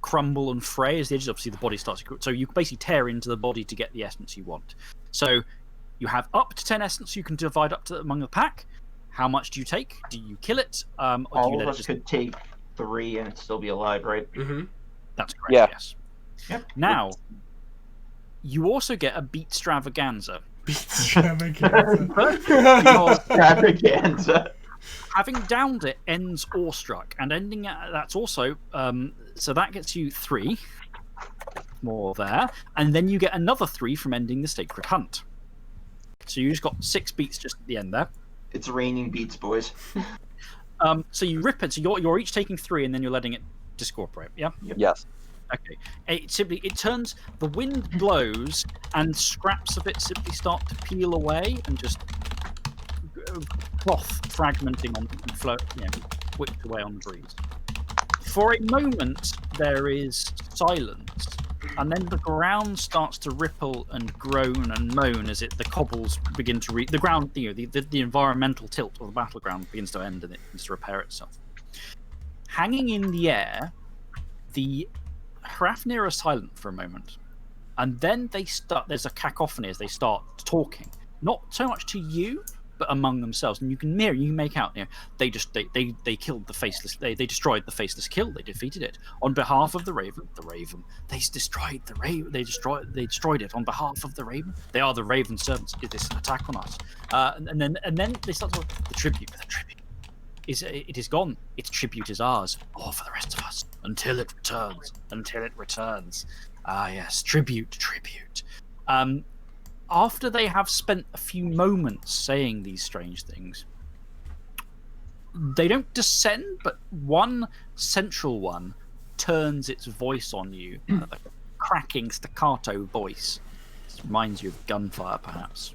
crumble and fray as the edges. Obviously, the body starts to. So you basically tear into the body to get the essence you want. So you have up to 10 essence you can divide up to among the pack. How much do you take? Do you kill it? Or All do you of let us could take 3 and still be alive, right? Mm-hmm. That's correct. Yeah. Yes. Yep. Now, you also get a beat stravaganza. Extravaganza. Having downed it ends awestruck, and ending that's also so that gets you 3 more there, and then you get another 3 from ending the sacred hunt. So you just got 6 beats just at the end there. It's raining beats, boys. So you rip it. So you're each taking 3, and then you're letting it discorporate. Yeah. Yes. Okay. It turns. The wind blows, and scraps of it simply start to peel away, and just cloth fragmenting on and float, whipped away on the breeze. For a moment, there is silence, and then the ground starts to ripple and groan and moan as the cobbles begin to the ground. The environmental tilt of the battleground begins to end, and it begins to repair itself. Hanging in the air, the Hrafnir are silent for a moment, and then they start. There's a cacophony as they start talking, not so much to you, but among themselves. And you can make out, they killed the faceless. They destroyed the faceless kill. They defeated it on behalf of the Raven. They destroyed the Raven. They destroyed it on behalf of the Raven. They are the Raven servants. Is this an attack on us? And then they start to the tribute. It is gone. Its tribute is ours, or for the rest of us, until it returns. Ah, yes, tribute. After they have spent a few moments saying these strange things, they don't descend, but one central one turns its voice on you, a cracking staccato voice. This reminds you of gunfire, perhaps.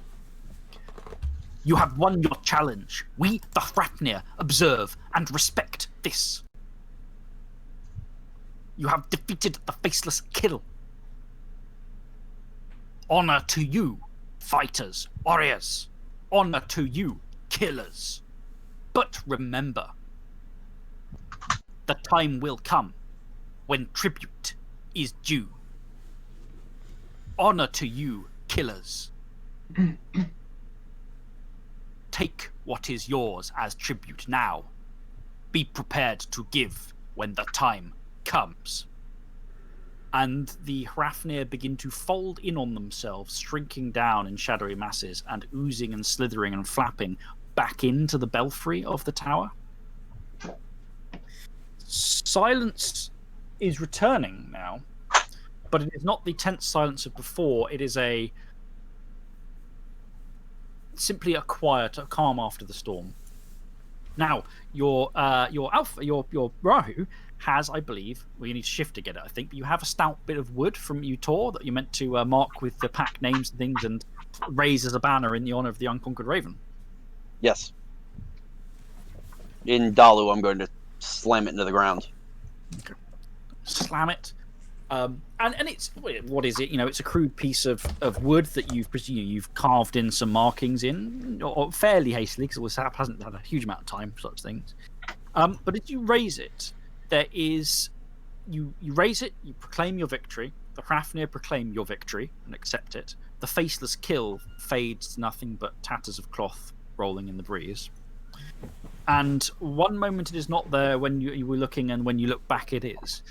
You have won your challenge. We, the Hrafnir, observe and respect this. You have defeated the faceless kill. Honor to you, fighters, warriors. Honor to you, killers. But remember, the time will come when tribute is due. Honor to you, killers. Take what is yours as tribute now. Be prepared to give when the time comes. And the Hrafnir begin to fold in on themselves, shrinking down in shadowy masses and oozing and slithering and flapping back into the belfry of the tower. Silence is returning now, but it is not the tense silence of before. It is simply a quiet, a calm after the storm. Now, your Rahu has, I believe, you need to shift to get it, I think, but you have a stout bit of wood from Utor that you're meant to mark with the pack names and things and raise as a banner in the honor of the Unconquered Raven. Yes. In Dalu, I'm going to slam it into the ground. Okay. Slam it. And it's, what is it? It's a crude piece of wood that you've carved in some markings in, or fairly hastily, because it hasn't had a huge amount of time for such things. But as you raise it, there is, you raise it, you proclaim your victory. The Hrafnir proclaim your victory and accept it. The faceless kill fades to nothing but tatters of cloth rolling in the breeze. And one moment it is not there when you were looking, and when you look back it is.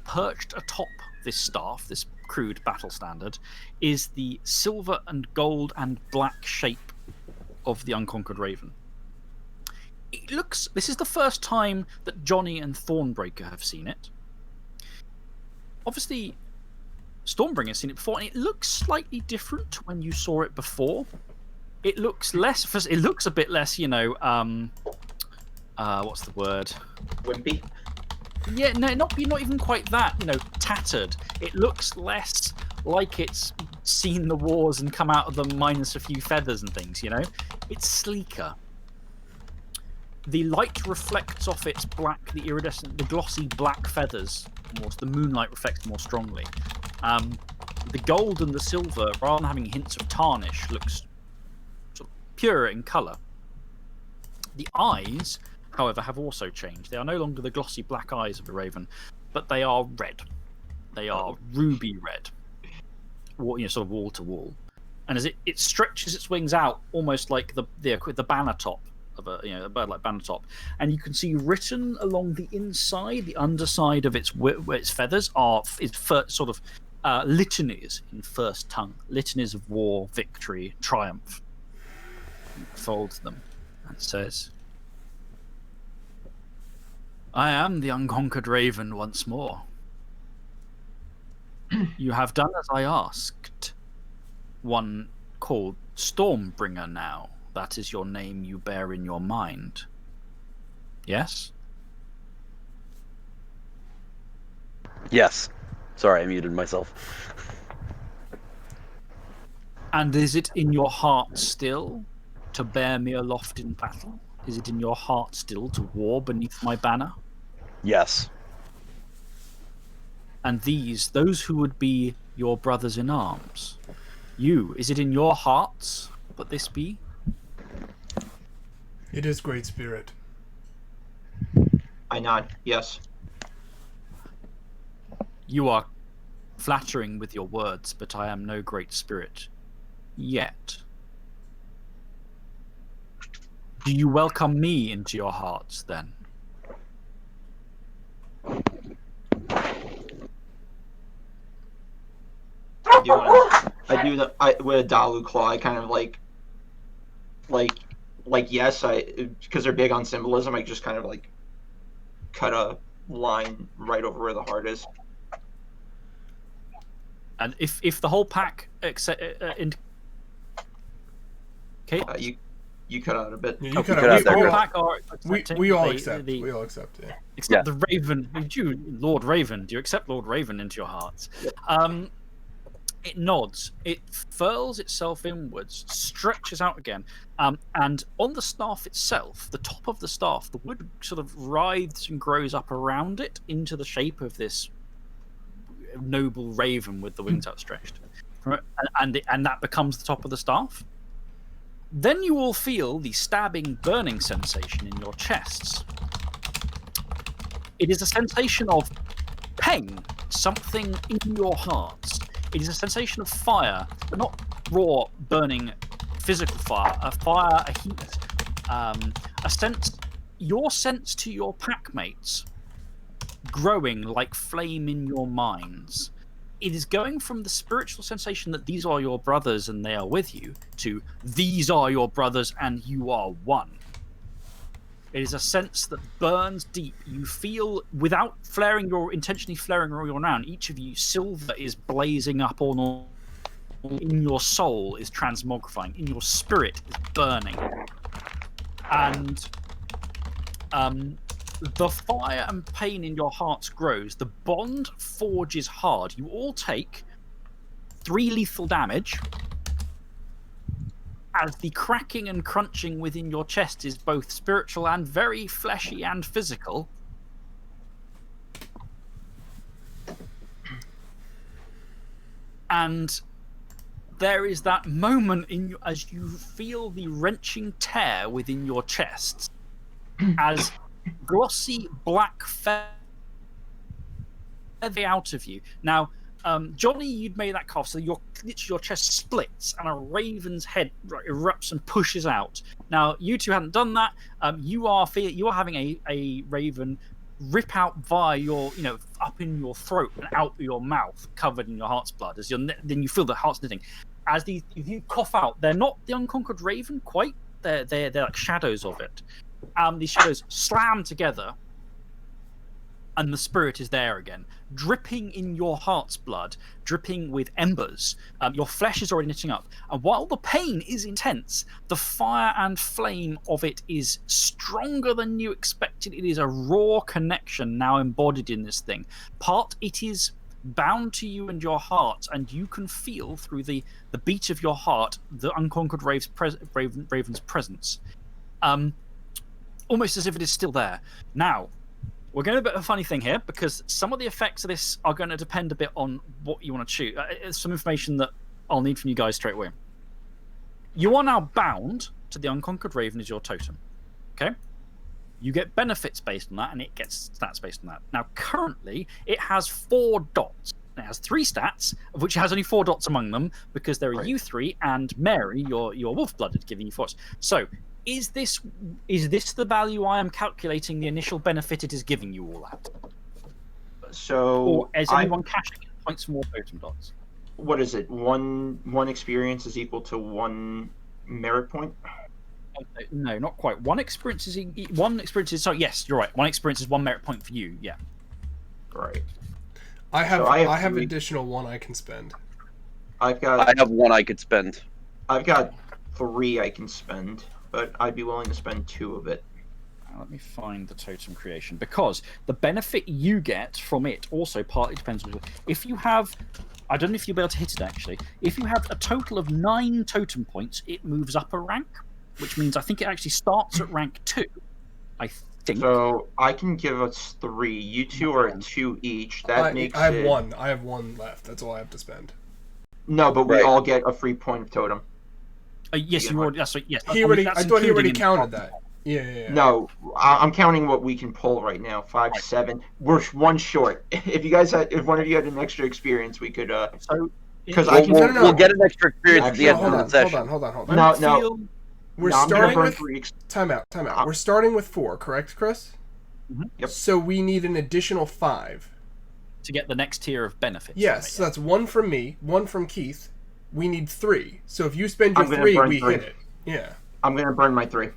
Perched atop this staff, this crude battle standard, is the silver and gold and black shape of the Unconquered Raven. This is the first time that Johnny and Thornbreaker have seen it. Obviously, Stormbringer has seen it before, and it looks slightly different when you saw it before. It looks a bit less, what's the word? Wimpy. Yeah, no, not even quite that. Tattered. It looks less like it's seen the wars and come out of them minus a few feathers and things. It's sleeker. The light reflects off its black, the iridescent, the glossy black feathers. The moonlight reflects more strongly. The gold and the silver, rather than having hints of tarnish, looks sort of pure in colour. The eyes, however, have also changed. They are no longer the glossy black eyes of a raven, but they are red. They are ruby red, sort of wall to wall. And as it stretches its wings out, almost like the banner top of a bird like banner top, and you can see written along the inside, the underside of its feathers is sort of litanies in first tongue, litanies of war, victory, triumph. It folds them and says, "I am the unconquered raven once more. You have done as I asked. One called Stormbringer now. That is your name you bear in your mind. Yes?" Yes. Sorry, I muted myself. "And is it in your heart still to bear me aloft in battle? Is it in your heart still to war beneath my banner? Yes. And those who would be your brothers in arms, is it in your hearts that this be?" It is, Great Spirit. I nod. Yes. "You are flattering with your words, but I am no great spirit yet. Do you welcome me into your hearts, then?" With a Dalu claw, I kind of like yes, because they're big on symbolism, I just kind of like cut a line right over where the heart is. And if the whole pack you cut out a bit. Yeah, you cut cut out out. there. whole pack are accepting, We all accept. We all accept. Yeah. except the Raven. Lord Raven, do you accept Lord Raven into your hearts? It nods. It furls itself inwards, stretches out again, and on the staff itself, the top of the staff, the wood sort of writhes and grows up around it into the shape of this noble raven with the wings outstretched, and that becomes the top of the staff. Then you all feel the stabbing, burning sensation in your chests. It is a sensation of pain, something in your hearts. It is a sensation of fire, but not raw, burning, physical fire. A fire, a heat, a sense. Your sense to your packmates growing like flame in your minds. It is going from the spiritual sensation that these are your brothers and they are with you to these are your brothers and you are one. It is a sense that burns deep. You feel, without intentionally flaring your around, each of you, silver is blazing up on in your soul is transmogrifying, in your spirit is burning. And the fire and pain in your hearts grows. The bond forges hard. You all take 3 lethal damage as the cracking and crunching within your chest is both spiritual and very fleshy and physical. And there is that moment as you feel the wrenching tear within your chests as glossy black feather out of you. Now, Johnny, you'd made that cough, so your chest splits and a raven's head erupts and pushes out. Now, you two hadn't done that. You are having a raven rip out via your, up in your throat and out your mouth, covered in your heart's blood. Then you feel the heart's knitting. As you cough out, they're not the unconquered raven quite. They're like shadows of it. These shadows slam together and the spirit is there again, dripping in your heart's blood, dripping with embers. Your flesh is already knitting up, and while the pain is intense, the fire and flame of it is stronger than you expected. It is a raw connection now embodied in this thing. It is bound to you and your heart, and you can feel through the beat of your heart the unconquered raven's presence, almost as if it is still there. Now, we're going to do a bit of a funny thing here, because some of the effects of this are going to depend a bit on what you want to choose. Some information that I'll need from you guys straight away. You are now bound to the unconquered raven as your totem. Okay? You get benefits based on that, and it gets stats based on that. Now, currently, it has 4 dots. It has 3 stats, of which it has only 4 dots among them, because there are you 3 and Mary, your wolf-blooded, giving you 4. So, is this the value I am calculating the initial benefit it is giving you all at? So, or is anyone cashing in points for more totem dots? What is it? One experience is equal to 1 merit point? No, not quite. One experience is. So yes, you're right. 1 experience is 1 merit point for you. Yeah. Right. I have 3 additional 1 I can spend. I have 1 I could spend. I've got 3 I can spend, but I'd be willing to spend 2 of it. Let me find the totem creation, because the benefit you get from it also partly depends on if you have. I don't know if you'll be able to hit it actually. If you have a total of 9 totem points, it moves up a rank, which means I think it actually starts at rank 2. I think. So I can give us 3. You 2 are at 2 each. That makes I have it... 1. I have 1 left. That's all I have to spend. No, but we all get a free point of totem. Yes, you already. Yes, I thought he already counted that. Yeah. No, I'm counting what we can pull right now. 5, 7. We're 1 short. If one of you had an extra experience, we could. Because we'll get an extra experience at the end of the session. Hold on. No. We're starting with time out. We're starting with 4, correct, Chris? Mm-hmm. Yep. So we need an additional 5 to get the next tier of benefits. Yes, so that's 1 from me, 1 from Keith. We need 3. So if you spend your 3, we hit it. Yeah. I'm gonna burn my 3.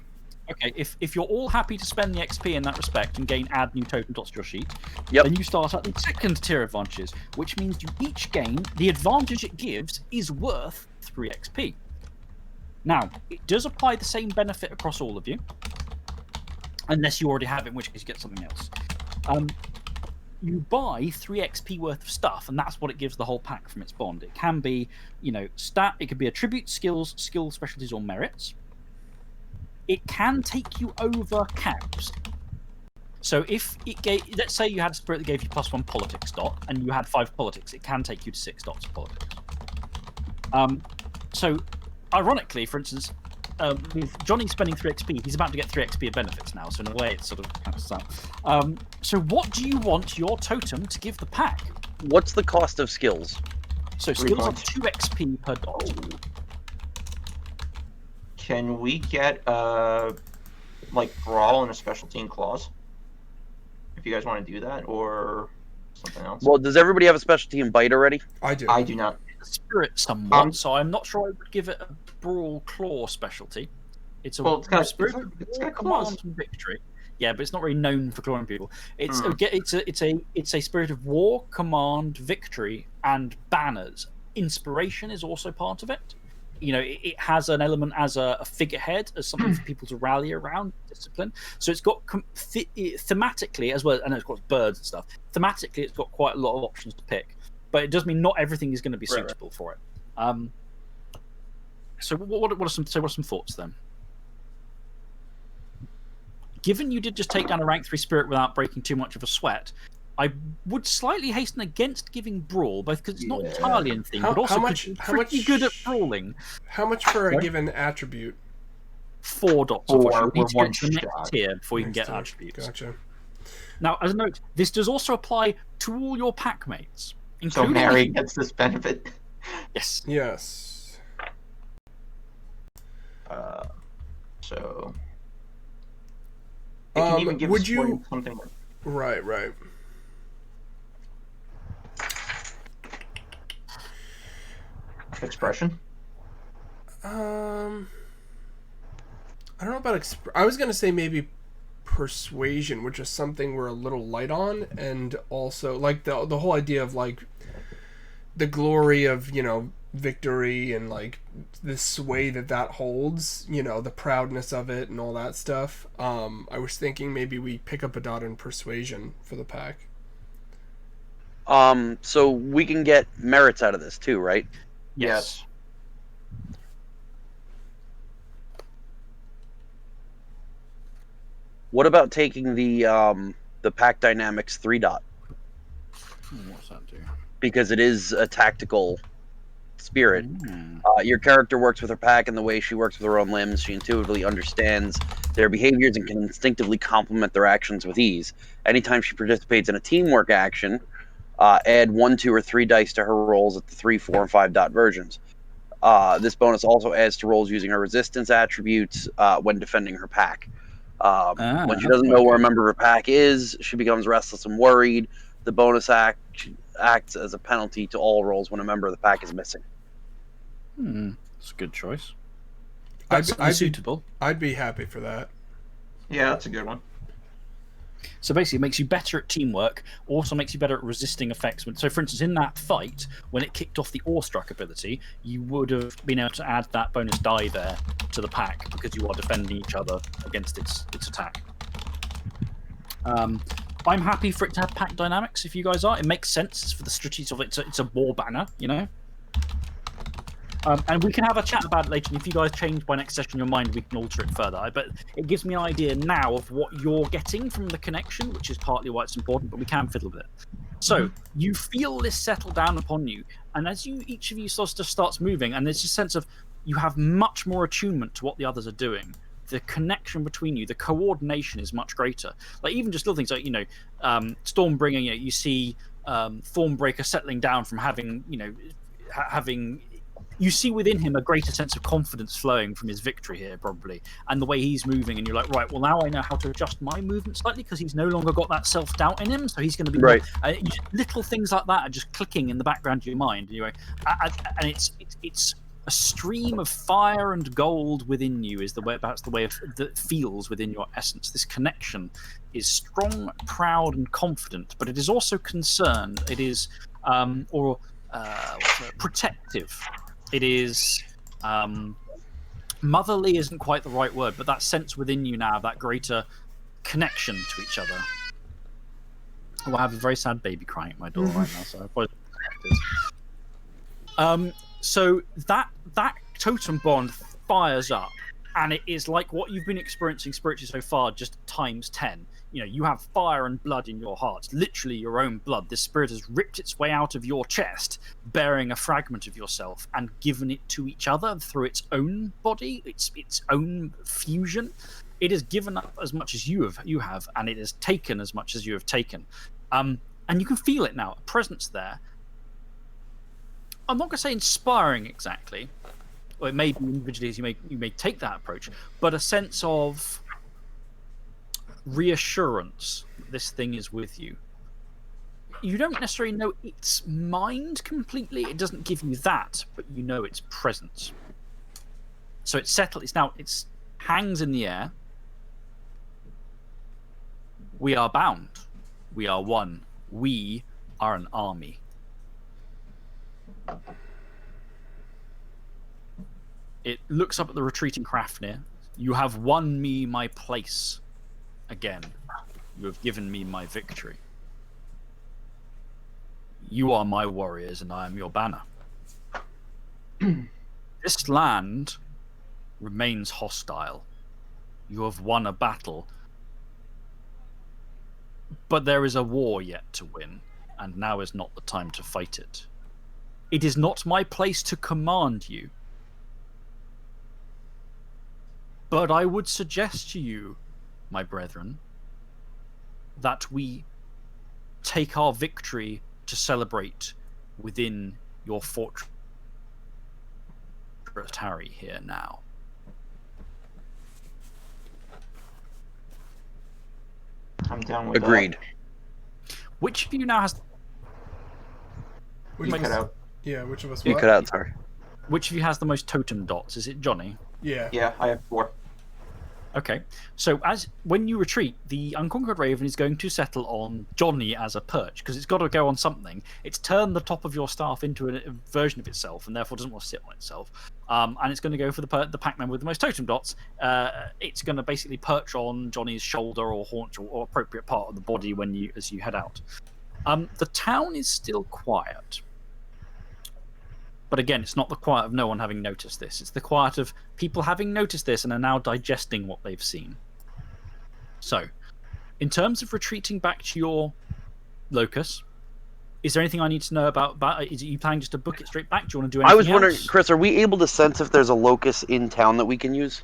Okay, if you're all happy to spend the XP in that respect and add new totem dots to your sheet, yep. Then you start at the 2nd tier advantages, which means you each gain the advantage it gives is worth 3 XP. Now, it does apply the same benefit across all of you, unless you already have it, in which case you get something else. You buy 3 XP worth of stuff, and that's what it gives the whole pack from its bond. It can be, it could be attributes, skills, specialties, or merits. It can take you over caps. So if let's say you had a spirit that gave you +1 politics dot, and you had 5 politics, it can take you to 6 dots of politics. So, ironically, for instance, with Johnny spending 3 XP, he's about to get 3 XP of benefits now. So in a way, it's sort of kind of sad. So what do you want your totem to give the pack? What's the cost of skills? So skills are 2 XP per dot. Can we get like brawl and a specialty in claws? If you guys want to do that, or something else. Well, does everybody have a specialty in bite already? I do. I do not. Spirit somewhat, so I'm not sure I would give it a brawl claw specialty. It's a spirit of command and victory. Yeah, but it's not really known for clawing people. It's a spirit of war, command, victory, and banners. Inspiration is also part of it. It has an element as a figurehead, as something for people to rally around, discipline. So it's got thematically as well, and it's got birds and stuff. Thematically, it's got quite a lot of options to pick, but it does mean not everything is going to be suitable for it. So what are some thoughts then? Given you did just take down a rank 3 spirit without breaking too much of a sweat, I would slightly hasten against giving brawl, both because it's not entirely a thing, but also because you're pretty good at brawling. How much for a given attribute? 4 dots. 4. You need to get to the next tier before you can get attributes. Gotcha. Now, as a note, this does also apply to all your pack mates. So Mary gets this benefit? Yes. Yes. So... It can even give us something like... Right. Expression? I don't know about I was gonna say maybe persuasion, which is something we're a little light on, and also like the whole idea of like the glory of, you know, victory and like the sway that holds, you know, the proudness of it and all that stuff. I was thinking maybe we pick up a dot in persuasion for the pack. So we can get merits out of this too, right? Yes. What about taking the pack dynamics 3 dot? What's that do? Because it is a tactical spirit. Mm. Your character works with her pack in the way she works with her own limbs. She intuitively understands their behaviors and can instinctively complement their actions with ease. Anytime she participates in a teamwork action, add 1, 2, or 3 dice to her rolls at the 3, 4, and 5 dot versions. This bonus also adds to rolls using her resistance attributes when defending her pack. When she doesn't know where a member of her pack is, she becomes restless and worried. The bonus acts as a penalty to all rolls when a member of the pack is missing. That's a good choice. I'd Suitable. I'd be happy for that. Yeah, that's a good one. So basically, it makes you better at teamwork, also makes you better at resisting effects. So, for instance, in that fight, when it kicked off the Awestruck ability, you would have been able to add that bonus die there to the pack because you are defending each other against its attack. I'm happy for it to have pack dynamics if you guys are. It makes sense for the strategies of it. It's a war banner, you know? And we can have a chat about it later. And if you guys change by next session your mind, we can alter it further. But it gives me an idea now of what you're getting from the connection, which is partly why it's important, but we can fiddle with it. So you feel this settle down upon you. And as each of you starts moving, and there's a sense of you have much more attunement to what the others are doing. The connection between you, the coordination is much greater. Like even just little things like, you know, Stormbringer, you know, you see Thornbreaker settling down from having, you know, you see within him a greater sense of confidence flowing from his victory here, probably, and the way he's moving. And you're like, right, well, now I know how to adjust my movement slightly because he's no longer got that self-doubt in him. So he's going to be right. Little things like that are just clicking in the background of your mind. Anyway, and it's a stream of fire and gold within you is the way that feels within your essence. This connection is strong, proud, and confident, but it is also concerned. It is protective. It is motherly isn't quite the right word, but that sense within you now, that greater connection to each other. Oh, I have a very sad baby crying at my door right now, so I apologize. So that totem bond fires up, and it is like what you've been experiencing spiritually so far, just times 10. You know, you have fire and blood in your heart, literally your own blood. This spirit has ripped its way out of your chest, bearing a fragment of yourself, and given it to each other through its own body, its own fusion. It has given up as much as you have, and it has taken as much as you have taken. And you can feel it now, a presence there. I'm not going to say inspiring exactly, or it may be individually as you may take that approach, but a sense of reassurance this thing is with you. You don't necessarily know its mind completely. It doesn't give you that, but you know its presence. So it's settled. It's hangs in the air. We are bound. We are one. We are an army. It looks up at the retreating Hrafnir. You have won me my place. Again, you have given me my victory. You are my warriors, and I am your banner. This land remains hostile. You have won a battle, but there is a war yet to win, and now is not the time to fight it. It is not my place to command you, but I would suggest to you, my brethren, that we take our victory to celebrate within your fortress, Harry, here now. I'm down with Agreed. that. Which of you now has... Which You of us- cut out. Yeah, which of us? You what? cut out, sorry. Which of you has the most totem dots? Is it Johnny? Yeah. Yeah, I have 4. Okay, so when you retreat, the Unconquered Raven is going to settle on Johnny as a perch because it's got to go on something. It's turned the top of your staff into a version of itself, and therefore doesn't want to sit on itself. And it's going to go for the pack member with the most totem dots. It's going to basically perch on Johnny's shoulder or haunch or appropriate part of the body as you head out. The town is still quiet. But again, it's not the quiet of no one having noticed this. It's the quiet of people having noticed this and are now digesting what they've seen. So, in terms of retreating back to your locus, is there anything I need to know about? Is you planning just to book it straight back? Do you want to do anything I was wondering, else? Chris, are we able to sense if there's a locus in town that we can use?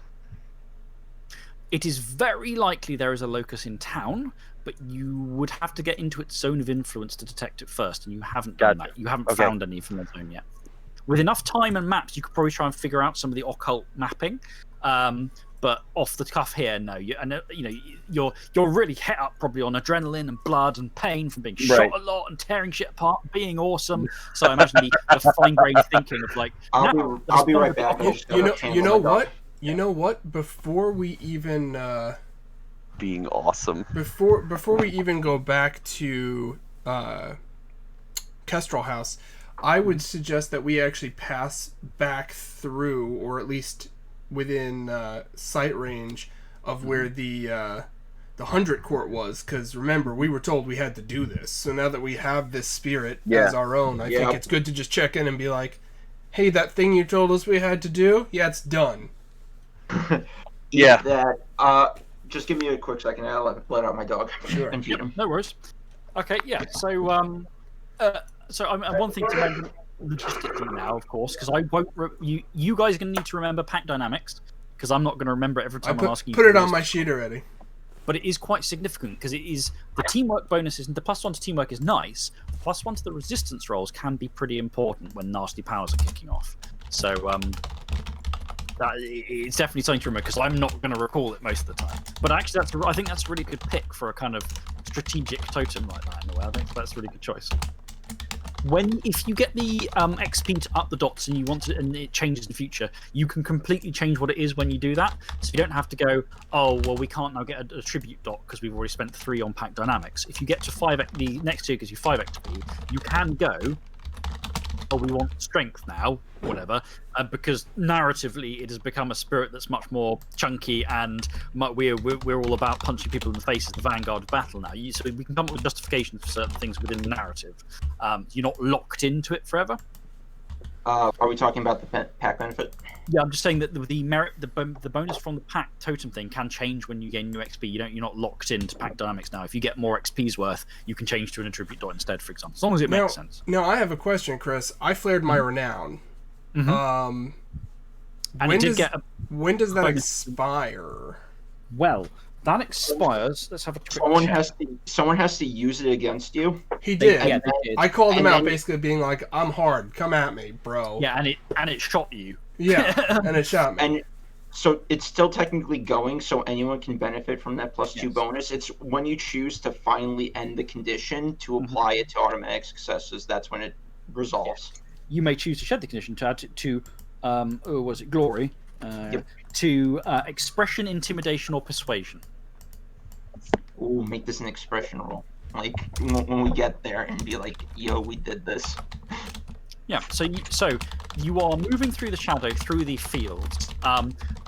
It is very likely there is a locus in town, but you would have to get into its zone of influence to detect it first, and you haven't done Gotcha. that. You haven't Okay. found any from the zone yet. With enough time and maps, you could probably try and figure out some of the occult mapping. But off the cuff here, no. You're really het up probably on adrenaline and blood and pain from being Right. shot a lot and tearing shit apart, being awesome. So I imagine the fine-grained thinking of like, I'll be right back. I just gotta You know handle my dog. what? You know what? Before we even Being awesome. before we even go back to Kestrel House, I would suggest that we actually pass back through, or at least within sight range of where the 100 Court was, because remember, we were told we had to do this. So now that we have this spirit as our own, I think it's good to just check in and be like, hey, that thing you told us we had to do, yeah, it's done. Yeah. That. Just give me a quick second. I'll let out my dog Sure. and feed him. no worries. Okay, yeah. So, one thing to mention logistically now, of course, because I won't. You guys are going to need to remember pack dynamics, because I'm not going to remember it every I time I'm asking you. put it to on do my this. sheet already. But it is quite significant because it is the teamwork bonuses, and the +1 to teamwork is nice. The +1 to the resistance rolls can be pretty important when nasty powers are kicking off. So it's definitely something to remember because I'm not going to recall it most of the time. But actually, I think that's a really good pick for a kind of strategic totem like that. In a way, I think that's a really good choice. If you get the XP to up the dots and you want to, and it changes in the future, you can completely change what it is when you do that. So you don't have to go, oh well, we can't now get a tribute dot because we've already spent 3 on pack dynamics. If you get to 5, the next tier gives you 5 XP. You can go, oh, we want strength now, whatever, because narratively it has become a spirit that's much more chunky, and we're all about punching people in the face as the vanguard of battle now. So we can come up with justifications for certain things within the narrative. You're not locked into it forever. Are we talking about the pack benefit? Yeah, I'm just saying that the bonus from the pack totem thing can change when you gain new XP. You're not locked into pack dynamics now. If you get more XP's worth, you can change to an attribute dot instead, for example, as long as it makes sense. Now I have a question, Chris. I flared my renown. And it did get when does that bonus. expire? Well, that expires. Let's have a quick Someone has to use it against you. He did. Yeah, they did. I called him And out, then- basically being like, "I'm hard. Come at me, bro." Yeah, and it shot you. Yeah, and it shot me. And so it's still technically going, so anyone can benefit from that +2 Yes. bonus. It's when you choose to finally end the condition to apply it to automatic successes. That's when it resolves. You may choose to shed the condition to add to was it glory? Yep. To expression, intimidation, or persuasion. Ooh, make this an expression roll. Like when we get there and be like, "Yo, we did this." Yeah, so you are moving through the shadow, through the fields,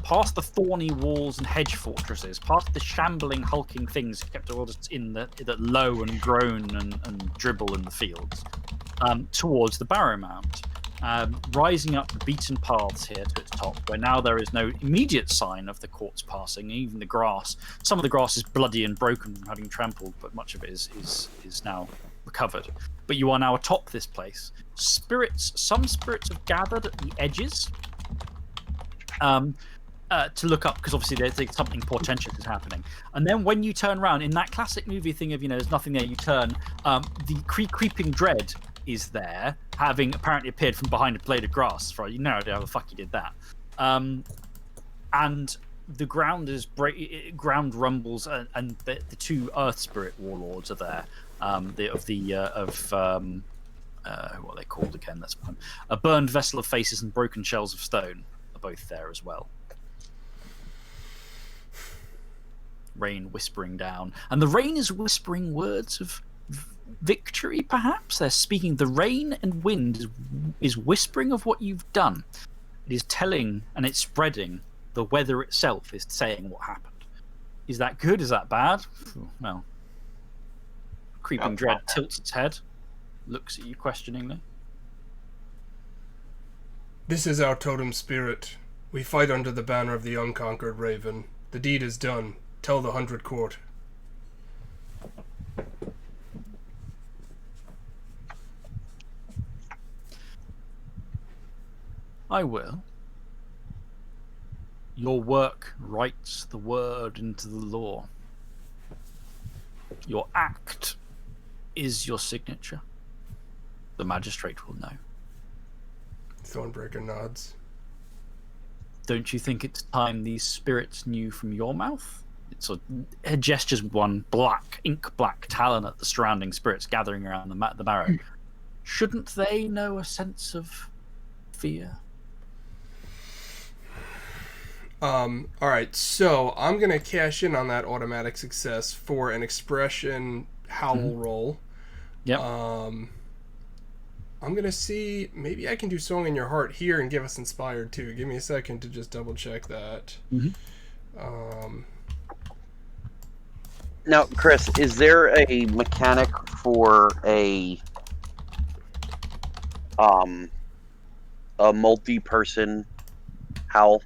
past the thorny walls and hedge fortresses, past the shambling, hulking things kept all just in that low and groan and dribble in the fields, towards the Barrow Mound, rising up the beaten paths here to its top, where now there is no immediate sign of the court's passing. Even the grass, some of the grass is bloody and broken from having trampled, but much of it is now recovered. But you are now atop this place. Some spirits have gathered at the edges to look up, because obviously there's something portentous is happening. And then when you turn around, in that classic movie thing of, there's nothing there, you turn, the creeping dread is there, having apparently appeared from behind a blade of grass. For you know how the fuck he did that. And the ground ground rumbles, and the 2 Earth Spirit warlords are there. What are they called again? That's one. A burned vessel of faces and broken shells of stone are both there as well. rain whispering down. And the rain is whispering words of victory, perhaps? They're speaking. The rain and wind is whispering of what you've done. It is telling and it's spreading. The weather itself is saying what happened. Is that good? Is that bad? Well, Creeping Dread tilts its head, looks at you questioningly. This is our totem spirit. We fight under the banner of the unconquered raven. The deed is done. Tell the 100 Court. I will. Your work writes the word into the law. Your act is your signature. The magistrate will know. Thornbreaker nods. Don't you think it's time these spirits knew from your mouth? It gestures one ink black talon at the surrounding spirits gathering around the barrow. Shouldn't they know a sense of fear? Alright, so I'm going to cash in on that automatic success for an expression howl roll. Yep. I'm going to see, maybe I can do Song in Your Heart here and give us Inspired too. Give me a second to just double check that. Now, Chris, is there a mechanic for a multi-person howl?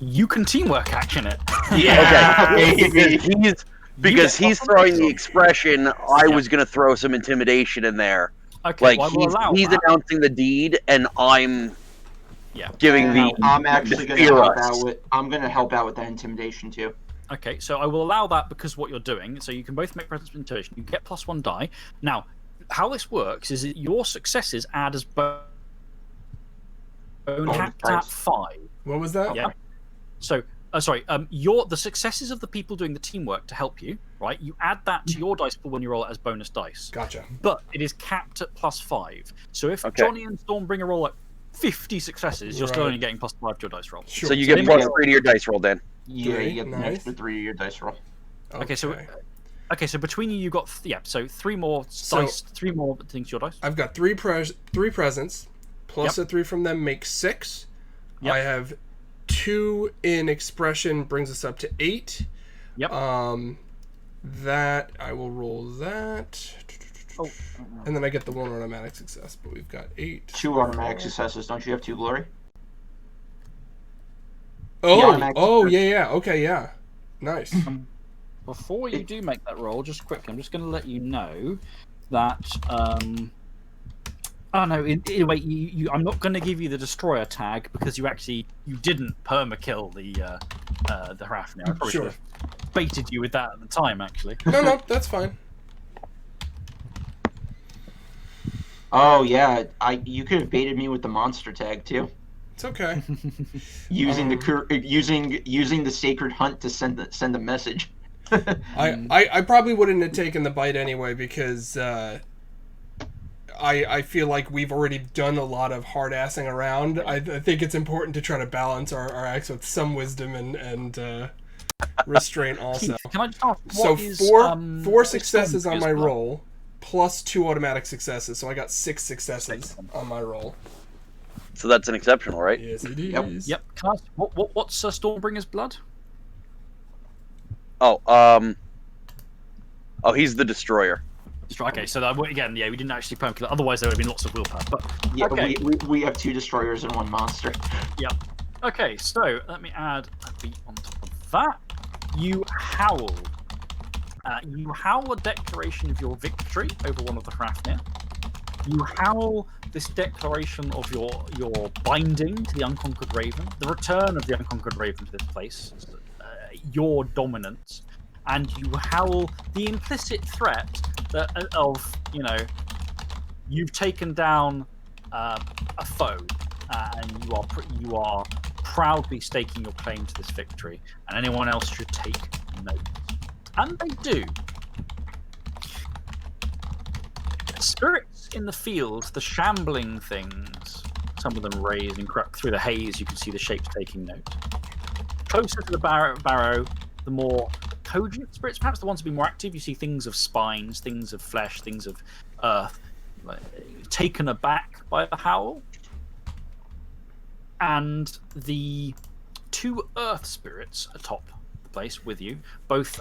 You can teamwork action it. Yeah. Okay. Because he's throwing the expression. I was gonna throw some intimidation in there. Okay, Like he's announcing the deed, and I'm giving the. I'm actually gonna help out with. I'm gonna help out with that intimidation too. Okay, so I will allow that because what you're doing. So you can both make presence of intimidation. You get +1 die. Now, how this works is that your successes add as bonus capped at 5. What was that? Yeah. So, the successes of the people doing the teamwork to help you, right? You add that to your dice pool when you roll it as bonus dice. Gotcha. But it is capped at +5. So if Johnny and Stormbringer roll like 50 successes, you're still only getting +5 to your dice roll. Sure. So you get +3 to your dice roll, then. Yeah, Three, you get an extra 3 to your dice roll. Okay, so between you got so 3 more dice, 3 more things to your dice. I've got three presents, plus a 3 from them makes 6. Yep. I have 2 in expression, brings us up to 8. Yep. That I will roll that. Oh. And then I get the 1 automatic success, but we've got 8. 2 automatic successes. Don't you have 2 glory? Oh, yeah. Okay, yeah. Nice. Before you do make that roll, just quickly, I'm just going to let you know that. Oh no! Wait, I'm not going to give you the destroyer tag because you didn't permakill the Hrafnir. I probably should have baited you with that at the time, actually. No, that's fine. Oh yeah, you could have baited me with the monster tag too. It's okay. Using the sacred hunt to send a message. I probably wouldn't have taken the bite anyway because I feel like we've already done a lot of hard assing around. I think it's important to try to balance our acts with some wisdom and restraint also. Can I just ask, so four successes on my roll, plus 2 automatic successes, so I got 6 successes on my roll. So that's an exceptional, right? Yes, it is. Yep. Can I ask, what's Stormbringer's blood? He's the destroyer. Okay, so that, again, we didn't actually permakill it. Otherwise, there would have been lots of willpower. But yeah, okay. we have 2 destroyers and 1 monster. Yep. Okay, so let me add a beat on top of that. You howl. You howl a declaration of your victory over one of the Hrafnir. You howl this declaration of your binding to the Unconquered Raven, the return of the Unconquered Raven to this place, your dominance, and you howl the implicit threat of you've taken down a foe, and you are proudly staking your claim to this victory, and anyone else should take note. And they do. Spirits in the field, the shambling things, some of them raise and crack through the haze. You can see the shapes taking note. Closer to the barrow, the more cogent spirits, perhaps the ones to be more active. You see things of spines, things of flesh, things of earth, taken aback by the howl. And the two earth spirits atop the place with you, both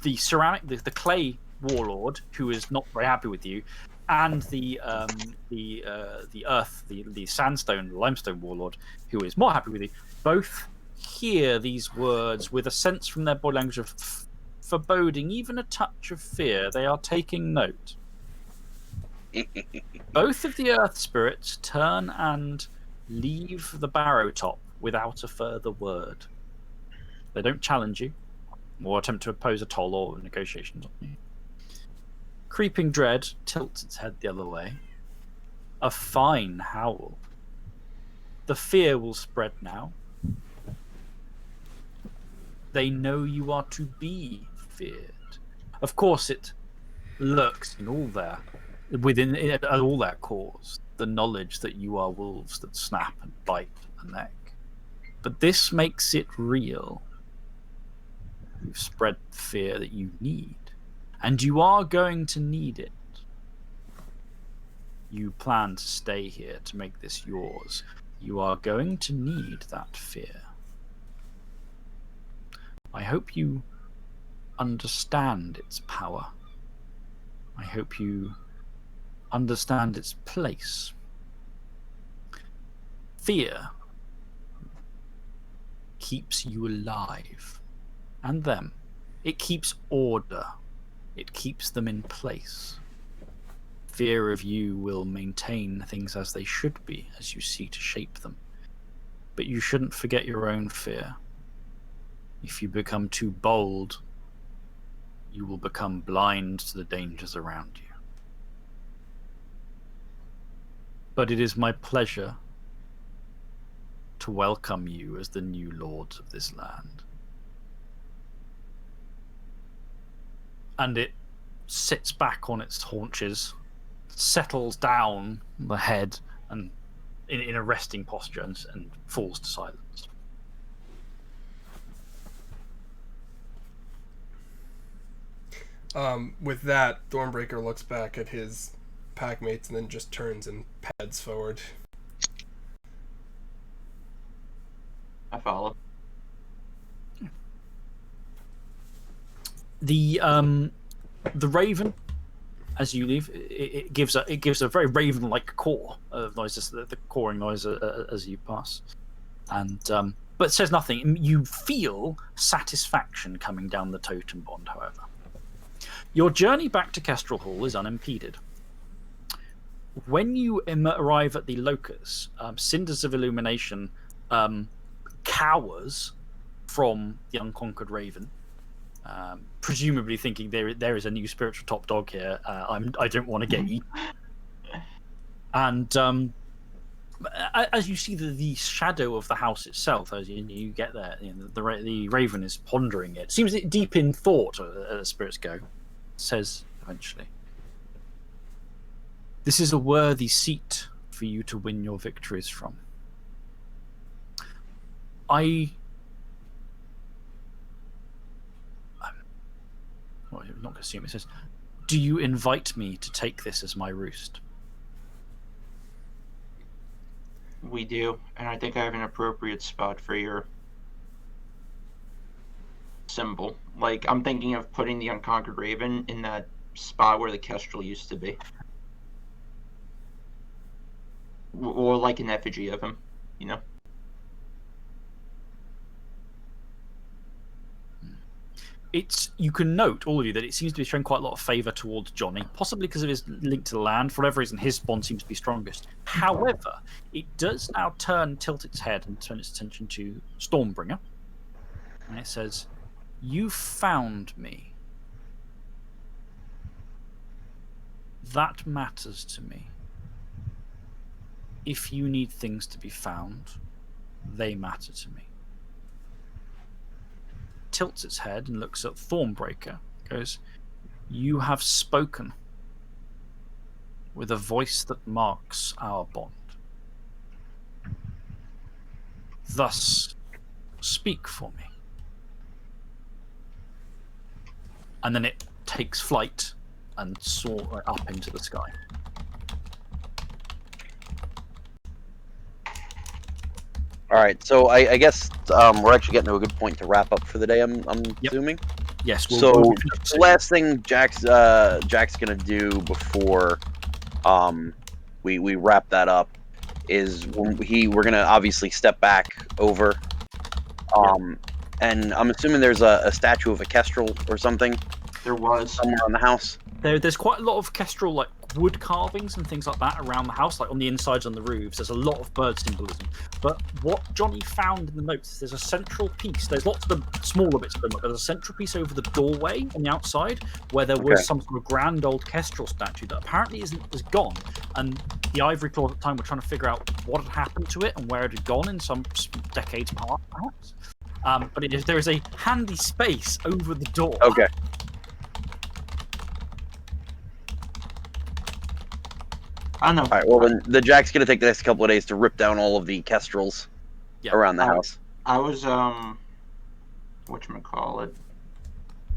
the ceramic, the clay warlord, who is not very happy with you, and the earth, the sandstone, limestone warlord, who is more happy with you, both hear these words with a sense from their body language of foreboding, even a touch of fear. They are taking note. Both of the earth spirits turn and leave the barrow top without a further word. They don't challenge you or attempt to impose a toll or negotiations on you. Creeping Dread tilts its head the other way. A fine howl. The fear will spread now. They know you are to be feared. Of course, it lurks in all their cores, the knowledge that you are wolves that snap and bite a neck. But this makes it real. You've spread the fear that you need, and you are going to need it. You plan to stay here to make this yours. You are going to need that fear. I hope you understand its power. I hope you understand its place. Fear keeps you alive, and them. It keeps order. It keeps them in place. Fear of you will maintain things as they should be, as you seek to shape them. But you shouldn't forget your own fear. If you become too bold, you will become blind to the dangers around you. But it is my pleasure to welcome you as the new lords of this land. And it sits back on its haunches, settles down the head, and in a resting posture, and falls to silence. With that, Thornbreaker looks back at his packmates and then just turns and pads forward. I follow. The raven, as you leave, it gives a very raven-like caw of noises, the cawing noise as you pass, and but it says nothing. You feel satisfaction coming down the totem bond, however. Your journey back to Kestrel Hall is unimpeded. When you arrive at the locus, Cinders of Illumination cowers from the unconquered raven, presumably thinking there is a new spiritual top dog here. I don't want to get eaten. And as you see the shadow of the house itself, as you get there, the raven is pondering it. Seems deep in thought, as spirits go. Says eventually, "This is a worthy seat for you to win your victories from. I'm not going to assume it says, do you invite me to take this as my roost?" We do, and I think I have an appropriate spot for your symbol. Like, I'm thinking of putting the Unconquered Raven in that spot where the Kestrel used to be. Or like an effigy of him, you know? You can note, all of you, that it seems to be showing quite a lot of favour towards Johnny, possibly because of his link to the land. For whatever reason, his bond seems to be strongest. However, it does now tilt its head and turn its attention to Stormbringer. And it says, "You found me. That matters to me. If you need things to be found, they matter to me." Tilts its head and looks at Thornbreaker. Goes, "You have spoken with a voice that marks our bond. Thus, speak for me. and then it takes flight and soar up into the sky. All right, so I guess we're actually getting to a good point to wrap up for the day. I'm assuming. Yes. So we'll the last thing Jack's gonna do before we wrap that up is we're gonna obviously step back over and I'm assuming there's a statue of a kestrel or something There was. somewhere on the house. There's quite a lot of kestrel like wood carvings and things like that around the house, like on the insides, on the roofs. There's a lot of bird symbolism. But what Johnny found in the notes is there's a central piece. There's lots of the smaller bits of them, but there's a central piece over the doorway on the outside where there was some sort of grand old kestrel statue that apparently is gone. And the Ivory Claw at the time were trying to figure out what had happened to it and where it had gone in some decades past, perhaps. But there is a handy space over the door. Okay. I don't know. All right. Well, then the Jack's gonna take the next couple of days to rip down all of the kestrels around the house. I was whatchamacallit.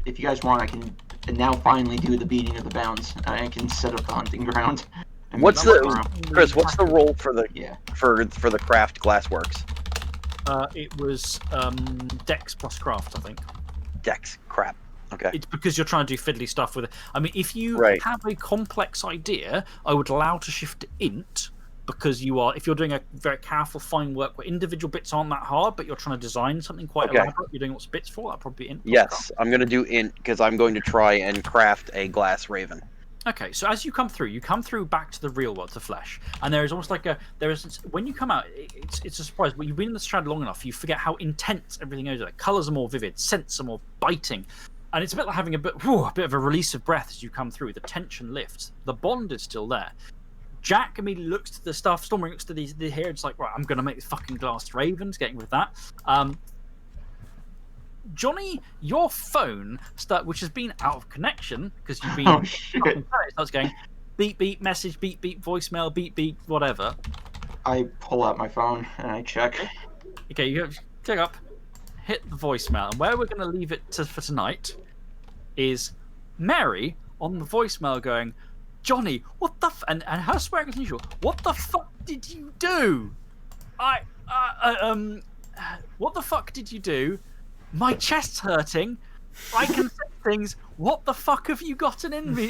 If you guys want, I can now finally do the beating of the bounds. I can set up the hunting ground. and What's make the my room. Chris? What's the role for the Yeah. for the craft glassworks? It was Dex plus Craft, I think. Dex. Crap. Okay. It's because you're trying to do fiddly stuff with it. I mean, if you Right. have a complex idea, I would allow to shift to int, because if you're doing a very careful, fine work where individual bits aren't that hard, but you're trying to design something quite Okay. elaborate, you're doing lots of bits for, that'd probably be int. plus Yes, Craft. I'm gonna do int because I'm going to try and craft a glass raven. Okay, so as you come through back to the real world, to flesh, and there is almost like when you come out, it's a surprise. But you've been in the Strand long enough, you forget how intense everything is. Like, colors are more vivid, scents are more biting, and it's a bit like having a bit of a release of breath as you come through. The tension lifts. The bond is still there. Jack immediately looks to the stuff. Stormring looks to the here. It's like, right, I'm gonna make this fucking glass ravens. Getting with that. Johnny, your phone which has been out of connection because you've been Oh shit! it starts going beep beep message, beep beep voicemail, beep beep whatever. I pull out my phone and I check. Okay, you go check up, hit the voicemail, and where we're going to leave it for tonight is Mary on the voicemail going, Johnny, what the and her swearing as usual. What the fuck did you do? What the fuck did you do? My chest's hurting. I can say things. What the fuck have you gotten in me?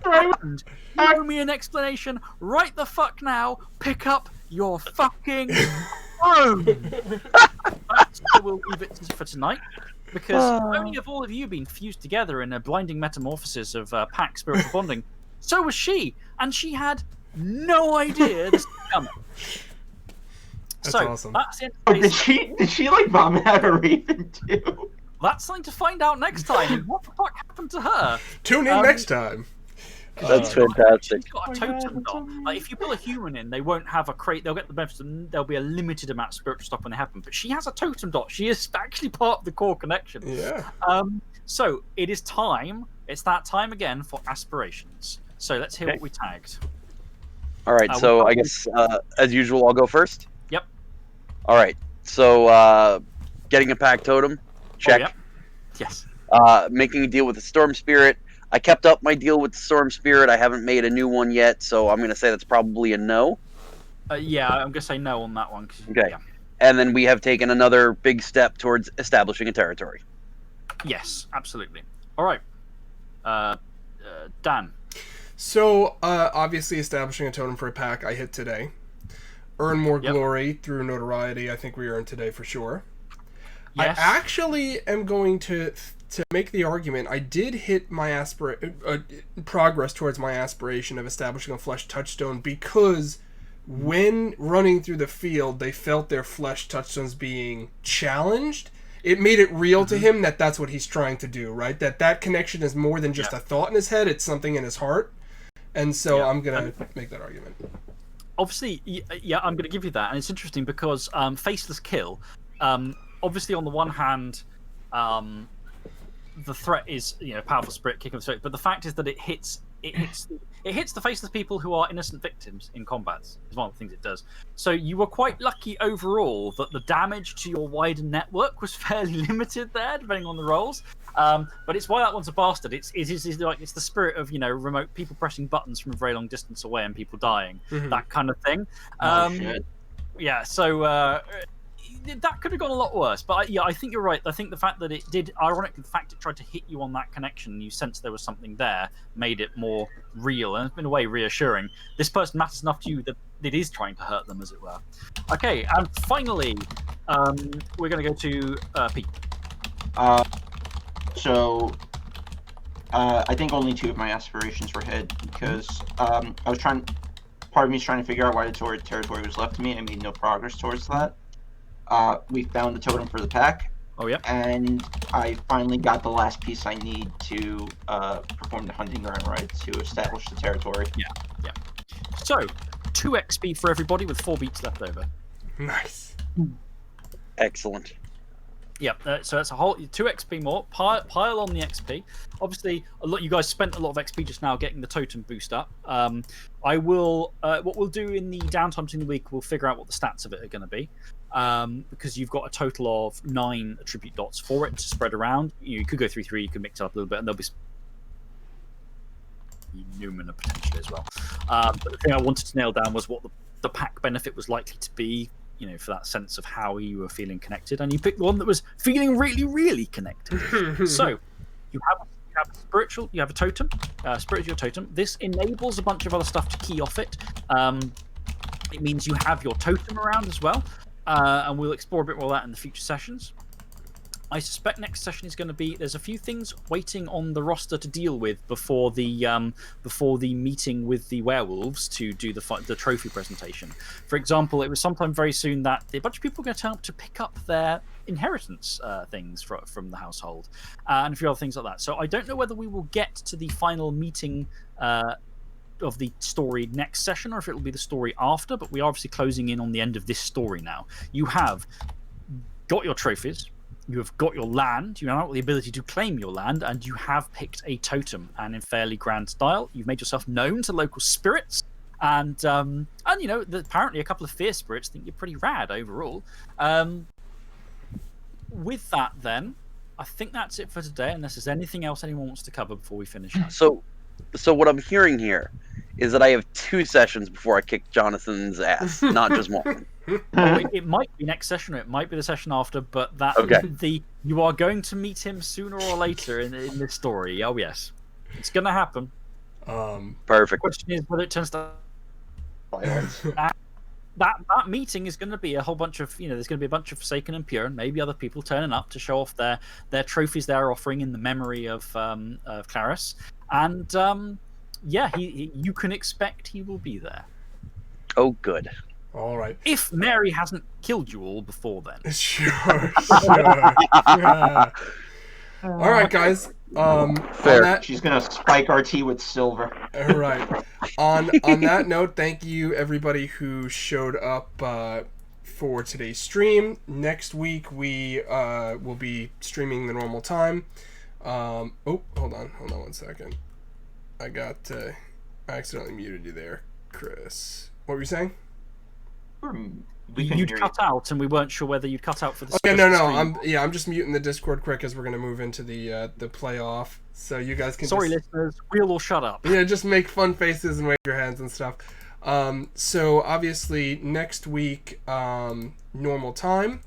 You owe me an explanation right the fuck now. Pick up your fucking phone. So we'll leave it for tonight. Because not only have all of you been fused together in a blinding metamorphosis of pack spiritual bonding, so was she. And she had no idea this was coming. That's awesome. That's the end Oh, of today's- did she like vomit out a raven too? That's something to find out next time. What the fuck happened to her? Tune in next time. That's fantastic. She's got a totem doll. Like, if you put a human in, they won't have a crate. They'll get the benefits, and there'll be a limited amount of spiritual stuff when they happen. But she has a totem dot. She is actually part of the core connection. Yeah. So it is time. It's that time again for aspirations. So let's hear Okay. what we tagged. All right, so I guess as usual, I'll go first. Yep. All right, so getting a pack totem, check. Oh, yep. Yes. Making a deal with the storm spirit. I kept up my deal with the storm spirit. I haven't made a new one yet, so I'm gonna say that's probably a no. Yeah, I'm gonna say no on that one. Okay. Yeah. And then we have taken another big step towards establishing a territory. Yes, absolutely. All right. Dan. So, obviously, establishing a totem for a pack, I hit today. Earn more glory through notoriety, I think we earned today for sure. Yes. I actually am going to make the argument, I did hit my progress towards my aspiration of establishing a flesh touchstone because when running through the field, they felt their flesh touchstones being challenged. It made it real to him that that's what he's trying to do, right? That connection is more than just a thought in his head, it's something in his heart. And so I'm going to make that argument. Obviously, yeah, I'm going to give you that. And it's interesting because Faceless Kill, obviously on the one hand, the threat is, powerful spirit, kick of the throat. But the fact is that it hits it hits the faceless people who are innocent victims in combats. Is one of the things it does. So you were quite lucky overall that the damage to your wider network was fairly limited there, depending on the rolls. But it's why that one's a bastard. It's the spirit of remote people pressing buttons from a very long distance away and people dying, that kind of thing. Shit. Yeah, so that could have gone a lot worse. But I think you're right. I think the fact that it did, ironically, the fact it tried to hit you on that connection, you sensed there was something there, made it more real and in a way reassuring. This person matters enough to you that it is trying to hurt them, as it were. Okay, and finally, we're going to go to Pete. So, I think only 2 of my aspirations were hit because part of me is trying to figure out why the territory was left to me. I made no progress towards that. We found the totem for the pack. Oh, yeah. And I finally got the last piece I need to perform the hunting ground right to establish the territory. Yeah. So, 2 XP for everybody with 4 beats left over. Nice. Excellent. Yeah, so that's a whole 2 XP more. Pile on the XP. Obviously, you guys spent a lot of XP just now getting the totem boost up. I will. What we'll do in the downtime during the week, we'll figure out what the stats of it are going to be, because you've got a total of 9 attribute dots for it to spread around. You could go through 3. You could mix it up a little bit, and there'll be Numina potentially as well. But the thing I wanted to nail down was what the pack benefit was likely to be. For that sense of how you were feeling connected, and you picked the one that was feeling really, really connected. So you have a spiritual, you have a totem, spiritual totem. This enables a bunch of other stuff to key off it. It means you have your totem around as well, and we'll explore a bit more of that in the future sessions. I suspect next session is going to be, there's a few things waiting on the roster to deal with before the meeting with the werewolves to do the trophy presentation. For example, it was sometime very soon that a bunch of people are going to turn up to pick up their inheritance things from the household, and a few other things like that. So I don't know whether we will get to the final meeting of the story next session or if it will be the story after, but we are obviously closing in on the end of this story now. You have got your trophies. You have got your land, you now have the ability to claim your land, and you have picked a totem, and in fairly grand style. You've made yourself known to local spirits, and apparently a couple of fierce spirits think you're pretty rad overall. With that, then, I think that's it for today, unless there's anything else anyone wants to cover before we finish up. So what I'm hearing here is that I have 2 sessions before I kick Jonathan's ass, not just 1. It might be next session, or it might be the session after, but you are going to meet him sooner or later in this story. Oh yes, it's going to happen. Perfect. The question is whether it turns to that meeting is going to be a whole bunch of there's going to be a bunch of Forsaken and Pure, and maybe other people turning up to show off their trophies they're offering in the memory of Clarice, and you can expect he will be there. Oh, good. All right. If Mary hasn't killed you all before then. Sure. Yeah. All right, guys. Fair. She's gonna spike our tea with silver. All right. On that note, thank you everybody who showed up for today's stream. Next week we will be streaming the normal time. Hold on 1 second. I accidentally muted you there, Chris. What were you saying? You'd cut out, and we weren't sure whether you'd cut out for the. Okay, no. I'm just muting the Discord quick as we're gonna move into the playoff, so you guys can. Sorry, listeners, we'll all shut up. Yeah, just make fun faces and wave your hands and stuff. So obviously next week, normal time,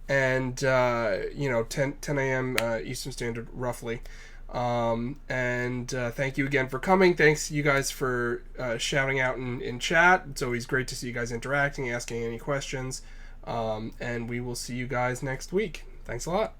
and 10 a.m. Eastern Standard roughly. Thank you again for coming. Thanks you guys for shouting out in chat. It's always great to see you guys interacting, asking any questions. And we will see you guys next week. Thanks a lot.